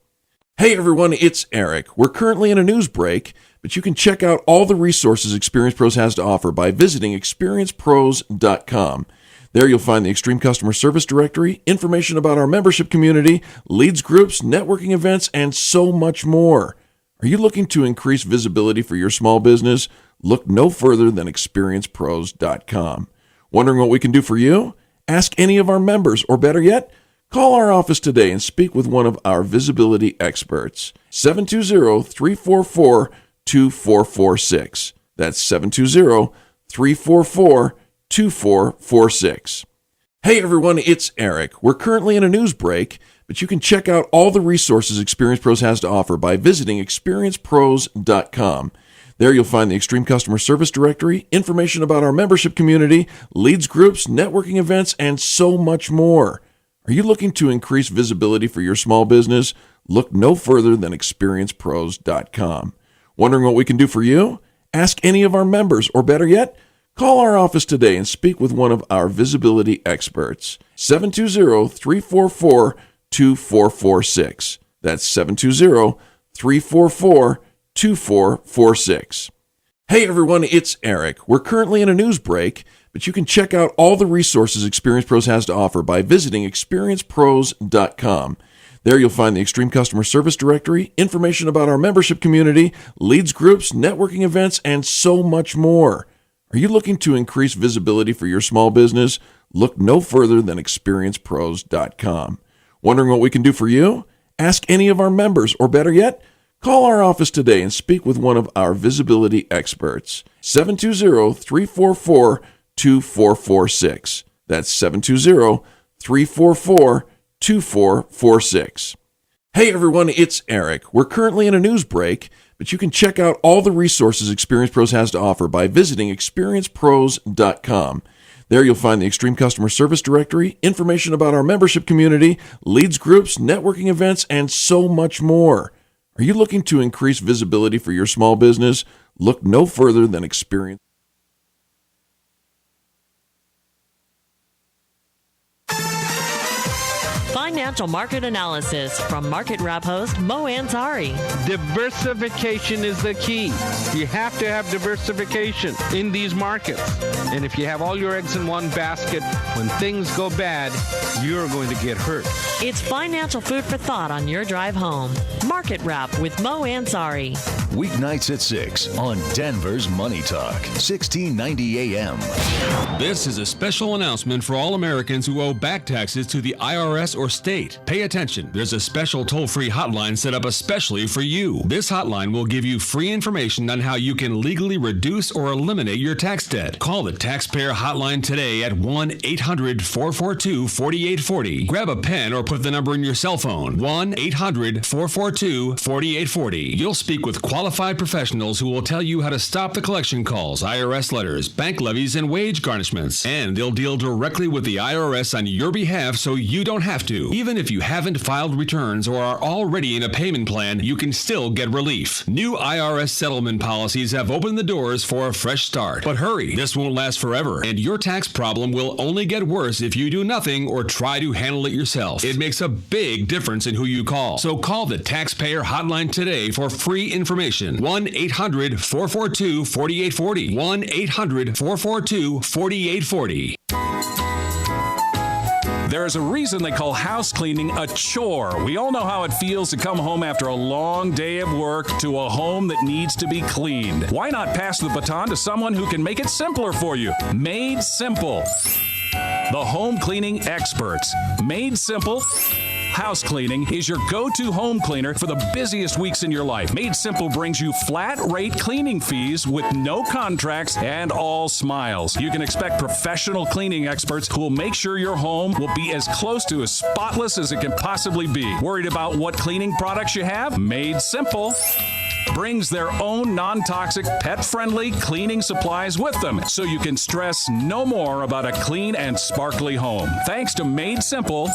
Hey everyone, it's Eric. We're currently in a news break, but you can check out all the resources Experience Pros has to offer by visiting experiencepros.com. There you'll find the Extreme Customer Service Directory, information about our membership community, leads groups, networking events, and so much more. Are you looking to increase visibility for your small business? Look no further than experiencepros.com. Wondering what we can do for you? Ask any of our members, or better yet, call our office today and speak with one of our visibility experts. 720-344-2446. That's 720-344-2446. Hey everyone, it's Eric. We're currently in a news break, but you can check out all the resources Experience Pros has to offer by visiting experiencepros.com. There you'll find the Extreme Customer Service Directory, information about our membership community, leads groups, networking events, and so much more. Are you looking to increase visibility for your small business? Look no further than experiencepros.com. Wondering what we can do for you? Ask any of our members, or better yet, call our office today and speak with one of our visibility experts. 720-344-2446. That's 720-344-2446. Hey everyone, it's Eric. We're currently in a news break, but you can check out all the resources Experience Pros has to offer by visiting experiencepros.com. There you'll find the Extreme Customer Service Directory, information about our membership community, leads groups, networking events, and so much more. Are you looking to increase visibility for your small business? Look no further than experiencepros.com. Wondering what we can do for you? Ask any of our members, or better yet, call our office today and speak with one of our visibility experts. 720-344-2446. That's 720-344-2446. Hey everyone, it's Eric. We're currently in a news break, but you can check out all the resources Experience Pros has to offer by visiting experiencepros.com. There you'll find the Extreme Customer Service Directory, information about our membership community, leads groups, networking events, and so much more. Are you looking to increase visibility for your small business? Look no further than Experience. Financial market analysis from Market Wrap host Mo Ansari. Diversification is the key. You have to have diversification in these markets. And if you have all your eggs in one basket, when things go bad, you're going to get hurt. It's financial food for thought on your drive home. Market Wrap with Mo Ansari. Weeknights at 6 on Denver's Money Talk, 1690 AM. This is a special announcement for all Americans who owe back taxes to the IRS or state. Pay attention. There's a special toll-free hotline set up especially for you. This hotline will give you free information on how you can legally reduce or eliminate your tax debt. Call the Taxpayer Hotline today at 1-800-442-4840. Grab a pen or put the number in your cell phone. 1-800-442-4840. You'll speak with qualified professionals who will tell you how to stop the collection calls, IRS letters, bank levies, and wage garnishments. And they'll deal directly with the IRS on your behalf so you don't have to. Even if you haven't filed returns or are already in a payment plan, you can still get relief. New IRS settlement policies have opened the doors for a fresh start. But hurry, this won't last forever, and your tax problem will only get worse if you do nothing or try to handle it yourself. It makes a big difference in who you call. So call the Taxpayer Hotline today for free information. 1-800-442-4840. 1-800-442-4840. There's a reason they call house cleaning a chore. We all know how it feels to come home after a long day of work to a home that needs to be cleaned. Why not pass the baton to someone who can make it simpler for you? Made Simple. The home cleaning experts. Made Simple House Cleaning is your go-to home cleaner for the busiest weeks in your life. Made Simple brings you flat rate cleaning fees with no contracts and all smiles. You can expect professional cleaning experts who will make sure your home will be as close to as spotless as it can possibly be. Worried about what cleaning products you have? Made Simple brings their own non-toxic, pet-friendly cleaning supplies with them, so you can stress no more about a clean and sparkly home. Thanks to Made Simple,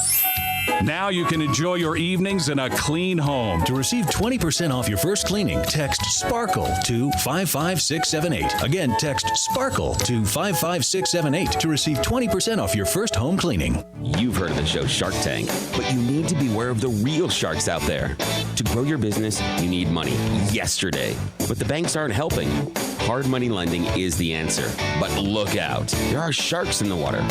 now you can enjoy your evenings in a clean home. To receive 20% off your first cleaning, text SPARKLE to 55678. Again, text SPARKLE to 55678 to receive 20% off your first home cleaning. You've heard of the show Shark Tank, but you need to be aware of the real sharks out there. To grow your business, you need money yesterday, but the banks aren't helping. Hard money lending is the answer, but look out. There are sharks in the water.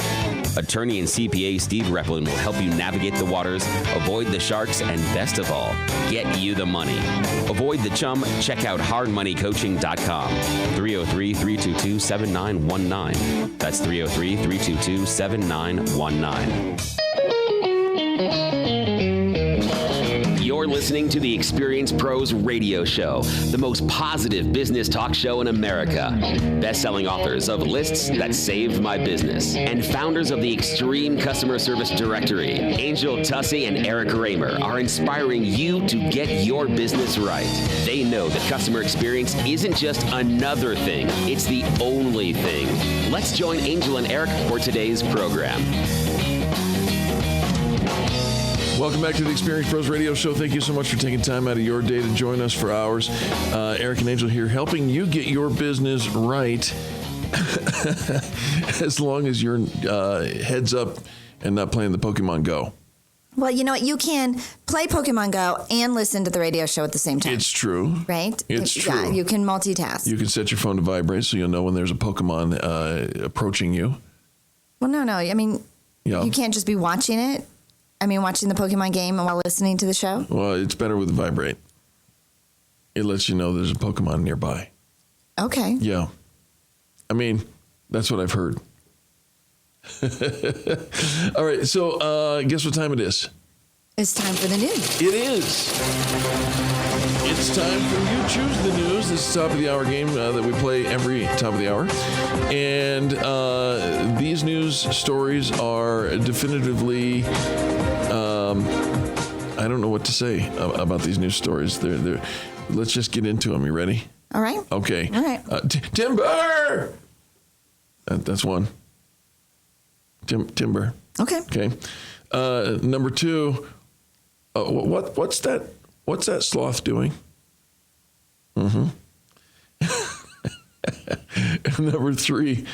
Attorney and CPA Steve Replin will help you navigate the waters, avoid the sharks, and best of all, get you the money. Avoid the chum. Check out hardmoneycoaching.com. 303-322-7919. That's 303-322-7919. You're listening to the Experience Pros Radio Show, the most positive business talk show in America. Best-selling authors of Lists That Saved My Business and founders of the Extreme Customer Service Directory, Angel Tussey and Eric Raymer, are inspiring you to get your business right. They know that customer experience isn't just another thing, it's the only thing. Let's join Angel and Eric for today's program. Welcome back to the Experience Pros Radio Show. Thank you so much for taking time out of your day to join us for ours. Eric and Angel here, helping you get your business right as long as you're heads up and not playing the Pokemon Go. Well, you know what? You can play Pokemon Go and listen to the radio show at the same time. It's true. Right? It's true. Yeah, you can multitask. You can set your phone to vibrate so you'll know when there's a Pokemon approaching you. Well, no. I mean, You can't just be watching it. I mean, watching the Pokemon game while listening to the show? Well, it's better with vibrate. It lets you know there's a Pokemon nearby. Okay. Yeah. I mean, that's what I've heard. All right. So guess what time it is? It's time for the news. It is. It's time for You Choose the News. This is top of the hour game that we play every top of the hour. And these news stories are definitively, I don't know what to say about these news stories. They're, let's just get into them. You ready? All right. Okay. All right. Timber! That's one. Timber. Okay. Okay. Number two, what's that? What's that sloth doing? Mm-hmm. Number three,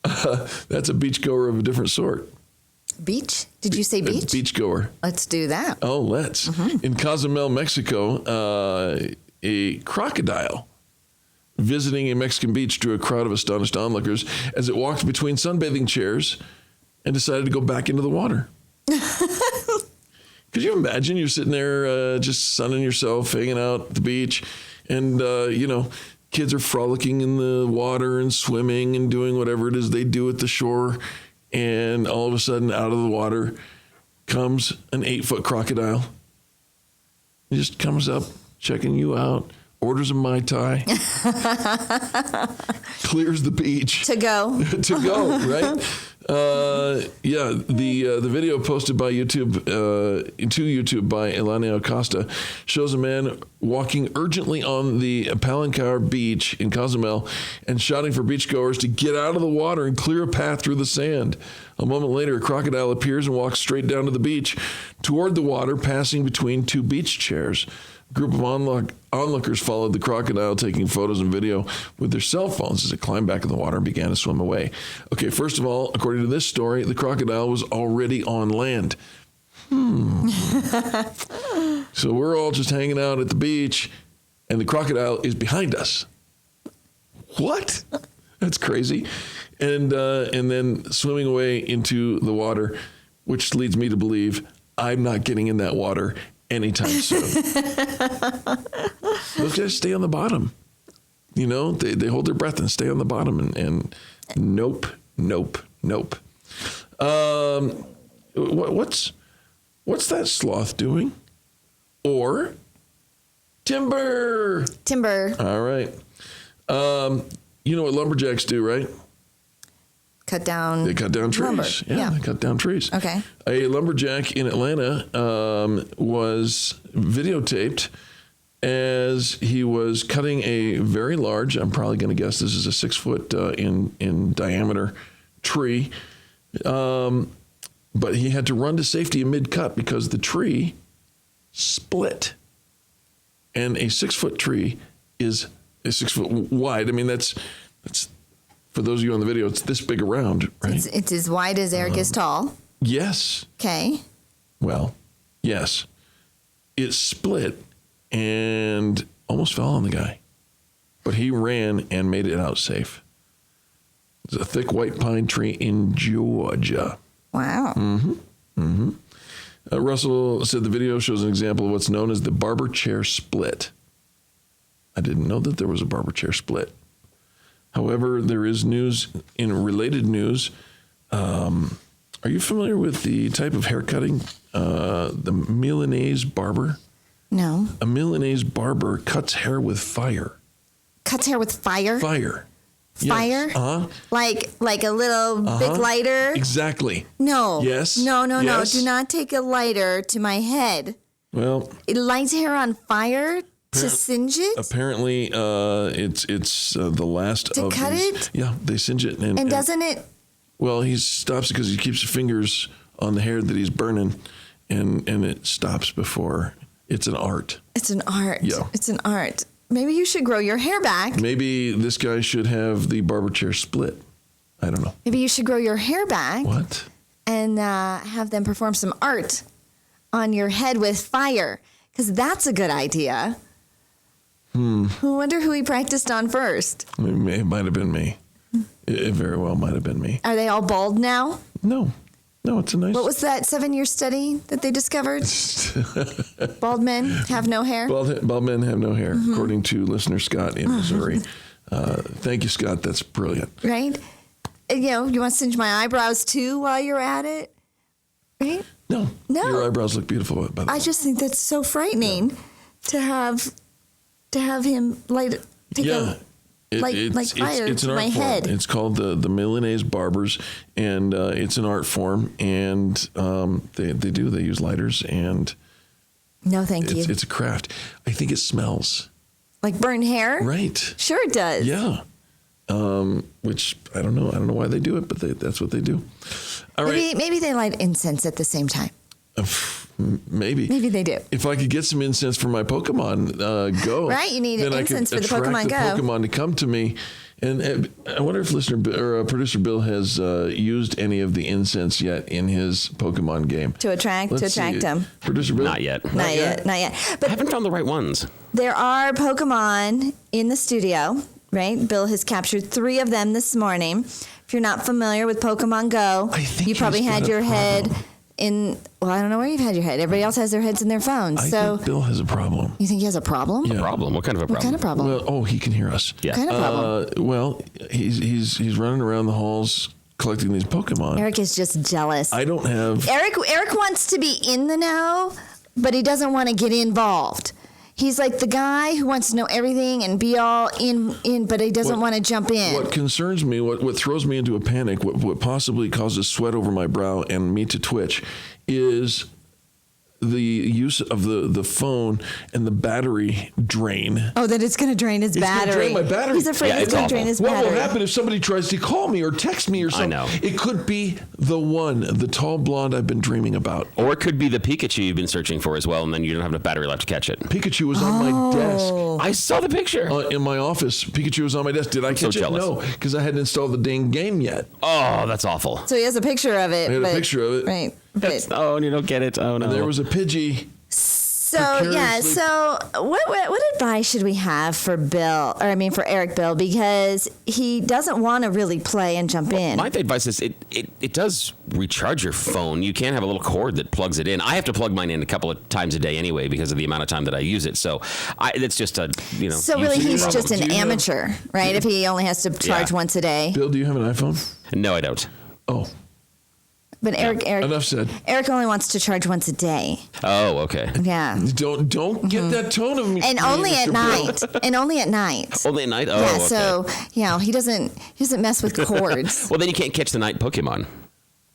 that's a beachgoer of a different sort. Beach? Did you say beach? Beachgoer. Let's do that. Oh, let's. Mm-hmm. In Cozumel, Mexico, a crocodile visiting a Mexican beach drew a crowd of astonished onlookers as it walked between sunbathing chairs and decided to go back into the water. Could you imagine you're sitting there just sunning yourself, hanging out at the beach, And, kids are frolicking in the water and swimming and doing whatever it is they do at the shore. And all of a sudden, out of the water comes an 8-foot crocodile. He just comes up, checking you out, orders a Mai Tai, clears the beach. To go. Right? The video posted by YouTube to YouTube by Elena Acosta shows a man walking urgently on the Palancar beach in Cozumel and shouting for beachgoers to get out of the water and clear a path through the sand. A moment later, a crocodile appears and walks straight down to the beach toward the water, passing between two beach chairs. A group of onlookers followed the crocodile, taking photos and video with their cell phones as it climbed back in the water and began to swim away. Okay, first of all, according to this story, the crocodile was already on land. So we're all just hanging out at the beach, and the crocodile is behind us. What? That's crazy. And then swimming away into the water, which leads me to believe I'm not getting in that water anytime soon. Those guys stay on the bottom. They hold their breath and stay on the bottom. And nope. What's that sloth doing? Or timber. All right. You know what lumberjacks do, right? Cut down. They cut down trees. Lumber. Yeah, they cut down trees. Okay. A lumberjack in Atlanta was videotaped as he was cutting a very large, I'm probably going to guess this is a 6 foot in diameter tree. But he had to run to safety in mid-cut because the tree split. And a 6 foot tree is 6 foot wide. I mean, that's for those of you on the video, it's this big around, right? It's as wide as Eric is tall. Yes. Okay. Well, yes. It split and almost fell on the guy. But he ran and made it out safe. It's a thick white pine tree in Georgia. Wow. Russell said the video shows an example of what's known as the barber chair split. I didn't know that there was a barber chair split. However, there is news in related news. Are you familiar with the type of haircutting, the Milanese barber? No. A Milanese barber cuts hair with fire. Cuts hair with fire? Fire. Fire? Yes. Uh-huh. Like a little big lighter? Exactly. No. Yes. No. Yes. Do not take a lighter to my head. Well. It lights hair on fire to singe it? Apparently, it's the last to of cut these. it? Yeah, they singe it. And doesn't it? Well, he stops because he keeps his fingers on the hair that he's burning, and it stops before. It's an art. It's an art. Yeah. It's an art. Maybe you should grow your hair back. Maybe this guy should have the barber chair split. I don't know. Maybe you should grow your hair back. What? And have them perform some art on your head with fire, because that's a good idea. I wonder who he practiced on first. It might have been me. It very well might have been me. Are they all bald now? No, it's a nice... What was that 7-year study that they discovered? Bald men have no hair? Bald men have no hair, according to listener Scott in Missouri. Thank you, Scott. That's brilliant. Right? You want to singe my eyebrows too while you're at it? Right? No. Your eyebrows look beautiful, by the way. I just think that's so frightening to have him light fire it's to an my art form. head. It's called the Milanese barbers, and it's an art form, and they use lighters, and no, thank you. It's a craft. I think it smells like burned hair. Right. Sure, it does. Yeah. Which I don't know. I don't know why they do it, but that's what they do. All right. Maybe they light incense at the same time. Maybe they do. If I could get some incense for my Pokemon Go, right? You need incense for the Pokemon Go. Pokemon to come to me, and I wonder if producer Bill has used any of the incense yet in his Pokemon game to attract them. Producer Bill, not yet. Not yet. But I haven't found the right ones. There are Pokemon in the studio, right? Bill has captured 3 of them this morning. If you're not familiar with Pokemon Go, you probably had your head I don't know where you've had your head. Everybody else has their heads in their phones. I So think Bill has a problem. you think he has a problem? Yeah. Problem? What kind of a problem? What kind of problem? Well, he can hear us. Yeah. What kind of problem? Well, he's running around the halls collecting these Pokemon. Eric is just jealous. I don't have. Eric wants to be in the know, but he doesn't want to get involved. He's like the guy who wants to know everything and be all in, but he doesn't want to jump in. What concerns me, what throws me into a panic, what possibly causes sweat over my brow and me to twitch, is the use of the phone and the battery drain. Oh, that it's going to drain his battery. It's going to drain my battery. He's afraid it's going to drain his battery. What will happen if somebody tries to call me or text me or something? I know. It could be the tall blonde I've been dreaming about. Or it could be the Pikachu you've been searching for as well, and then you don't have enough battery left to catch it. Pikachu was on my desk. I saw the picture. In my office, Pikachu was on my desk. Did I catch it? jealous. No, because I hadn't installed the dang game yet. Oh, that's awful. So he has a picture of it. I had a picture of it. Right. And you don't get it. Oh, no. And there was a Pidgey. So what advice should we have for for Eric Bill, because he doesn't want to really play and jump in. My advice is it does recharge your phone. You can't have a little cord that plugs it in. I have to plug mine in a couple of times a day anyway because of the amount of time that I use it. So it's just a So really, he's just an amateur, right? If he only has to charge once a day. Bill, do you have an iPhone? No, I don't. Oh. But Eric, enough said. Eric only wants to charge once a day. Oh, okay. Yeah. Don't get that tone of me. And only at night. And only at night. Only at night? Oh, yeah. Okay. So he doesn't mess with cords. Well, then you can't catch the night Pokemon.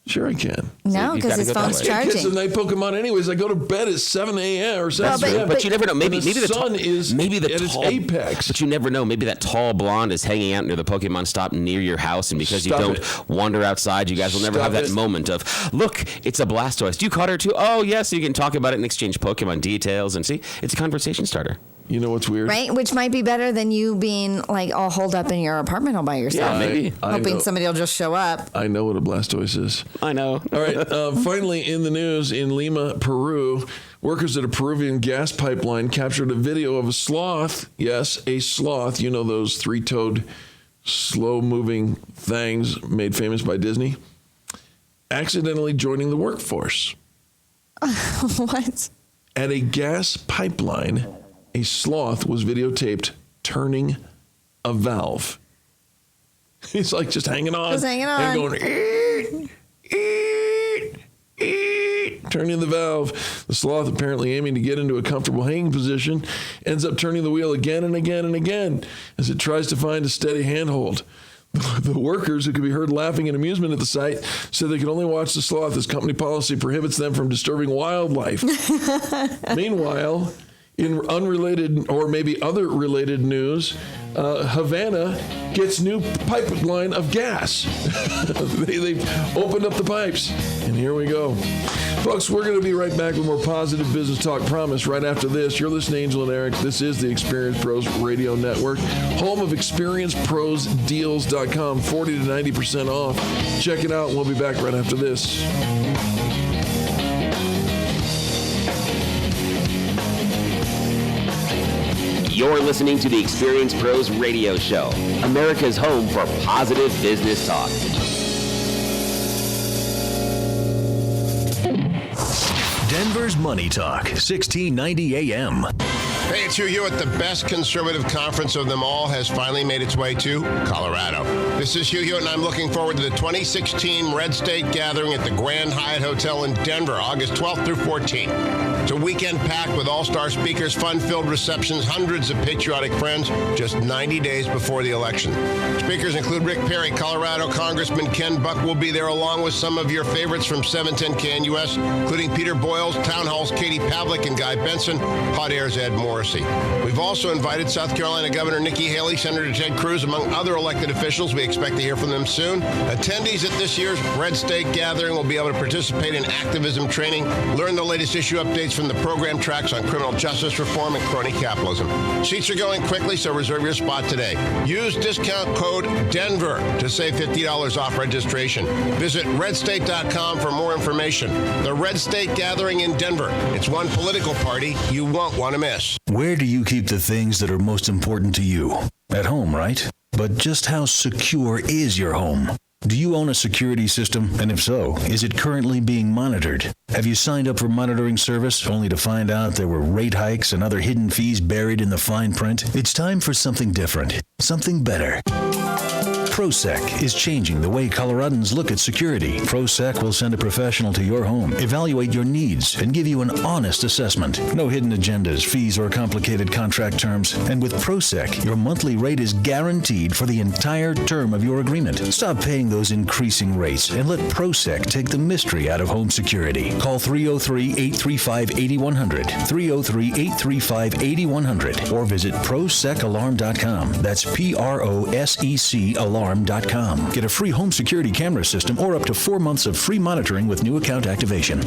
Sure I can. No, because his phone's charging. It's the night Pokemon anyways. I go to bed at 7 a.m. or 7 p.m. But you never know. Maybe the sun is at its apex. But you never know. Maybe that tall blonde is hanging out near the Pokemon stop near your house, and because you don't wander outside, you guys will never have that moment of, look, it's a Blastoise. You caught her too? Oh, yes. So you can talk about it and exchange Pokemon details, and see, it's a conversation starter. You know what's weird? Right? Which might be better than you being like all holed up in your apartment all by yourself. Yeah, maybe. Hoping somebody will just show up. I know what a Blastoise is. I know. All right. Finally, in the news, in Lima, Peru, workers at a Peruvian gas pipeline captured a video of a sloth. Yes, a sloth. You know those three-toed, slow-moving things made famous by Disney? Accidentally joining the workforce. What? At a gas pipeline, a sloth was videotaped turning a valve. He's like just hanging on. Just hanging on. And going, turning the valve. The sloth, apparently aiming to get into a comfortable hanging position, ends up turning the wheel again and again and again as it tries to find a steady handhold. The workers, who could be heard laughing in amusement at the sight, said they could only watch the sloth as company policy prohibits them from disturbing wildlife. Meanwhile, in unrelated or maybe other related news, Havana gets new pipeline of gas. They've opened up the pipes, and here we go. Folks, we're going to be right back with more positive business talk, promise, right after this. You're listening to Angel and Eric. This is the Experience Pros Radio Network, home of ExperienceProsDeals.com, 40 to 90% off. Check it out, and we'll be back right after this. You're listening to the Experience Pros Radio Show, America's home for positive business talk. Denver's Money Talk, 1690 AM. Hey, it's Hugh Hewitt. The best conservative conference of them all has finally made its way to Colorado. This is Hugh Hewitt, and I'm looking forward to the 2016 Red State Gathering at the Grand Hyatt Hotel in Denver, August 12th through 14th. It's a weekend packed with all-star speakers, fun-filled receptions, hundreds of patriotic friends, just 90 days before the election. Speakers include Rick Perry, Colorado Congressman Ken Buck will be there, along with some of your favorites from 710 KNUS, including Peter Boyles, Town Hall's Katie Pavlik, and Guy Benson, Hot Air's Ed Morrissey. We've also invited South Carolina Governor Nikki Haley, Senator Ted Cruz, among other elected officials. We expect to hear from them soon. Attendees at this year's Red State Gathering will be able to participate in activism training, learn the latest issue updates from the program tracks on criminal justice reform and crony capitalism. Seats are going quickly, so reserve your spot today. Use discount code DENVER to save $50 off registration. Visit redstate.com for more information. The Red State Gathering in Denver. It's one political party you won't want to miss. Where do you keep the things that are most important to you? At home, right? But just how secure is your home? Do you own a security system? And if so, is it currently being monitored? Have you signed up for monitoring service only to find out there were rate hikes and other hidden fees buried in the fine print? It's time for something different, something better. ProSec is changing the way Coloradans look at security. ProSec will send a professional to your home, evaluate your needs, and give you an honest assessment. No hidden agendas, fees, or complicated contract terms. And with ProSec, your monthly rate is guaranteed for the entire term of your agreement. Stop paying those increasing rates and let ProSec take the mystery out of home security. Call 303-835-8100, 303-835-8100, or visit ProSecAlarm.com. That's PROSEC Alarm.com. Get a free home security camera system or up to 4 months of free monitoring with new account activation.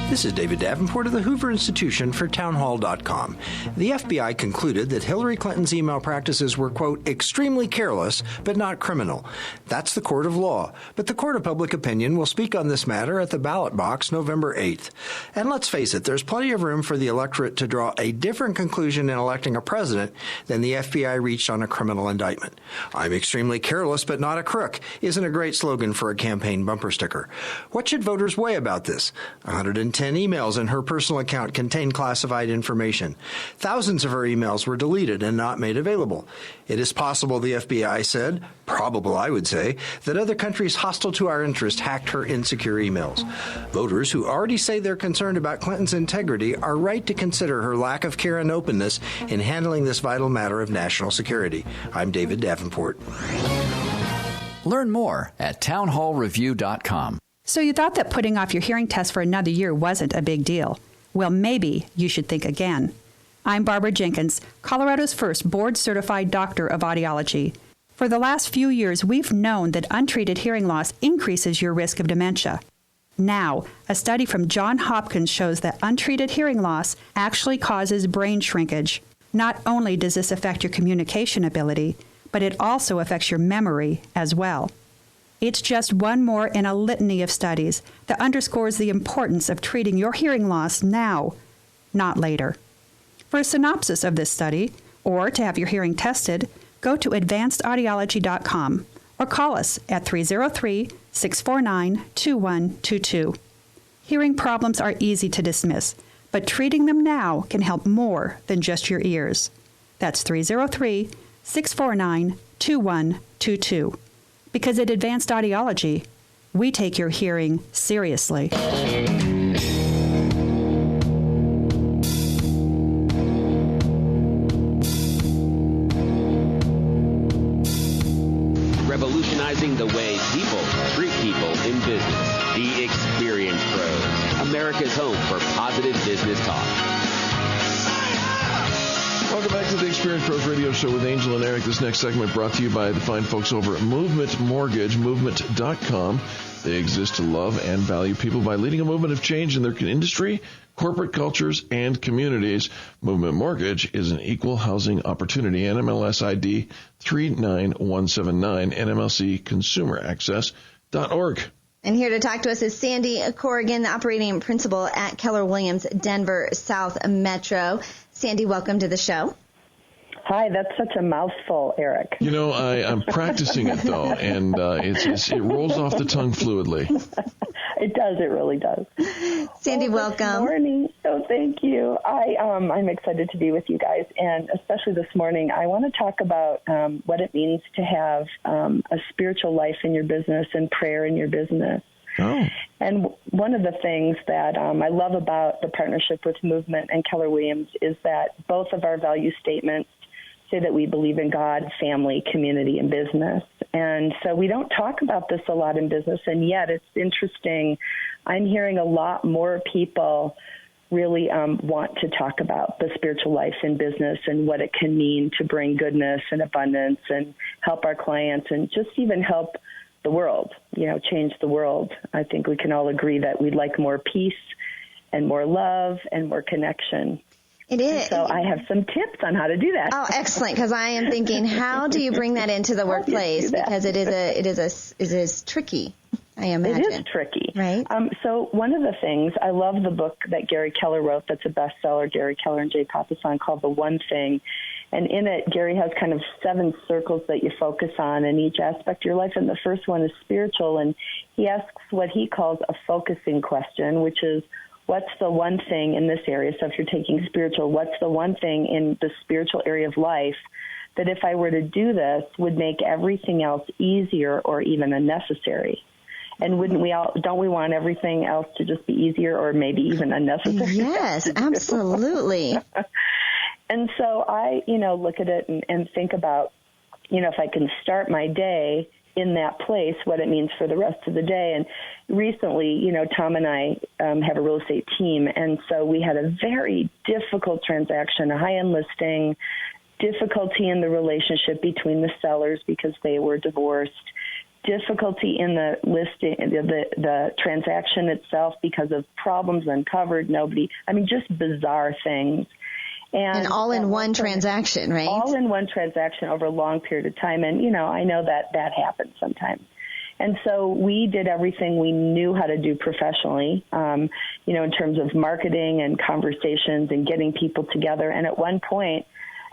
This is David Davenport of the Hoover Institution for Townhall.com. The FBI concluded that Hillary Clinton's email practices were, quote, extremely careless, but not criminal. That's the court of law. But the court of public opinion will speak on this matter at the ballot box November 8th. And let's face it, there's plenty of room for the electorate to draw a different conclusion in electing a president than the FBI reached on a criminal indictment. I'm extremely careless, but not a crook isn't a great slogan for a campaign bumper sticker. What should voters weigh about this? 110 emails in her personal account contain classified information. Thousands of her emails were deleted and not made available. It is possible, the FBI said, probable I would say, that other countries hostile to our interest hacked her insecure emails. Voters who already say they're concerned about Clinton's integrity are right to consider her lack of care and openness in handling this vital matter of national security. I'm David Davenport. Learn more at townhallreview.com. So you thought that putting off your hearing test for another year wasn't a big deal. Well, maybe you should think again. I'm Barbara Jenkins, Colorado's first board-certified doctor of audiology. For the last few years, we've known that untreated hearing loss increases your risk of dementia. Now, a study from Johns Hopkins shows that untreated hearing loss actually causes brain shrinkage. Not only does this affect your communication ability, but it also affects your memory as well. It's just one more in a litany of studies that underscores the importance of treating your hearing loss now, not later. For a synopsis of this study, or to have your hearing tested, go to advancedaudiology.com or call us at 303-649-2122. Hearing problems are easy to dismiss, but treating them now can help more than just your ears. That's 303-649-2122. Because at Advanced Audiology, we take your hearing seriously. Revolutionizing the way people treat people in business. The Experience Pros, America's home for positive business talk. Welcome back to the Experience Pros Radio Show with Angel and Eric. This next segment brought to you by the fine folks over at Movement Mortgage, movement.com. They exist to love and value people by leading a movement of change in their industry, corporate cultures, and communities. Movement Mortgage is an equal housing opportunity. NMLS ID 39179, NMLCConsumerAccess.org. And here to talk to us is Sandy Corrigan, the operating principal at Keller Williams Denver South Metro. Sandy, welcome to the show. Hi, that's such a mouthful, Eric. You know, I'm practicing it, though, and it rolls off the tongue fluidly. It does. It really does. Sandy, welcome. Good morning. Oh, thank you. I'm excited to be with you guys, and especially this morning, I want to talk about what it means to have a spiritual life in your business and prayer in your business. Oh. And one of the things that I love about the partnership with Movement and Keller Williams is that both of our value statements say that we believe in God, family, community, and business. And so we don't talk about this a lot in business, and yet it's interesting. I'm hearing a lot more people really want to talk about the spiritual life in business and what it can mean to bring goodness and abundance and help our clients and just even help the world, change the world. I think we can all agree that we'd like more peace and more love and more connection. It is. And so I have some tips on how to do that. Oh, excellent! Because I am thinking, how do you bring that into the workplace? Because it is tricky. I imagine. It is tricky. Right. So one of the things, I love the book that Gary Keller wrote that's a bestseller, Gary Keller and Jay Papasan, called The One Thing. And in it, Gary has kind of 7 circles that you focus on in each aspect of your life. And the first one is spiritual. And he asks what he calls a focusing question, which is, what's the one thing in this area? So if you're taking spiritual, what's the one thing in the spiritual area of life that if I were to do this would make everything else easier or even unnecessary? And don't we want everything else to just be easier or maybe even unnecessary? Yes, absolutely. And so I, look at it and think about, if I can start my day in that place, what it means for the rest of the day. And recently, Tom and I have a real estate team, and so we had a very difficult transaction, a high-end listing, difficulty in the relationship between the sellers because they were divorced, difficulty in the listing, the transaction itself because of problems uncovered, just bizarre things. And all in one transaction, right? All in one transaction over a long period of time. And, I know that happens sometimes. And so we did everything we knew how to do professionally, in terms of marketing and conversations and getting people together. And at one point,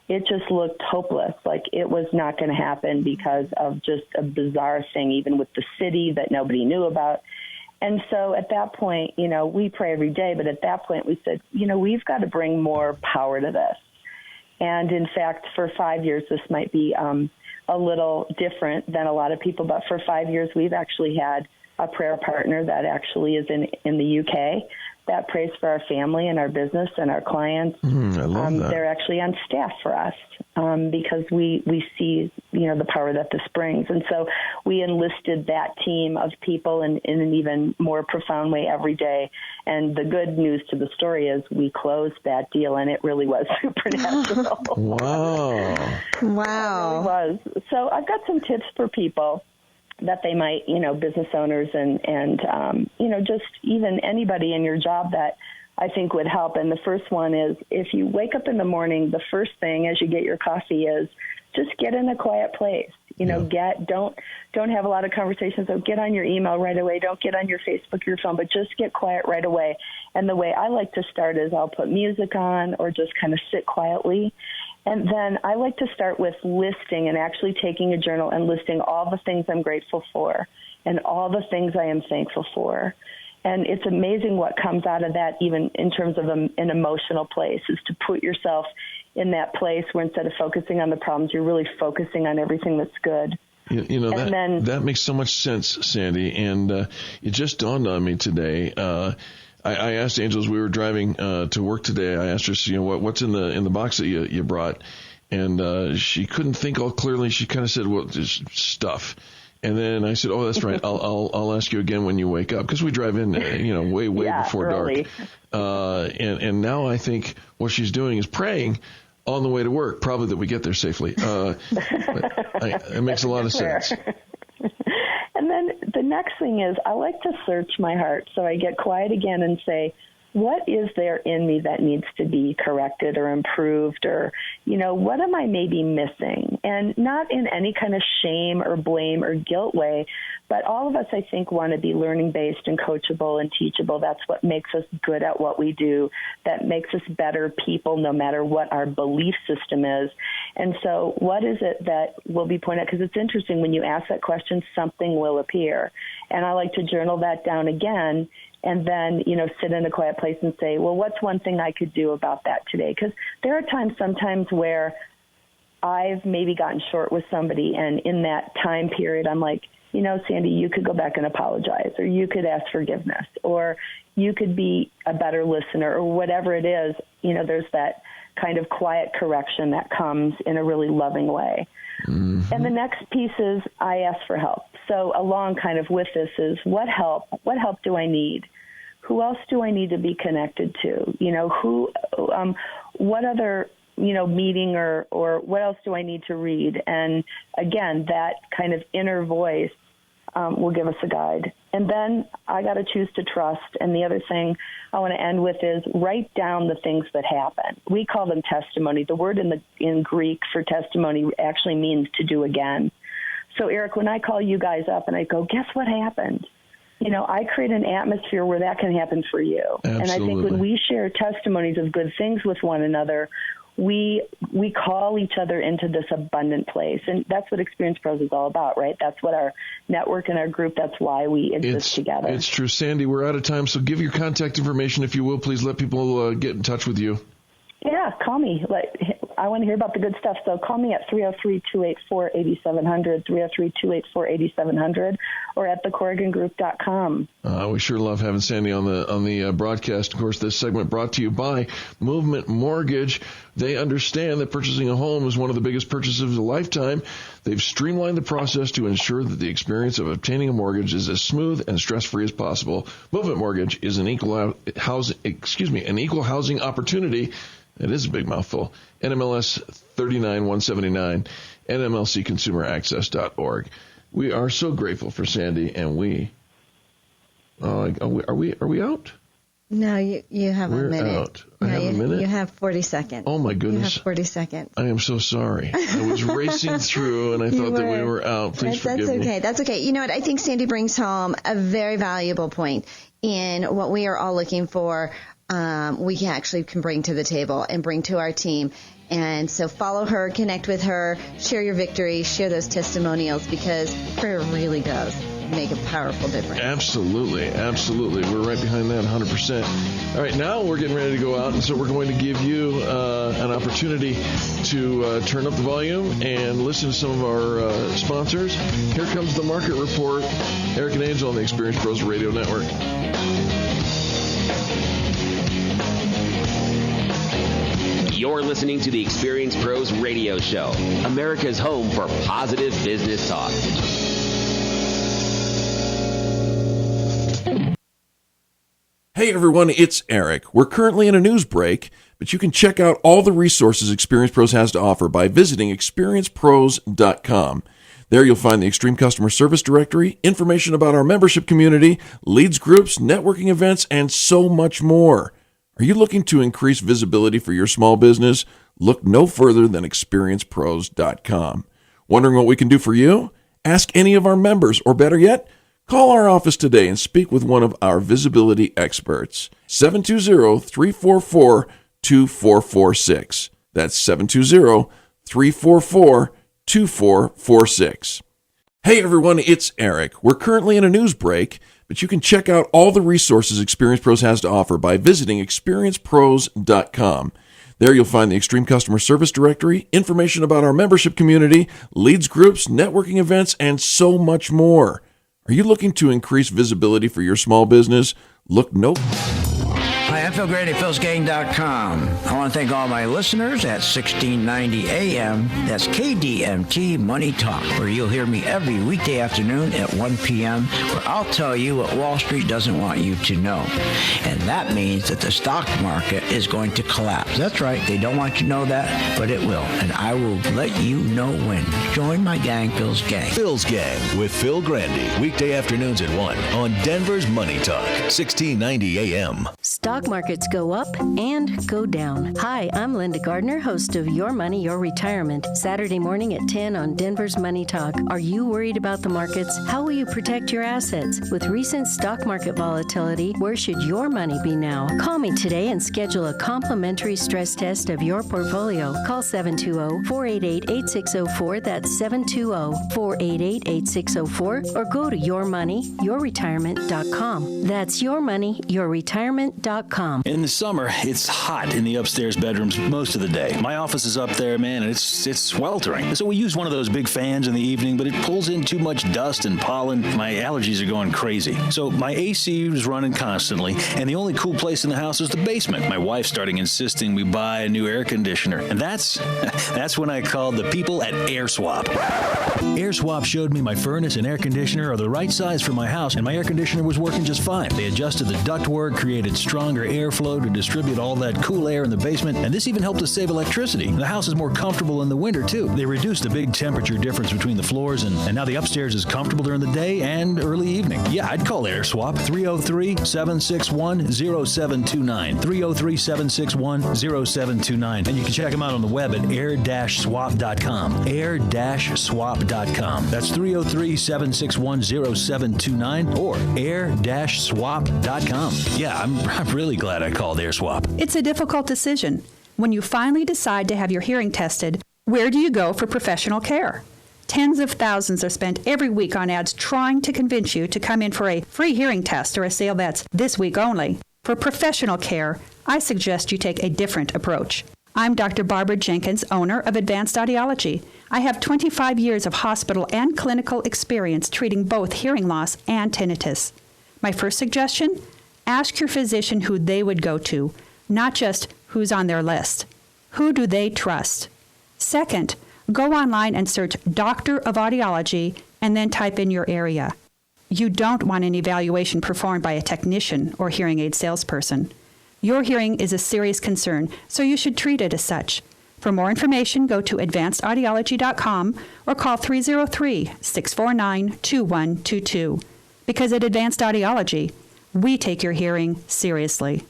it just looked hopeless, like it was not going to happen because of just a bizarre thing, even with the city that nobody knew about. And so at that point, we pray every day, but at that point we said, we've got to bring more power to this. And in fact, for 5 years, this might be a little different than a lot of people, but for 5 years, we've actually had a prayer partner that actually is in the UK that prays for our family and our business and our clients. I love that. They're actually on staff for us because we see, the power that this brings. And so we enlisted that team of people in an even more profound way every day. And the good news to the story is we closed that deal, and it really was supernatural. Wow. It really was. So I've got some tips for people that they might, business owners and just even anybody in your job that I think would help. And the first one is if you wake up in the morning, the first thing as you get your coffee is just get in a quiet place. Don't have a lot of conversations. So get on your email right away. Don't get on your Facebook or your phone, but just get quiet right away. And the way I like to start is I'll put music on or just kind of sit quietly. And then I like to start with listing and actually taking a journal and listing all the things I'm grateful for and all the things I am thankful for. And it's amazing what comes out of that, even in terms of an emotional place, is to put yourself in that place where instead of focusing on the problems, you're really focusing on everything that's good. That makes so much sense, Sandy. And it just dawned on me today. I asked Angel as we were driving to work today. I asked her, what's in the box that you brought, and she couldn't think all clearly. She kind of said, "Well, just stuff." And then I said, "Oh, that's right. I'll ask you again when you wake up because we drive in, way before early. Dark." And now I think what she's doing is praying on the way to work, probably that we get there safely. It makes a lot of sense. And then the next thing is I like to search my heart. So I get quiet again and say, what is there in me that needs to be corrected or improved, or, what am I maybe missing? And not in any kind of shame or blame or guilt way, but all of us, I think, want to be learning-based and coachable and teachable. That's what makes us good at what we do. That makes us better people no matter what our belief system is. And so what is it that will be pointed out? Because it's interesting, when you ask that question, something will appear. And I like to journal that down again and then, sit in a quiet place and say, well, what's one thing I could do about that today? Because there are times sometimes where I've maybe gotten short with somebody, and in that time period, I'm like, Sandy, you could go back and apologize, or you could ask forgiveness, or you could be a better listener, or whatever it is. There's that kind of quiet correction that comes in a really loving way. Mm-hmm. And the next piece is I ask for help. So along kind of with this is what help do I need? Who else do I need to be connected to? What other, meeting or what else do I need to read? And again, that kind of inner voice will give us a guide. And then I got to choose to trust. And the other thing I want to end with is write down the things that happen. We call them testimony. The word in Greek for testimony actually means to do again. So, Eric, when I call you guys up and I go, guess what happened? I create an atmosphere where that can happen for you. Absolutely. And I think when we share testimonies of good things with one another, we call each other into this abundant place. And that's what Experience Pros is all about, right? That's what our network and our group, that's why we exist together. It's true. Sandy, we're out of time, so give your contact information, if you will. Please let people get in touch with you. Yeah, call me. I want to hear about the good stuff. So call me at 303-284-8700, 303-284-8700, or at thecorrigangroup.com. We sure love having Sandy on the broadcast. Of course, this segment brought to you by Movement Mortgage. They understand that purchasing a home is one of the biggest purchases of a lifetime. They've streamlined the process to ensure that the experience of obtaining a mortgage is as smooth and stress-free as possible. Movement Mortgage is an equal housing opportunity. It is a big mouthful. NMLS 39179, NMLCConsumerAccess.org. We are so grateful for Sandy, and are we out? No, you have We're a minute. Out. I have a minute? You have 40 seconds. Oh, my goodness. You have 40 seconds. I am so sorry. I was racing through, and I thought that we were out. Please forgive me. That's okay. That's okay. You know what? I think Sandy brings home a very valuable point in what we are all looking for. We can bring to the table and bring to our team. And so follow her, connect with her, share your victory, share those testimonials, because prayer really does make a powerful difference. Absolutely. We're right behind that 100%. All right, now we're getting ready to go out, and so we're going to give you an opportunity to turn up the volume and listen to some of our sponsors. Here comes the Market Report. Eric and Angel on the Experience Pros Radio Network. You're listening to the Experience Pros Radio Show, America's home for positive business talk. Hey everyone, it's Eric. We're currently in a news break, but you can check out all the resources Experience Pros has to offer by visiting experiencepros.com. There you'll find the Extreme Customer Service Directory, information about our membership community, leads groups, networking events, and so much more. Are you looking to increase visibility for your small business? Look no further than experiencepros.com. Wondering what we can do for you? Ask any of our members, or better yet, call our office today and speak with one of our visibility experts. 720-344-2446. That's 720-344-2446. Hey everyone, it's Eric. We're currently in a news break, but you can check out all the resources Experience Pros has to offer by visiting experiencepros.com. There you'll find the Extreme Customer Service Directory, information about our membership community, leads groups, networking events, and so much more. Are you looking to increase visibility for your small business? Look no... Hi, I'm Phil Grady, philsgang.com. I want to thank all my listeners at 1690 AM. That's KDMT Money Talk, where you'll hear me every weekday afternoon at 1 p.m., where I'll tell you what Wall Street doesn't want you to know. And that means that the stock market is going to collapse. That's right. They don't want you to know that, but it will. And I will let you know when. Join my gang, Phil's Gang. Phil's Gang with Phil Grandy. Weekday afternoons at 1 on Denver's Money Talk, 1690 AM. Stock markets go up and go down. Hi, I'm Linda Gardner, host of Your Money, Your Retirement, Saturday morning at 10 on Denver's Money Talk. Are you worried about the markets? How will you protect your assets? With recent stock market volatility, where should your money be now? Call me today and schedule a complimentary stress test of your portfolio. Call 720-488-8604. That's 720-488-8604. Or go to yourmoneyyourretirement.com. That's yourmoneyyourretirement.com. In the summer, it's hot in the upstairs bedrooms most of the day. My office is up there, man, and it's sweltering. So we use one of those big fans in the evening, but it pulls in too much dust and pollen. My allergies are going crazy. So my AC is running constantly, and the only cool place in the house is the basement. My wife's starting insisting we buy a new air conditioner, and that's when I called the people at Air Swap. Air Swap showed me my furnace and air conditioner are the right size for my house, and my air conditioner was working just fine. They adjusted the ductwork, created stronger airflow to distribute all that cool air in the basement, and this even helped us save electricity. The house is more comfortable in the winter, too. They reduced the big temperature difference between the floors, and now the upstairs is comfortable during the day and early evening. Yeah, I'd call Air Swap. 303-761-0729. 303-761-0729. And you can check them out on the web at air-swap.com. air-swap.com. That's 303-761-0729 or air-swap.com. Yeah, I'm really glad I called Air Swap. It's a difficult decision. When you finally decide to have your hearing tested, where do you go for professional care? Tens of thousands are spent every week on ads trying to convince you to come in for a free hearing test or a sale that's this week only. For professional care, I suggest you take a different approach. I'm Dr. Barbara Jenkins, owner of Advanced Audiology. I have 25 years of hospital and clinical experience treating both hearing loss and tinnitus. My first suggestion? Ask your physician who they would go to, not just who's on their list. Who do they trust? Second, go online and search Doctor of Audiology and then type in your area. You don't want an evaluation performed by a technician or hearing aid salesperson. Your hearing is a serious concern, so you should treat it as such. For more information, go to advancedaudiology.com or call 303-649-2122. Because at Advanced Audiology, we take your hearing seriously.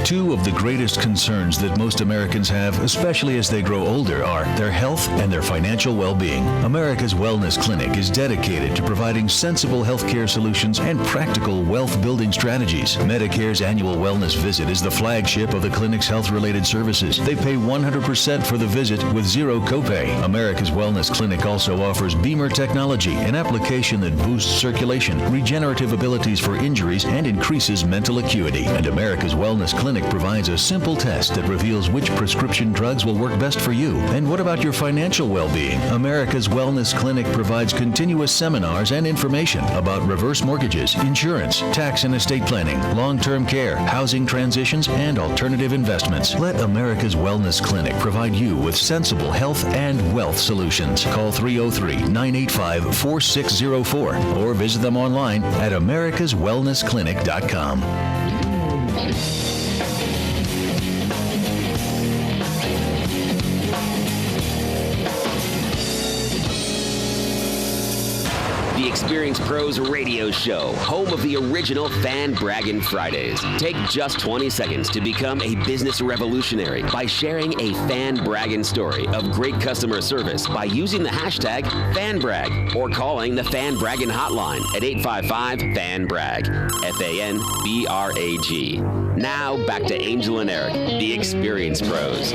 Two of the greatest concerns that most Americans have, especially as they grow older, are their health and their financial well-being. America's Wellness Clinic is dedicated to providing sensible healthcare solutions and practical wealth-building strategies. Medicare's annual wellness visit is the flagship of the clinic's health-related services. They pay 100% for the visit with zero copay. America's Wellness Clinic also offers Beamer technology, an application that boosts circulation, regenerative abilities for injuries, and increases mental acuity. And America's Wellness Clinic provides a simple test that reveals which prescription drugs will work best for you. And what about your financial well-being? America's Wellness Clinic provides continuous seminars and information about reverse mortgages, insurance, tax and estate planning, long-term care, housing transitions, and alternative investments. Let America's Wellness Clinic provide you with sensible health and wealth solutions. Call 303-985-4604 or visit them online at americaswellnessclinic.com. The Experience Pros Radio Show, home of the original Fan Braggin Fridays. Take just 20 seconds to become a business revolutionary by sharing a Fan Braggin story of great customer service by using the hashtag FanBrag or calling the Fan Braggin hotline at 855-FAN-BRAG, FANBRAG. Now back to Angel and Eric, the Experience Pros.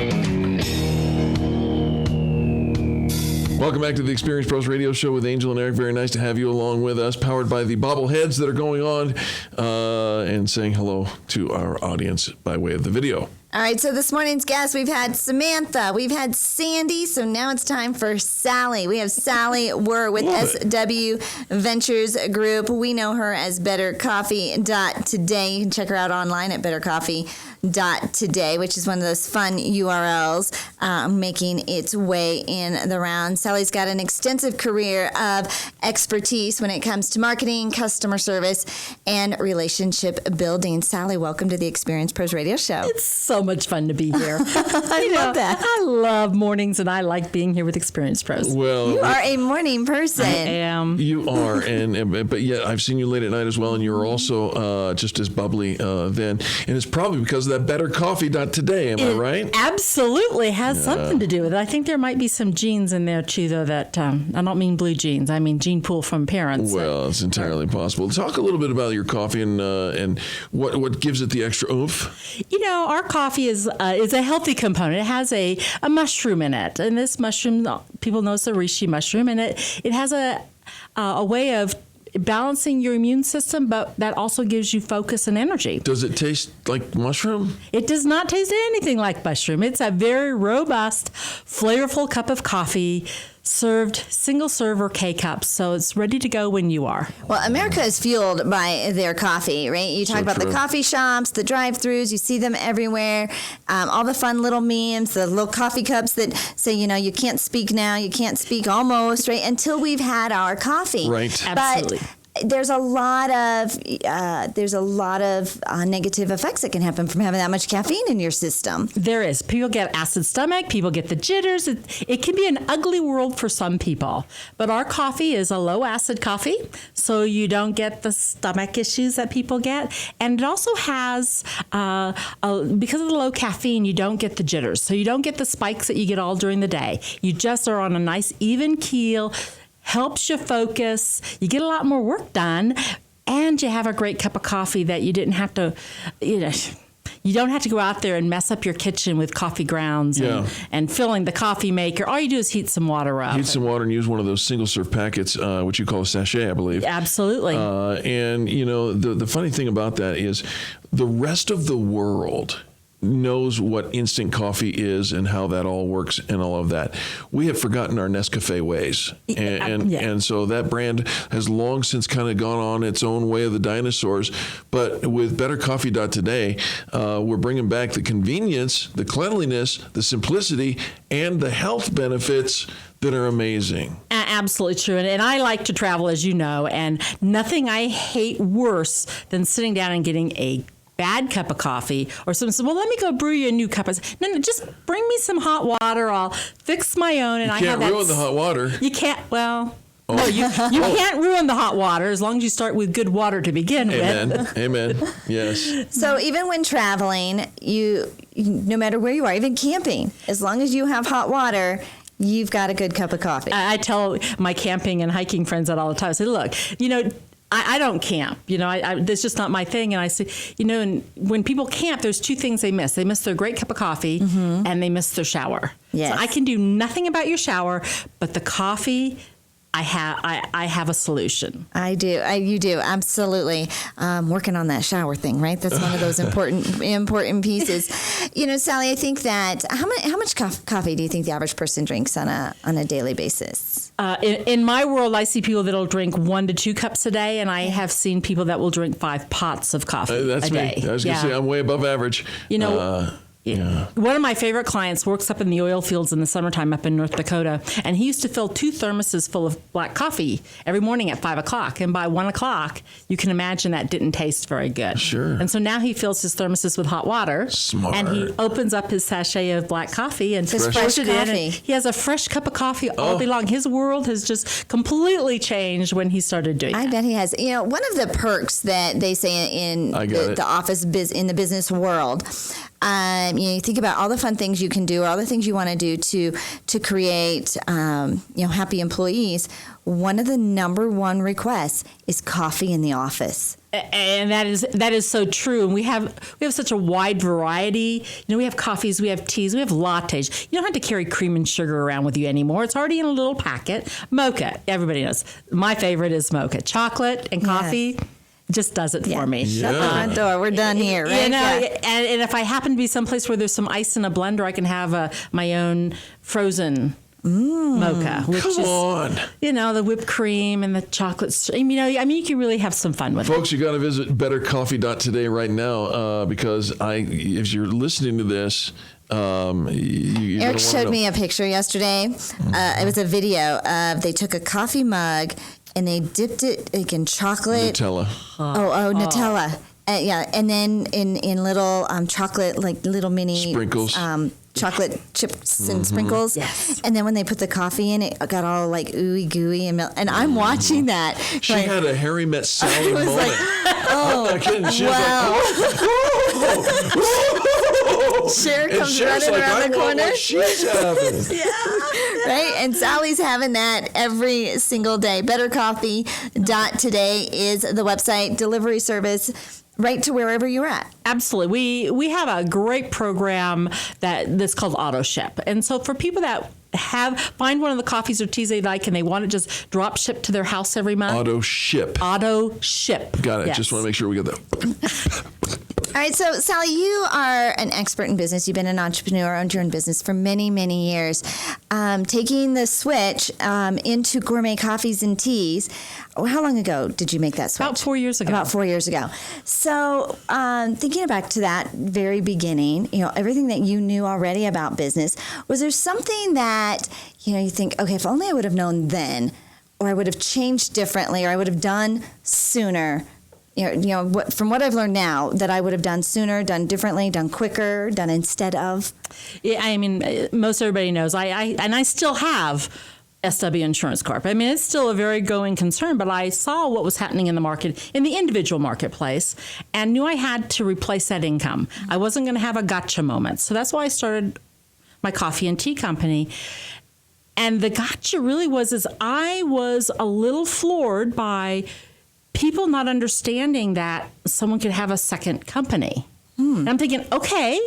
Welcome back to the Experience Pros Radio Show with Angel and Eric. Very nice to have you along with us, powered by the bobbleheads that are going on, and saying hello to our audience by way of the video. All right, so this morning's guests, we've had Samantha, we've had Sandy, so now it's time for Sally. We have Sally Wurr with SW Ventures Group. We know her as bettercoffee.today. You can check her out online at bettercoffee.today, which is one of those fun URLs making its way in the round. Sally's got an extensive career of expertise when it comes to marketing, customer service, and relationship building. Sally, welcome to the Experience Pros Radio Show. It's so much fun to be here. I love that. I love mornings, and I like being here with Experience Pros. Well, you are a morning person. I am. You are, but yet I've seen you late at night as well, and you're also just as bubbly then. And it's probably because of that bettercoffee.today, am I right? Absolutely has something to do with it. I think there might be some genes in there, too, though, that I don't mean blue jeans. I mean gene pool from parents. Well, it's entirely possible. Talk a little bit about your coffee and what gives it the extra oomph. You know, our coffee is a healthy component. It has a mushroom in it, and this mushroom, people know it's a reishi mushroom, and it has a way of balancing your immune system, but that also gives you focus and energy. Does it taste like mushroom? It does not taste anything like mushroom. It's a very robust, flavorful cup of coffee served single serve or K-cups, so it's ready to go when you are. Well, America is fueled by their coffee, right? You talk about the coffee shops, the drive-thrus, you see them everywhere, all the fun little memes, the little coffee cups that say, you know, you can't speak now, you can't speak almost, right, until we've had our coffee. Right. Absolutely. But there's a lot of negative effects that can happen from having that much caffeine in your system. There is. People get acid stomach. People get the jitters. It can be an ugly world for some people. But our coffee is a low acid coffee, so you don't get the stomach issues that people get. And it also has, because of the low caffeine, you don't get the jitters. So you don't get the spikes that you get all during the day. You just are on a nice even keel. Helps you focus, you get a lot more work done, and you have a great cup of coffee that you didn't have to, You don't have to go out there and mess up your kitchen with coffee grounds and filling the coffee maker. All you do is heat some water up. Heat some water and use one of those single-serve packets, which you call a sachet, I believe. Absolutely. And, the funny thing about that is the rest of the world knows what instant coffee is and how that all works and all of that. We have forgotten our Nescafe ways. And so that brand has long since kind of gone on its own way of the dinosaurs. But with BetterCoffee.today, we're bringing back the convenience, the cleanliness, the simplicity, and the health benefits that are amazing. Absolutely true. And I like to travel, as you know, and nothing I hate worse than sitting down and getting a bad cup of coffee, or someone says, well, let me go brew you a new cup. I say, no, just bring me some hot water. I'll fix my own. And you can't ruin the hot water. You can't, no, you can't ruin the hot water as long as you start with good water to begin with. Amen. Yes. So even when traveling, no matter where you are, even camping, as long as you have hot water, you've got a good cup of coffee. I tell my camping and hiking friends that all the time. I say, look, I don't camp. That's just not my thing. And I say, and when people camp, there's two things they miss. They miss their great cup of coffee and they miss their shower. Yes. So I can do nothing about your shower, but the coffee, I have a solution. I do. You do. Absolutely. Working on that shower thing, right? That's one of those important pieces. Sally, I think that how much coffee do you think the average person drinks on a daily basis? In my world, I see people that'll drink 1 to 2 cups a day, and I have seen people that will drink 5 pots of coffee that's a day. Me. I was going to say I'm way above average. One of my favorite clients works up in the oil fields in the summertime up in North Dakota, and he used to fill 2 thermoses full of black coffee every morning at 5 o'clock. And by 1 o'clock, you can imagine that didn't taste very good. Sure. And so now he fills his thermoses with hot water. Smart. And he opens up his sachet of black coffee and pours it in. And he has a fresh cup of coffee all day long. His world has just completely changed when he started doing I that. bet he has. One of the perks that they say in the office in the business world, you think about all the fun things you can do, or all the things you want to do to create, happy employees. One of the number one requests is coffee in the office. And that is so true. And we have such a wide variety. We have coffees, we have teas, we have lattes. You don't have to carry cream and sugar around with you anymore. It's already in a little packet. Mocha, everybody knows. My favorite is mocha. Chocolate and coffee. Just does it for me. Shut the front door. We're done here, right? And if I happen to be someplace where there's some ice in a blender, I can have my own frozen mocha, which is the whipped cream and the chocolate stream. You can really have some fun with it. Folks, you got to visit BetterCoffee.today right now because if you're listening to this. Eric showed me a picture yesterday. It was a video of they took a coffee mug and they dipped it in chocolate. Nutella. Nutella. And then in little chocolate, like little mini sprinkles. Chocolate chips and sprinkles. Yes. And then when they put the coffee in, it got all like ooey gooey and I'm watching that. She had a Harry Met Sally moment. I'm not kidding. She was Cher comes running around the corner. What she's having. Right? And Sally's having that every single day. BetterCoffee.today is the website, delivery service right to wherever you're at. Absolutely. We have a great program that's called Auto Ship. And so for people that find one of the coffees or teas they like and they want it just drop shipped to their house every month. Auto ship. Got it. Yes. Just want to make sure we get that. All right, so Sally, you are an expert in business. You've been an entrepreneur, owned your own business for many, many years. Taking the switch into gourmet coffees and teas. How long ago did you make that switch? About 4 years ago. About 4 years ago. So thinking back to that very beginning, everything that you knew already about business, was there something that, you think, okay, if only I would have known then, or I would have changed differently, or I would have done sooner, from what I've learned now, that I would have done sooner, done differently, done quicker, done instead of? Yeah, most everybody knows. I still have SW Insurance Corp. It's still a very going concern, but I saw what was happening in the market, in the individual marketplace, and knew I had to replace that income. I wasn't going to have a gotcha moment. So that's why I started my coffee and tea company. And the gotcha really was I was a little floored by people not understanding that someone could have a second company. And I'm thinking, okay,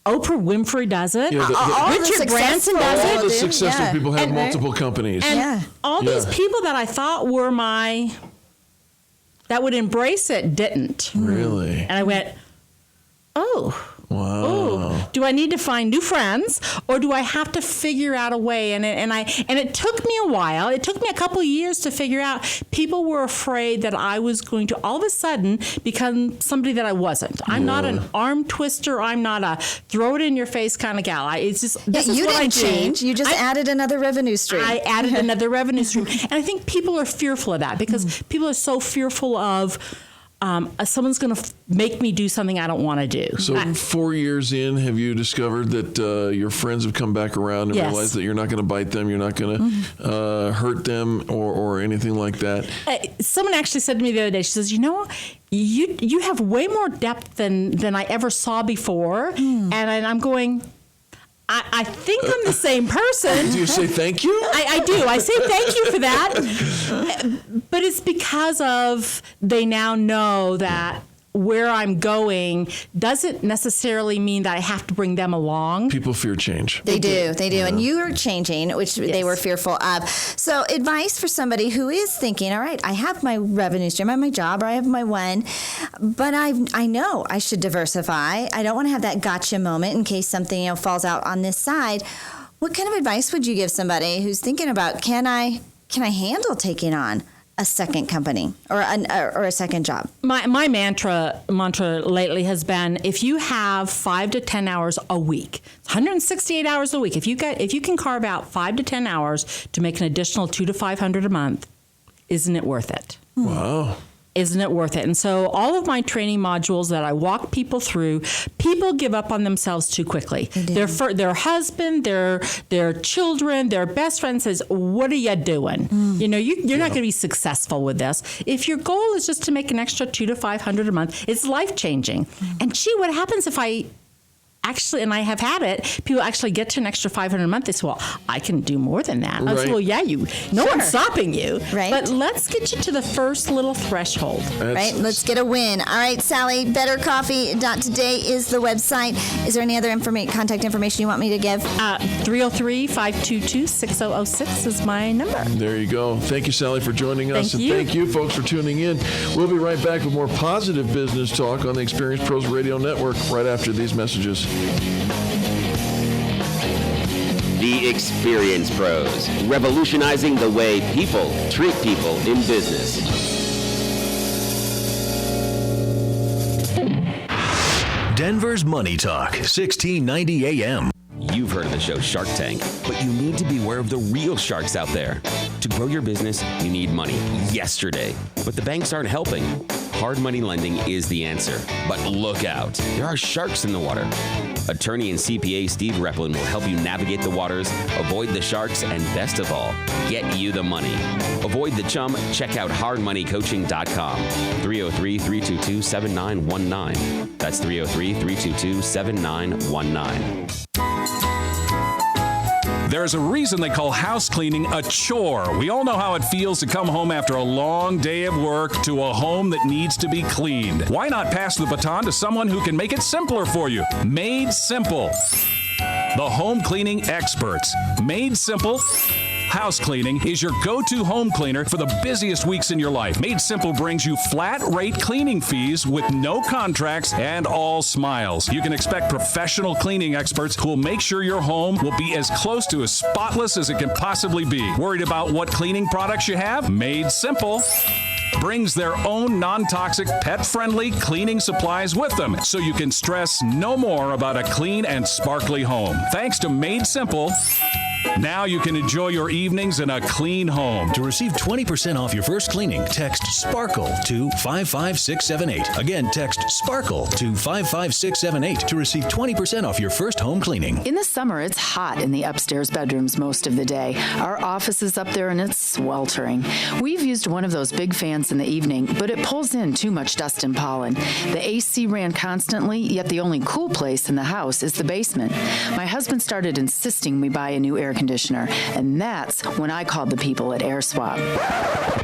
Oprah Winfrey does it. Yeah, Richard Branson does it. All the successful people have multiple companies. And all these people that I thought were that would embrace it didn't. Really? And I went, oh. Wow. Oh, do I need to find new friends, or do I have to figure out a way? And it took me a while. It took me a couple of years to figure out. People were afraid that I was going to all of a sudden become somebody that I wasn't. I'm not an arm twister. I'm not a throw it in your face kind of gal. It's just this is you what I didn't do. change. You just added another revenue stream. I added another revenue stream, and I think people are fearful of that because people are so fearful of. Someone's going to make me do something I don't want to do. So 4 years in, have you discovered that your friends have come back around and realized that you're not going to bite them, you're not going to hurt them or anything like that? Someone actually said to me the other day, she says, you have way more depth than I ever saw before. And I'm going... I think I'm the same person. Do you say thank you? I do. I say thank you for that. But it's because of they now know that where I'm going doesn't necessarily mean that I have to bring them along. People fear change. They do. And you are changing, which they were fearful of. So advice for somebody who is thinking, all right, I have my revenue stream, I have my job, or I have my one, but I know I should diversify. I don't want to have that gotcha moment in case something falls out on this side. What kind of advice would you give somebody who's thinking about, can I handle taking on a second company or a second job? My mantra lately has been, if you have 5 to 10 hours a week, 168 hours a week, if you can carve out 5 to 10 hours to make an additional $200 to $500 a month, isn't it worth it? Wow. Isn't it worth it? And so all of my training modules that I walk people through, people give up on themselves too quickly. Their husband, their children, their best friend says, what are you doing? You're not going to be successful with this. If your goal is just to make an extra $200 to $500 a month, it's life-changing. And gee, what happens if I actually, and I have had it, people actually get to an extra $500 a month. They say, well, I can do more than that. I say, well, yeah, no one's stopping you. Right. But let's get you to the first little threshold. Right. Let's get a win. All right, Sally, bettercoffee.today is the website. Is there any other contact information you want me to give? 303-522-6006 is my number. There you go. Thank you, Sally, for joining us. Thank you. And thank you, folks, for tuning in. We'll be right back with more positive business talk on the Experience Pros Radio Network right after these messages. The Experience Pros, revolutionizing the way people treat people in business. Denver's Money Talk, 1690 AM. You've heard of the show Shark Tank, but you need to be aware of the real sharks out there. To grow your business, you need money yesterday, but the banks aren't helping. Hard money lending is the answer, but look out. There are sharks in the water. Attorney and CPA Steve Replin will help you navigate the waters, avoid the sharks, and best of all, get you the money. Avoid the chum. Check out hardmoneycoaching.com. 303-322-7919. That's 303-322-7919. There's a reason they call house cleaning a chore. We all know how it feels to come home after a long day of work to a home that needs to be cleaned. Why not pass the baton to someone who can make it simpler for you? Made Simple. The home cleaning experts. Made Simple House Cleaning is your go-to home cleaner for the busiest weeks in your life. Made Simple brings you flat rate cleaning fees with no contracts and all smiles. You can expect professional cleaning experts who will make sure your home will be as close to as spotless as it can possibly be. Worried about what cleaning products you have? Made Simple brings their own non-toxic, pet-friendly cleaning supplies with them, so you can stress no more about a clean and sparkly home. Thanks to Made Simple, now you can enjoy your evenings in a clean home. To receive 20% off your first cleaning, text SPARKLE to 55678. Again, text SPARKLE to 55678 to receive 20% off your first home cleaning. In the summer, it's hot in the upstairs bedrooms most of the day. Our office is up there and it's sweltering. We've used one of those big fans in the evening, but it pulls in too much dust and pollen. The AC ran constantly, yet the only cool place in the house is the basement. My husband started insisting we buy a new air conditioner. And that's when I called the people at AirSwap.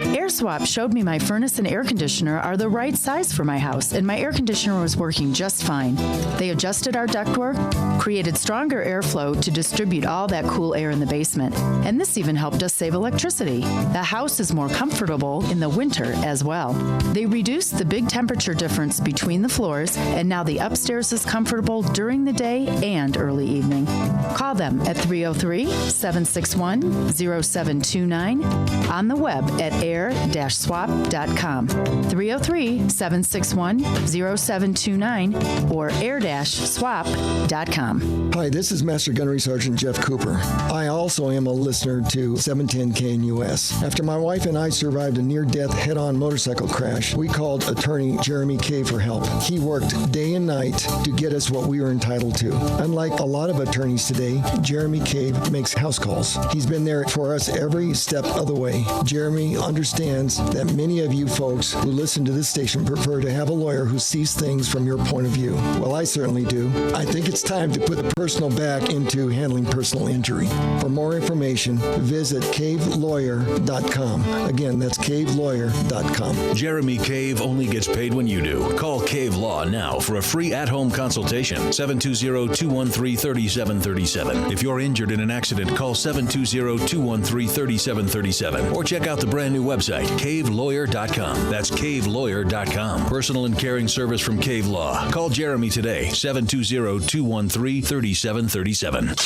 AirSwap showed me my furnace and air conditioner are the right size for my house, and my air conditioner was working just fine. They adjusted our ductwork, created stronger airflow to distribute all that cool air in the basement, and this even helped us save electricity. The house is more comfortable in the winter as well. They reduced the big temperature difference between the floors, and now the upstairs is comfortable during the day and early evening. Call them at 303-761-0729, on the web at air-swap.com, 303-761-0729, or air-swap.com. Hi, this is Master Gunnery Sergeant Jeff Cooper. I also am a listener to 710 KNUS. After my wife and I survived a near-death head-on motorcycle crash, we called attorney Jeremy Kay for help. He worked day and night to get us what we were entitled to. Unlike a lot of attorneys today, Jeremy Kay makes house calls. He's been there for us every step of the way. Jeremy understands that many of you folks who listen to this station prefer to have a lawyer who sees things from your point of view. Well, I certainly do. I think it's time to put the personal back into handling personal injury. For more information, visit cavelawyer.com. Again, that's cavelawyer.com. Jeremy Cave only gets paid when you do. Call Cave Law now for a free at-home consultation. 720-213-3737. If you're injured in an accident, call 720-213-3737. Or check out the brand new website, cavelawyer.com. That's cavelawyer.com. Personal and caring service from Cave Law. Call Jeremy today, 720-213-3737.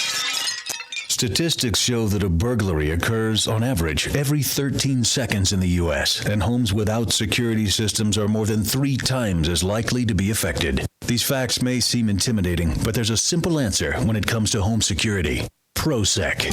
Statistics show that a burglary occurs on average every 13 seconds in the U.S., and homes without security systems are more than 3 times as likely to be affected. These facts may seem intimidating, but there's a simple answer when it comes to home security: ProSec.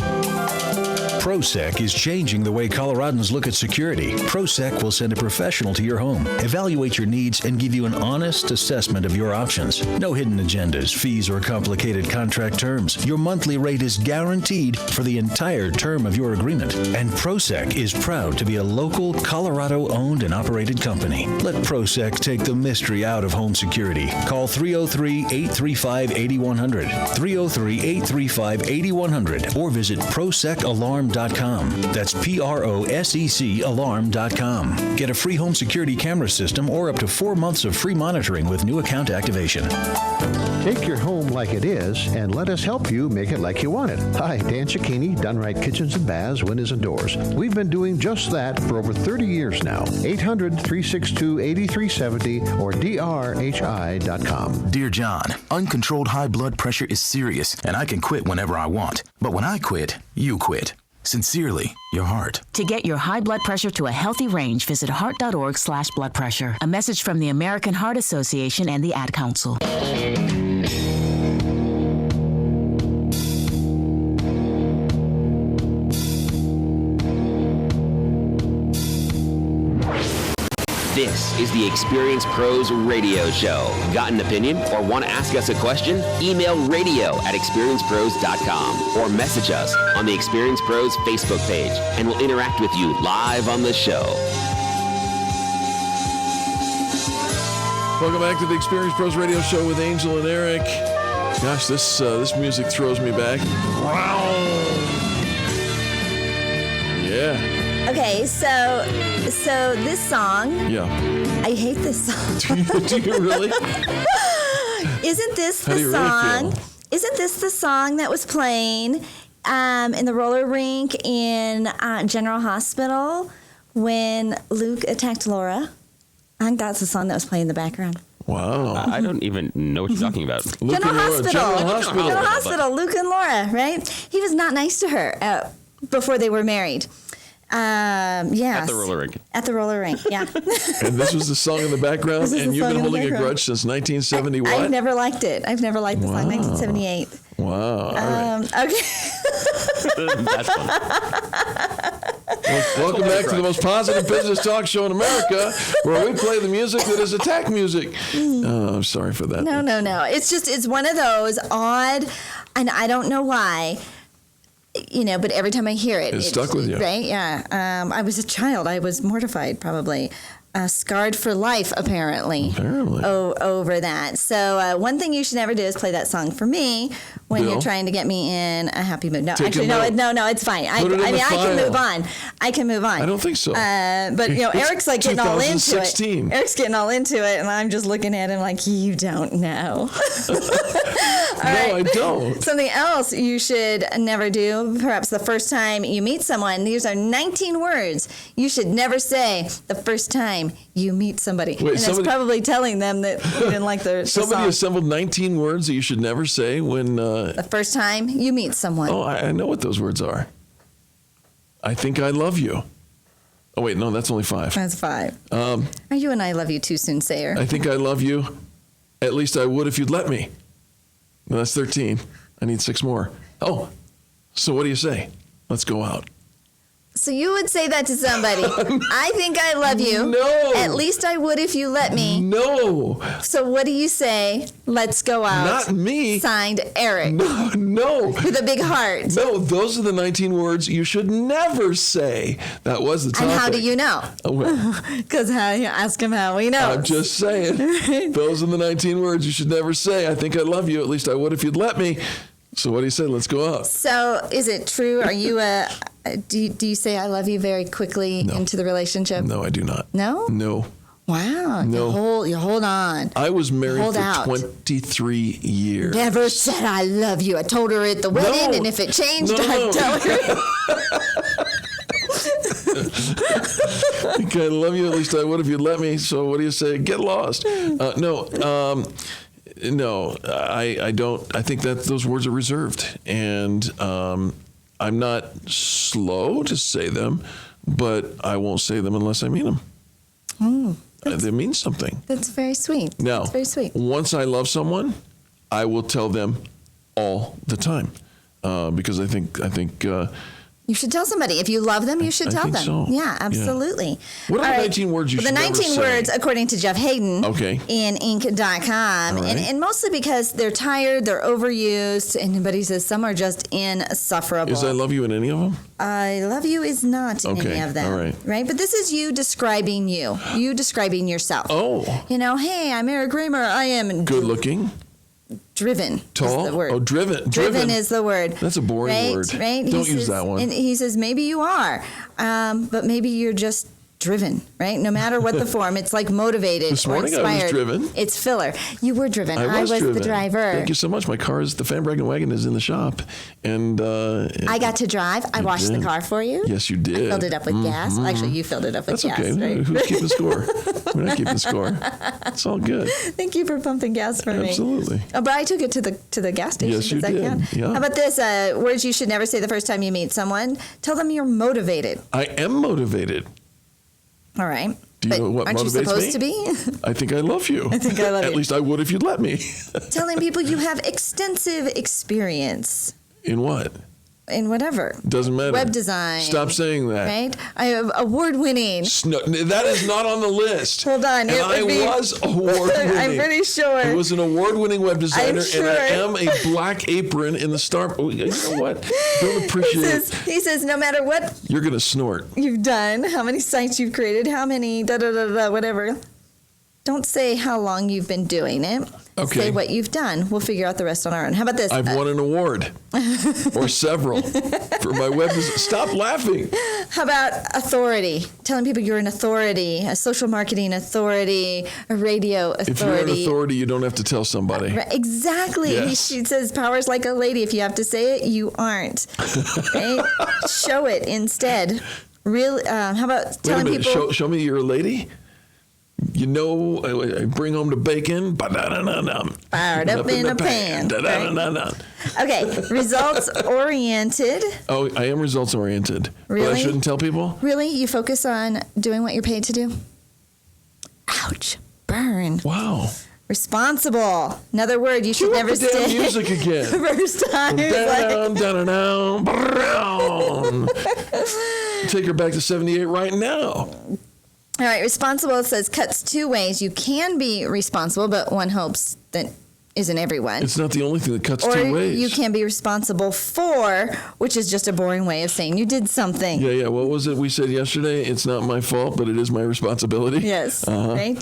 ProSec is changing the way Coloradans look at security. ProSec will send a professional to your home, evaluate your needs, and give you an honest assessment of your options. No hidden agendas, fees, or complicated contract terms. Your monthly rate is guaranteed for the entire term of your agreement. And ProSec is proud to be a local Colorado-owned and operated company. Let ProSec take the mystery out of home security. Call 303-835-8100, 303-835-8100, or visit ProSecAlarm.com. That's PROSEC alarm.com. Get a free home security camera system or up to 4 months of free monitoring with new account activation. Take your home like it is and let us help you make it like you want it. Hi, Dan Cicchini, Done Right Kitchens and Baths, Windows and Doors. We've been doing just that for over 30 years now. 800-362-8370 or drhi.com. Dear John, uncontrolled high blood pressure is serious, and I can quit whenever I want. But when I quit, you quit. Sincerely, your heart. To get your high blood pressure to a healthy range, visit heart.org/blood pressure. A message from the American Heart Association and the Ad Council. This is the Experience Pros Radio Show. Got an opinion or want to ask us a question? Email radio@experiencepros.com or message us on the Experience Pros Facebook page, and we'll interact with you live on the show. Welcome back to the Experience Pros Radio Show with Angel and Eric. Gosh, this music throws me back. Wow. Yeah. Okay, so this song. Yeah. I hate this song. Do you really? Isn't this How the do you really song? feel? Isn't this the song that was playing in the roller rink in General Hospital when Luke attacked Laura? I think that's the song that was playing in the background. Wow. I don't even know what you're talking about. General Hospital. Luke and Laura, right? He was not nice to her before they were married. Yes. At the roller rink. At the roller rink, yeah. And this was the song in the background, and you've been holding a grudge since 1970 what? I've never liked it. I've never liked the song, 1978. Wow. All right. Okay. That's fun. Welcome back to the most positive business talk show in America, where we play the music that is attack music. Oh, I'm sorry for that. No. It's one of those odd, and I don't know why. But every time I hear it, It's stuck with you. Right? Yeah. I was a child. I was mortified, probably. scarred for life, apparently. Over that. So one thing you should never do is play that song for me when Bill? You're trying to get me in a happy mood. No, Take actually, a no, note. it's fine. I Put it in mean, the I can file. move on. I can move on. I don't think so. But It's Eric's like getting all into it. 2016. Eric's getting all into it, and I'm just looking at him like, you don't know. No, I don't. Something else you should never do, perhaps the first time you meet someone. These are 19 words you should never say the first time you meet somebody. Wait, and it's probably telling them that you didn't like the Somebody song. assembled 19 words that you should never say when... The first time you meet someone. Oh, I know what those words are. I think I love you. Oh, wait, no, that's only 5. That's 5. Are you and I love you too soon, sayer? I think I love you. At least I would if you'd let me. No, that's 13. I need 6 more. Oh, so what do you say? Let's go out. So you would say that to somebody. I think I love you. No. At least I would if you let me. No. So what do you say? Let's go out. Not me. Signed, Eric. No. With a big heart. No, those are the 19 words you should never say. That was the topic. And how do you know? Because ask him how he knows. I'm just saying. Those are the 19 words you should never say. I think I love you. At least I would if you'd let me. So what do you say? Let's go out. So is it true? Are you do you say I love you very quickly into the relationship? No, I do not. No? No. Wow. No. You hold on. I was married Hold for out. 23 years. Never said I love you. I told her at the wedding, and if it changed, I'd tell her. I think I love you. At least I would if you'd let me. So what do you say? Get lost. No, I don't. I think that those words are reserved, and I'm not slow to say them, but I won't say them unless I mean them. They mean something. That's very sweet. Now, That's very sweet. once I love someone, I will tell them all the time because I think. You should tell somebody. If you love them, you should I tell think them. so. Yeah, absolutely. What are All the right. 19 words you The should never 19 say? words, according to Jeff Hayden Okay. in Inc.com, All right. and mostly because they're tired, they're overused, and but he says some are just insufferable. Is I love you in any of them? I love you is not in Okay, any of them. all right. Right? But this is you describing you describing yourself. Oh. You know, hey, I'm Eric Kramer. I am Good looking. driven. Tall? Is the word. Oh, driven. Driven is the word. That's a boring right? word. Right? Don't He use says- that one. And he says maybe you are, but maybe you're just driven, right? No matter what the form, it's like motivated This or morning I inspired. was driven. It's filler. You were driven. I was driven. the driver. Thank you so much. My car is the Braggin wagon is in the shop, and I got to drive. I washed the did. car for you. Yes, you did. I filled it up with gas. Actually, you filled it up with That's gas. okay. Right? Who's keeping score? We're not keeping score. It's all good. Thank you for pumping gas for me. Absolutely. Oh, but I took it to the gas station. Yes, you Does that did. count? Yeah. How about this? Words you should never say the first time you meet someone. Tell them you're motivated. I am motivated. All right. Do you know what aren't you motivates supposed me? to be? I think I love you. I think I love At you. least I would if you'd let me. Telling people you have extensive experience In what? in whatever. Doesn't matter. Web design. Stop saying that. Right? I have award-winning. No, that is not on the list. Hold on. And it I would be- was award-winning. I'm pretty sure. I was an award-winning web designer, sure. and I am a black apron in the star. Oh, you know what? Don't appreciate. He says no matter what You're gonna snort. you've done, how many sites you've created, how many whatever. Don't say how long you've been doing it. Okay. Say what you've done. We'll figure out the rest on our own. How about this? I've won an award or several for my web design. Stop laughing. How about authority? Telling people you're an authority, a social marketing authority, a radio authority. If you're an authority, you don't have to tell somebody. Right, exactly. Yes. She says power's like a lady. If you have to say it, you aren't. Right? Show it instead. Really? How about Wait a telling minute. people? Show me you're a lady. You know, I bring home the bacon. Ba-da-da-da-dum. Fired up in a pan. Da-da-da-da-da. Okay, results oriented. Oh, I am results oriented. But I Really? shouldn't tell people? Really? You focus on doing what you're paid to do? Ouch. Burn. Wow. Responsible. Another word you should Cue up never the damn say. music again. First time. Down, down, down, down. Take her back to 78 right now. All right, responsible says cuts two ways. You can be responsible, but one hopes that isn't everyone. It's not the only thing that cuts Or two ways. you can be responsible for, which is just a boring way of saying you did something. Yeah. What was it we said yesterday? It's not my fault, but it is my responsibility. Yes, right?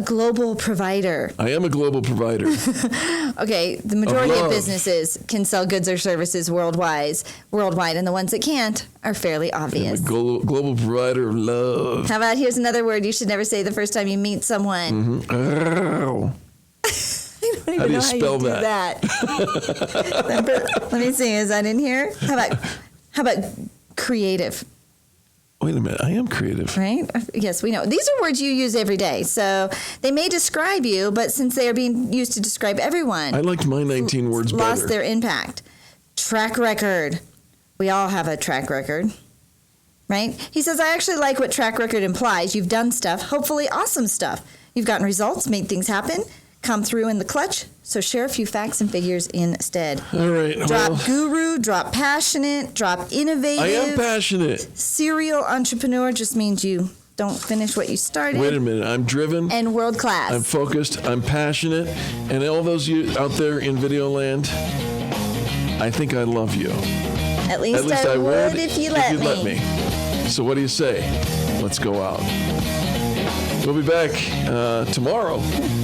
Global provider. I am a global provider. Okay, the majority Of of love. businesses can sell goods or services worldwide, and the ones that can't are fairly I'm a obvious. global provider of love. How about here's another word you should never say the first time you meet someone. Oh. I don't How even do you know spell how you that? do that. Let me see. Is that in here? How about creative? Wait a minute. I am creative. Right? Yes, we know. These are words you use every day. So they may describe you, but since they are being used to describe everyone, I liked my 19 words lost better. their impact. Track record. We all have a track record. Right? He says, I actually like what track record implies. You've done stuff, hopefully awesome stuff. You've gotten results, made things happen, come through in the clutch. So share a few facts and figures instead. All right. Drop guru, drop passionate, drop innovative. I am passionate. Serial entrepreneur just means you don't finish what you started. Wait a minute. I'm driven. And world class. I'm focused. I'm passionate. And all those you out there in video land, I think I love you. At least I would if you let you'd me. let me. So what do you say? Let's go out. We'll be back tomorrow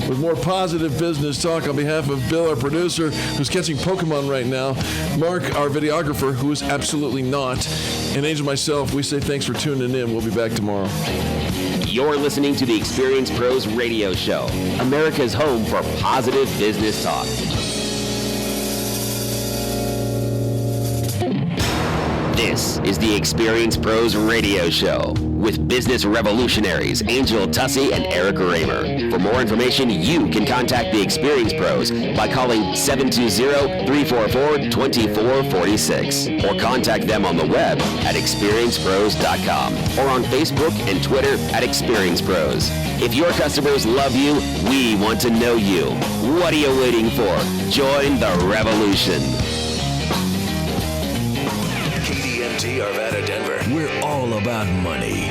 with more positive business talk. On behalf of Bill, our producer, who's catching Pokemon right now, Mark, our videographer, who is absolutely not, and Angel, myself, we say thanks for tuning in. We'll be back tomorrow. You're listening to the Experience Pros Radio Show, America's home for positive business talk. This is the Experience Pros Radio Show with business revolutionaries Angel Tussey and Eric Raymer. For more information, you can contact the Experience Pros by calling 720-344-2446 or contact them on the web at experiencepros.com or on Facebook and Twitter at Experience Pros. If your customers love you, we want to know you. What are you waiting for? Join the revolution. KDMT Arvada, Denver. We're all about money.